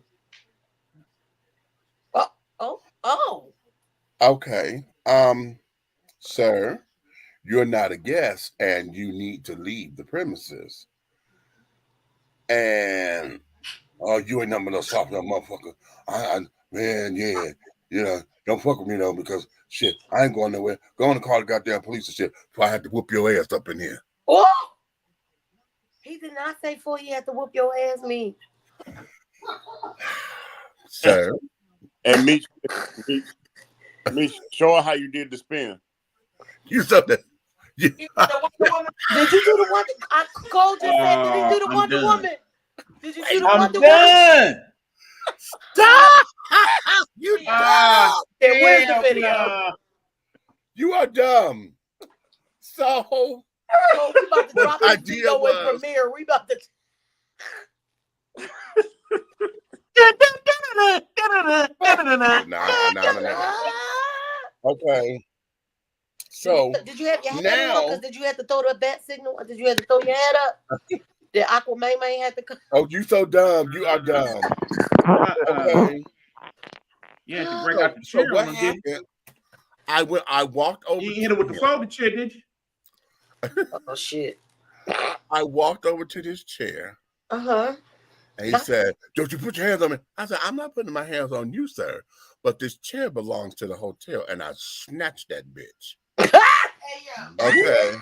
Okay. Sir, you're not a guest and you need to leave the premises. And you ain't nothing but a soft young motherfucker. Man, yeah. You know, don't fuck with me though, because shit, I ain't going nowhere. Go on and call the goddamn police and shit before I have to whoop your ass up in here. Oh! He did not say before you had to whoop your ass, me. Sir. And me, show her how you did the spin. You said that. Did you do the one? Cole just said, did he do the Wonder Woman? Did you do the Wonder Woman? Stop! You dumb. Where's the video? You are dumb. So we about to drop this video in Premiere. We about to. Okay. So did you have your hand now? Because did you have to throw the bat signal? Or did you have to throw your head up? Did Aquaman had to come? Oh, you so dumb. You are dumb. Okay. You had to break out the chair. So what happened? I walked over. You hit it with the folded chair, did you? Oh shit. I walked over to this chair. And he said, "Don't you put your hands on me?" I said, "I'm not putting my hands on you, sir. But this chair belongs to the hotel." And I snatched that bitch. Okay.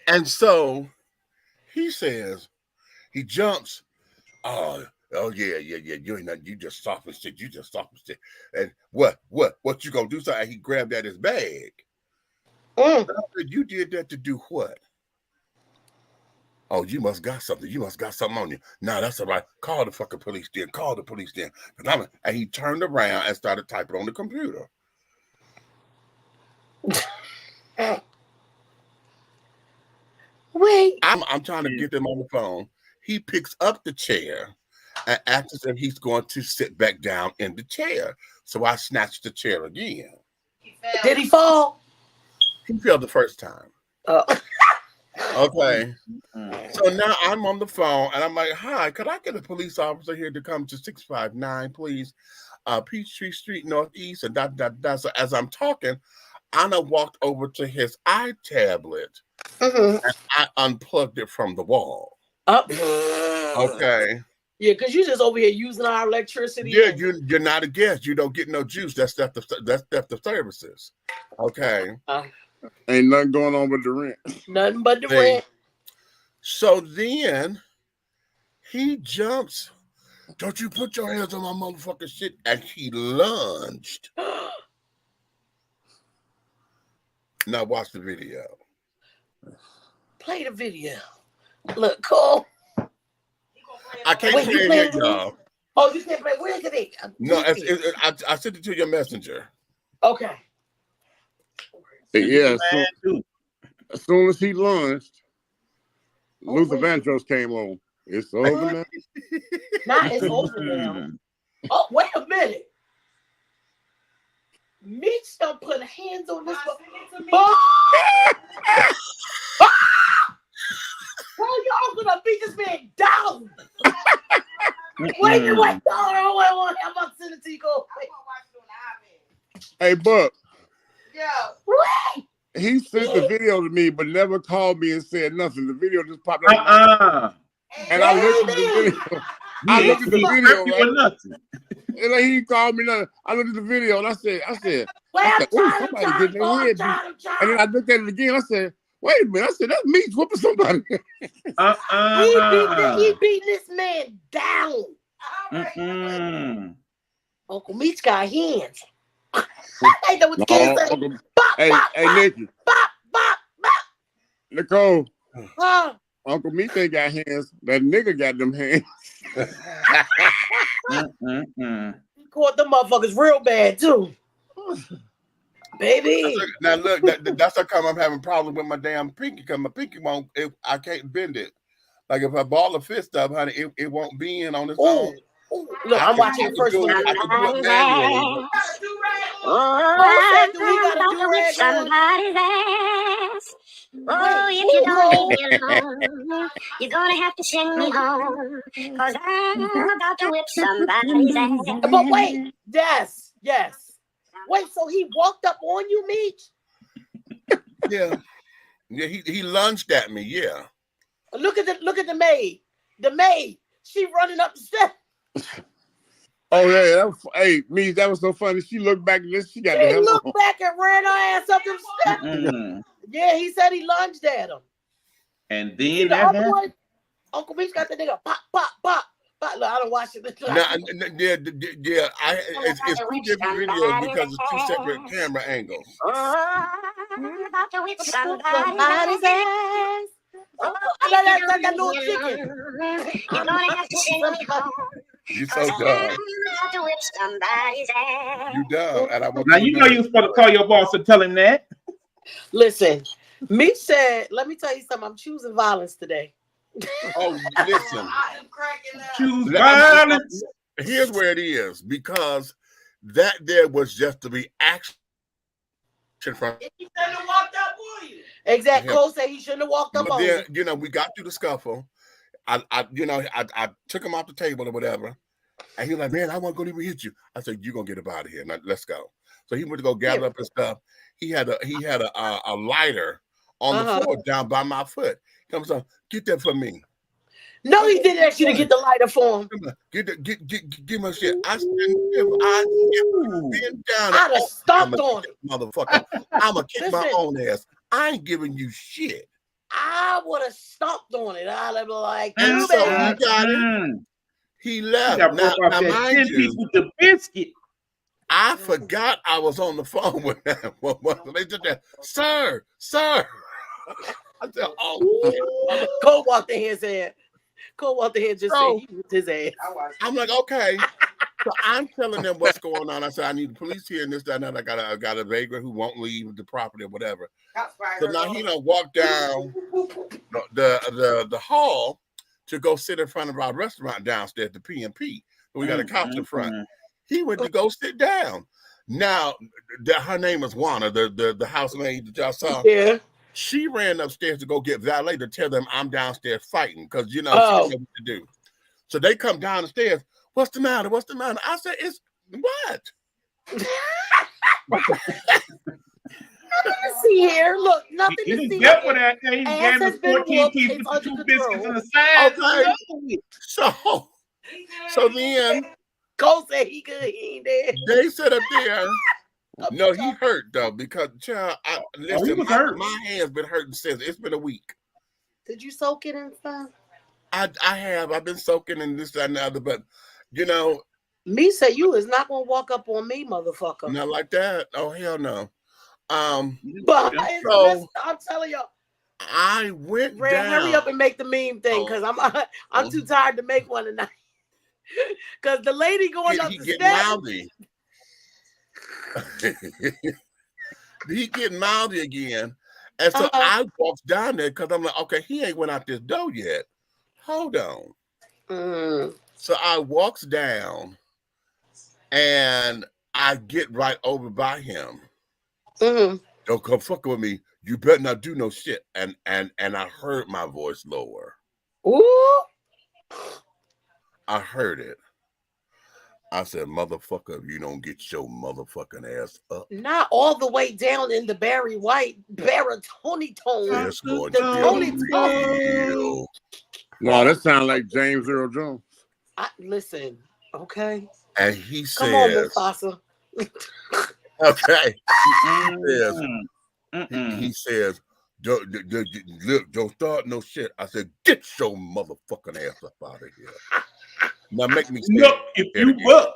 And so he says, he jumps. Oh yeah. You ain't nothing. You just soft and shit. And what you gonna do? So he grabbed at his bag. I said, you did that to do what? Oh, you must got something. You must got something on you. No, that's all right. Call the fucking police then. Call the police then. And he turned around and started typing on the computer. Wait. I'm trying to get them on the phone. He picks up the chair and acts as if he's going to sit back down in the chair. So I snatched the chair again. Did he fall? He fell the first time. Okay. So now I'm on the phone and I'm like, "Hi, could I get a police officer here to come to 659, please? Peachtree Street Northeast." And So as I'm talking, Anna walked over to his iTablet and I unplugged it from the wall. Okay. Yeah, because you just over here using our electricity. Yeah, you're not a guest. You don't get no juice. That's theft of services. Okay. Ain't nothing going on with the rent. Nothing but the rent. So then he jumps. "Don't you put your hands on my motherfucking shit." And he lunged. Now watch the video. Play the video. Look, Cole. I can't play it yet, y'all. Oh, you can't play. Where is it? No, I sent it to your messenger. Okay. Yeah, as soon as he lunged, Luther Vandross came on. It's over now. Now it's over now. Oh, wait a minute. Mitch don't put hands on this one. Oh, y'all gonna beat this man down. Wait. I'm about to send it to you. Go. Hey, Buck. Yeah. Wait. He sent the video to me, but never called me and said nothing. The video just popped up. And I looked at the video. Right? And like, he called me nothing. I looked at the video and I said, "Oh, somebody getting their head beat." And then I looked at it again. I said, "Wait a minute." I said, "That's me whooping somebody." He beat this man down. Uncle Meech got hands. I know what the kids say. Hey, Nikki. Nicole. Uncle Meech ain't got hands. That nigga got them hands. He caught the motherfuckers real bad too. Baby. Now look, that's how come I'm having problems with my damn pinky, because my pinky won't. I can't bend it. Like if I ball a fist up, honey, it won't bend on its own. Look, I'm watching the first one. I can do it manually. Somebody's ass. Oh, if you don't leave me alone, you're gonna have to send me home, 'cause I'm about to whip somebody's ass. But wait, yes. Wait, so he walked up on you, Meech? Yeah, he lunged at me. Yeah. Look at the maid. The maid, she running up the steps. Oh yeah, that was so funny. She looked back and she got the He hell looked on. back and ran her ass up the steps. Yeah, he said he lunged at him. And See then the that other happened. one? Uncle Meech got the nigga pop, pop, pop. Look, I don't watch it. Yeah. It's two different videos because it's two separate camera angles. Oh, I'm about to whip somebody's ass. Oh, that little chicken. you're gonna have to send me home. You so 'Cause dumb. I'm about to whip somebody's ass. You dumb. And I want Now you know you're supposed to call your boss and tell him that. Listen, Meech said, let me tell you something. I'm choosing violence today. Oh, listen. Choose violence. Here's where it is, because that there was just to be action from. He shouldn't have walked up on you. Exactly. Cole said he shouldn't have walked up But on then, you. we got through the scuffle. I took him off the table or whatever, and he was like, "Man, I wasn't gonna even hit you." I said, "You're gonna get up out of here. Now, let's go." So he went to go gather up his stuff. He had a lighter on the floor down by my foot. He comes on, get that for me. No, he didn't ask you to get the lighter for him. Give my shit. I said, if I been down, I'd have stomped on it, motherfucker. I'ma kick my own ass. I ain't giving you shit. I would have stomped on it. I'd have been like, And you so baby. he got it. He left. Now mind you, with the biscuit. I forgot I was on the phone with them. They did that, sir. I said, oh. Cole walked in here and said, just said he whipped his ass. I'm like, okay. So I'm telling them what's going on. I said, I need the police here and this, that, and that. I got a vagrant who won't leave the property or whatever. So now he done walked down the hall to go sit in front of our restaurant downstairs, the P&P. We got a couch in front. He went to go sit down. Now, her name is Juana, the housemaid that y'all saw. Yeah. She ran upstairs to go get valet to tell them I'm downstairs fighting because, she didn't know what to do. So they come down the stairs. What's the matter? I said, it's what? Nothing to see here. Look, nothing to see here. For that day. He gave us 14 pieces with 2 biscuits and a side. Okay. So then Cole said he good. He ain't dead. they sit up there. No, he hurt though, because child, listen, my hand's been hurting since. It's been a week. Did you soak it in stuff? I have. I've been soaking in this, that, and the other, but me say you is not gonna walk up on me, motherfucker. Not like that. Oh hell no. But I'm telling y'all, I went down. Hurry up and make the meme thing, because I'm too tired to make one tonight. Because the lady going up the steps. Mouthy. He getting mouthy again. And so I walked down there because I'm like, okay, he ain't went out this door yet. Hold on. So I walks down and I get right over by him. Don't come fucking with me. You better not do no shit. And I heard my voice lower. Ooh. I heard it. I said, motherfucker, if you don't get your motherfucking ass up. Not all the way down in the Barry White baritone tone. It's going the to Tony be tone. No, that sounds like James Earl Jones. Listen, okay. And he says, come on, Mufasa. Okay. He says, don't start no shit. I said, get your motherfucking ass up out of here. Now make me look if you will.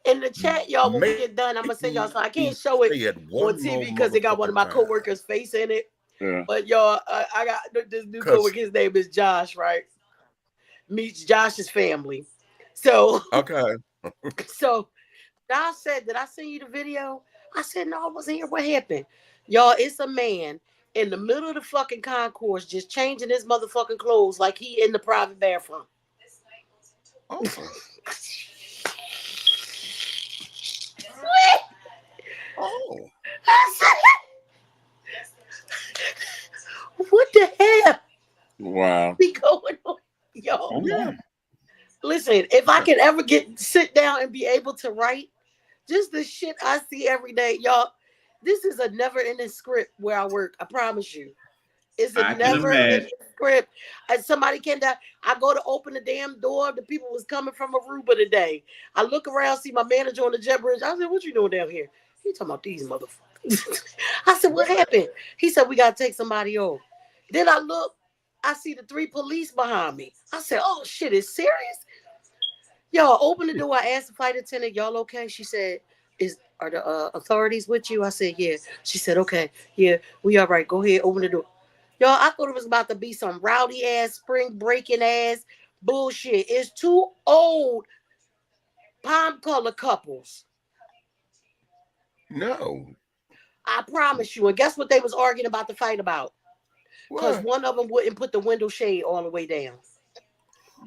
In the chat, y'all, when we get done, I'm gonna send y'all. So I can't show it on TV because they got one of my coworkers' face in it. Yeah. But y'all, I got this new coworker. His name is Josh, right? Meets Josh's family. So okay. So Josh said, "Did I send you the video?" I said, "No, I wasn't here. What happened?" Y'all, it's a man in the middle of the fucking concourse just changing his motherfucking clothes like he in the private bathroom. Oh. Oh. What the hell? Wow. Be going on, y'all? Yeah. Listen, if I can ever sit down and be able to write, just the shit I see every day, y'all. This is a never-ending script where I work. I promise you, it's a never-ending script. And somebody came down. I go to open the damn door. The people was coming from Aruba today. I look around, see my manager on the jet bridge. I said, "What you doing down here?" He talking about these motherfuckers. I said, "What happened?" He said, "We gotta take somebody over." Then I look. I see the 3 police behind me. I said, "Oh shit, it's serious." Y'all, open the door. I asked the flight attendant, "Y'all okay?" She said, "Are the authorities with you?" I said, "Yeah." She said, "Okay, yeah, we all right. Go ahead, open the door." Y'all, I thought it was about to be some rowdy ass, spring breaking ass bullshit. It's 2 old palm color couples. No. I promise you. And guess what they was arguing about the fight about? Because one of them wouldn't put the window shade all the way down.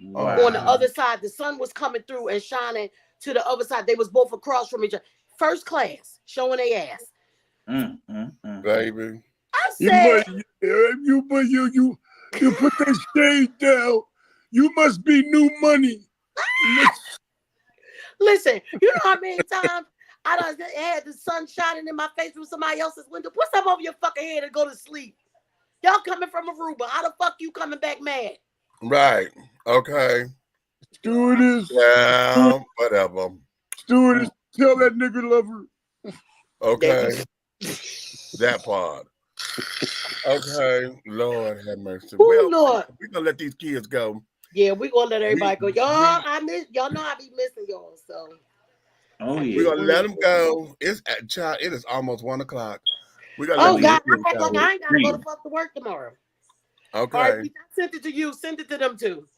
Wow. On the other side, the sun was coming through and shining to the other side. They was both across from each other. First class, showing their ass. Baby. I said, you put that shade down. You must be new money. Listen, you know how many times I done had the sun shining in my face from somebody else's window? Put something over your fucking head and go to sleep. Y'all coming from Aruba. How the fuck you coming back mad? Right. Okay. Stewardess. Yeah, whatever. Stewardess, tell that nigga love her. Okay. That part. Okay. Lord have mercy. Ooh, Lord. We're gonna let these kids go. Yeah, we're gonna let everybody go. Y'all, y'all know I be missing y'all. So we're gonna let them go. It's child, it is almost 1 o'clock. We gotta God, let I ain't gotta go to fuck to work tomorrow. Okay. All right, I sent it to you. Send it to them too.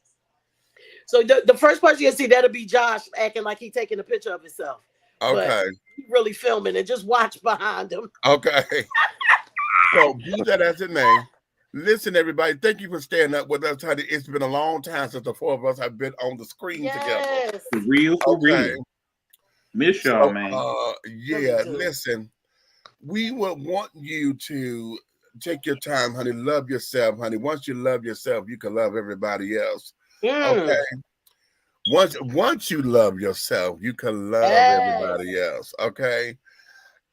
So the first person you see, that'll be Josh acting like he taking a picture of himself. Okay. But he really filming and just watch behind him. Okay. So be that as it may. Listen, everybody, thank you for staying up with us, honey. It's been a long time since the 4 of us have been on the screen together. For real. Miss y'all, man. Yeah, listen. We would want you to take your time, honey. Love yourself, honey. Once you love yourself, you can love everybody else. Okay. Once you love yourself, you can love everybody else. Okay.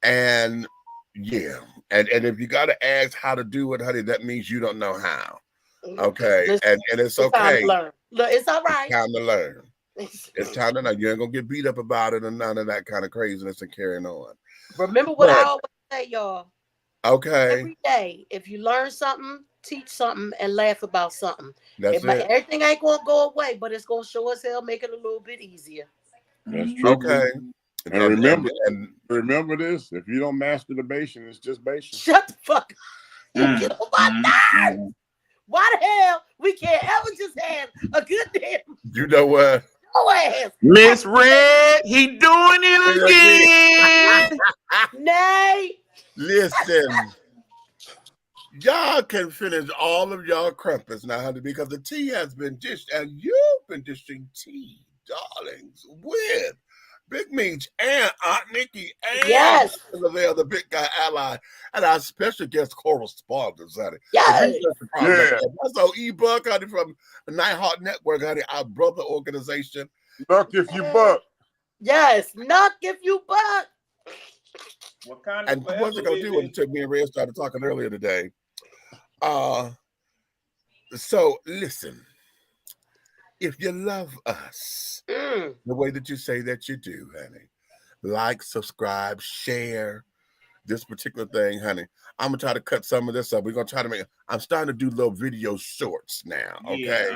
And yeah. And if you gotta ask how to do it, honey, that means you don't know how. Okay. And it's okay. Time to learn. Look, it's all right. It's time to learn. It's time to learn. You ain't gonna get beat up about it and none of that kind of craziness and carrying on. Remember what I always say, y'all. Okay. Every day, if you learn something, teach something, and laugh about something. That's it. Everything ain't gonna go away, but it's gonna show us hell, make it a little bit easier. That's true. Okay. And remember this: if you don't master the Bayesian, it's just Bayesian. Shut the fuck up. Get on my nerves. Why the hell we can't ever just have a good damn? You know what? Miss Red, he doing it again. Nay. Listen, y'all can finish all of y'all crumpets now, honey, because the tea has been dished, and you've been dishing tea, darlings, with Big Meech and Aunt Nikki and Lavelle, the big guy ally, and our special guest correspondents, honey. Yes. That's our E-Buck, honey, from the Nighthawk Network, honey, our brother organization. Knock if you buck. Yes, knock if you buck. What kind of and what's it gonna do until me and Red started talking earlier today? So listen, if you love us the way that you say that you do, honey, like, subscribe, share this particular thing, honey. I'm gonna try to cut some of this up. We're gonna try to make. I'm starting to do little video shorts now. Okay.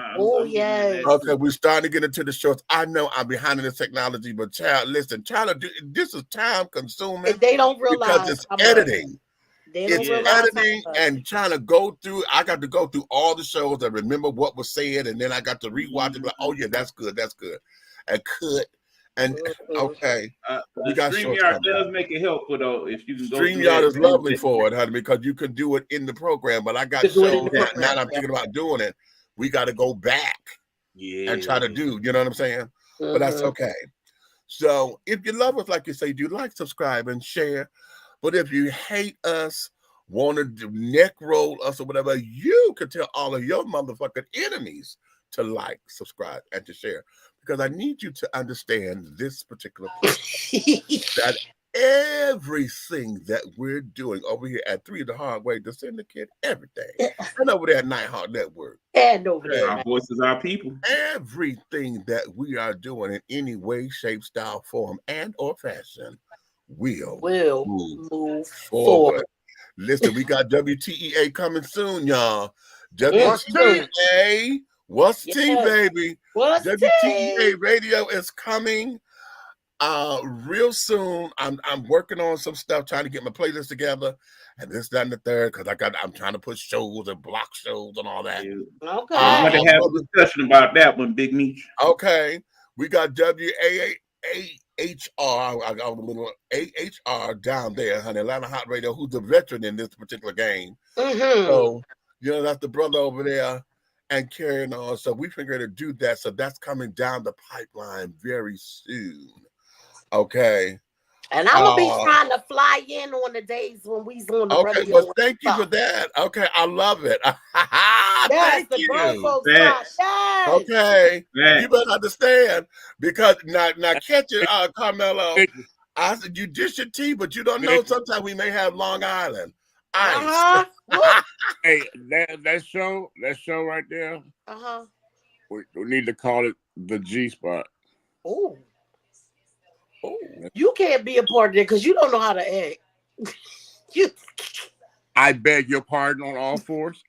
Yes. Okay, we're starting to get into the shorts. I know I'm behind in this technology, but child, listen, trying to do this is time consuming. They don't realize because it's editing. It's editing and trying to go through. I got to go through all the shows and remember what was said, and then I got to rewatch it. Like, oh yeah, that's good, and cut. And okay, we got StreamYard does make it helpful though. If you can go StreamYard is lovely for it, honey, because you can do it in the program. But I got shows now that I'm thinking about doing it. We got to go back and try to do. You know what I'm saying? But that's okay. So if you love us, like you say, do like, subscribe, and share. But if you hate us, want to neck roll us or whatever, you can tell all of your motherfucking enemies to like, subscribe, and to share. Because I need you to understand this particular point, that everything that we're doing over here at 3 The Hard Way, the Syndicate, everything, and over there at Nighthawk Network, and over there, our voices, our people, everything that we are doing in any way, shape, style, form, and or fashion will move forward. Listen, we got WTEA coming soon, y'all. WTEA. What's T, baby? What's WTEA Radio is coming real soon. I'm working on some stuff, trying to get my playlist together, and this, that, and the third, because I'm trying to put shows and block shows and all that. Okay. I'm going to have a discussion about that one, Big Meech. Okay. We got WAHR. I got a little AHR down there, honey. Atlanta Hot Radio, who's a veteran in this particular game. So, that's the brother over there. And carrying on. So we figured to do that. So that's coming down the pipeline very soon. Okay. And I'm gonna be trying to fly in on the days when we's on the radio. Okay, well, thank you for that. Okay, I love it. Yes, the grown folks yes. Okay. Yes. You better understand, because now catch it, Carmelo. I said you dish your tea, but you don't know sometimes we may have Long Island ice. Hey, that show right there. We need to call it the G Spot. Oh, you can't be a part of it because you don't know how to act. I beg your pardon on all fours.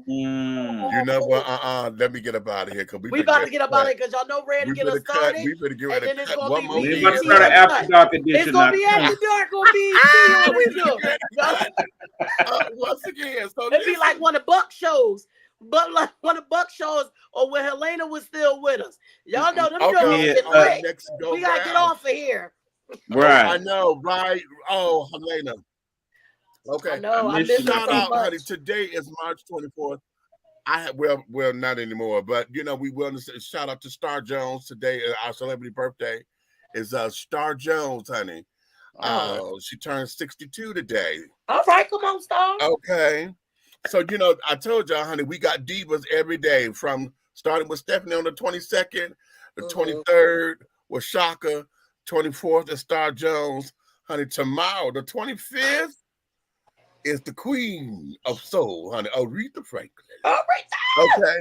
You know what? Let me get up out of here, because we about to get up out of here because y'all know ready to get us started. We better get ready to cut one more. We're about to start an after dark edition. It's gonna be after dark. Once again, so it'd be like one of Buck shows, but like one of Buck shows, or when Helena was still with us. Y'all know them shows. We gotta get off of here. Right. I know, right? Oh, Helena. Okay. I know. I miss shout out, honey. Today is March 24th. Well, not anymore, but we will shout out to Star Jones today. Our celebrity birthday is Star Jones, honey. She turned 62 today. All right, come on, Star. Okay. So I told y'all, honey, we got divas every day, from starting with Stephanie on the 22nd, the 23rd with Shaka, 24th is Star Jones, honey. Tomorrow, the 25th. Is the Queen of Soul, honey, Aretha Franklin. Okay.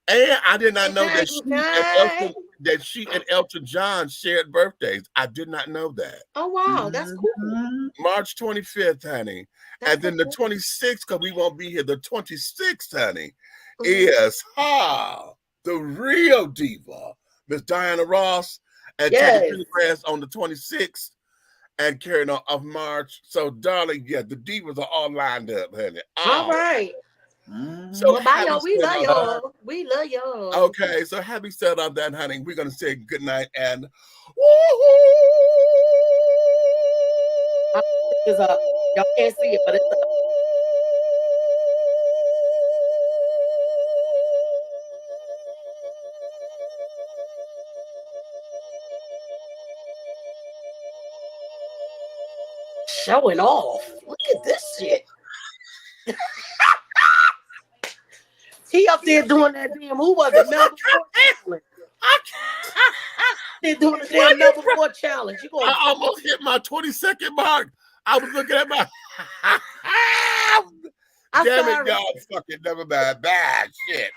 And I did not know that she and Elton John shared birthdays. I did not know that. Oh, wow. That's cool. March 25th, honey. And then the 26th, because we won't be here, the 26th, honey, is the real diva, Miss Diana Ross, and Teddy Pendergrass on the 26th. And carrying on of March. So, darling, the divas are all lined up, honey. All right. So we love y'all. We love y'all. Okay, so having said all that, honey, we're gonna say good night and it's up. Y'all can't see it, but it's up. Showing off. Look at this shit. He up there doing that damn. Who was it? Number 4 challenge. They're doing the damn number 4 challenge. I almost hit my 22nd mark. I was looking at my. Damn it, God! Fucking never mind. Bad shit.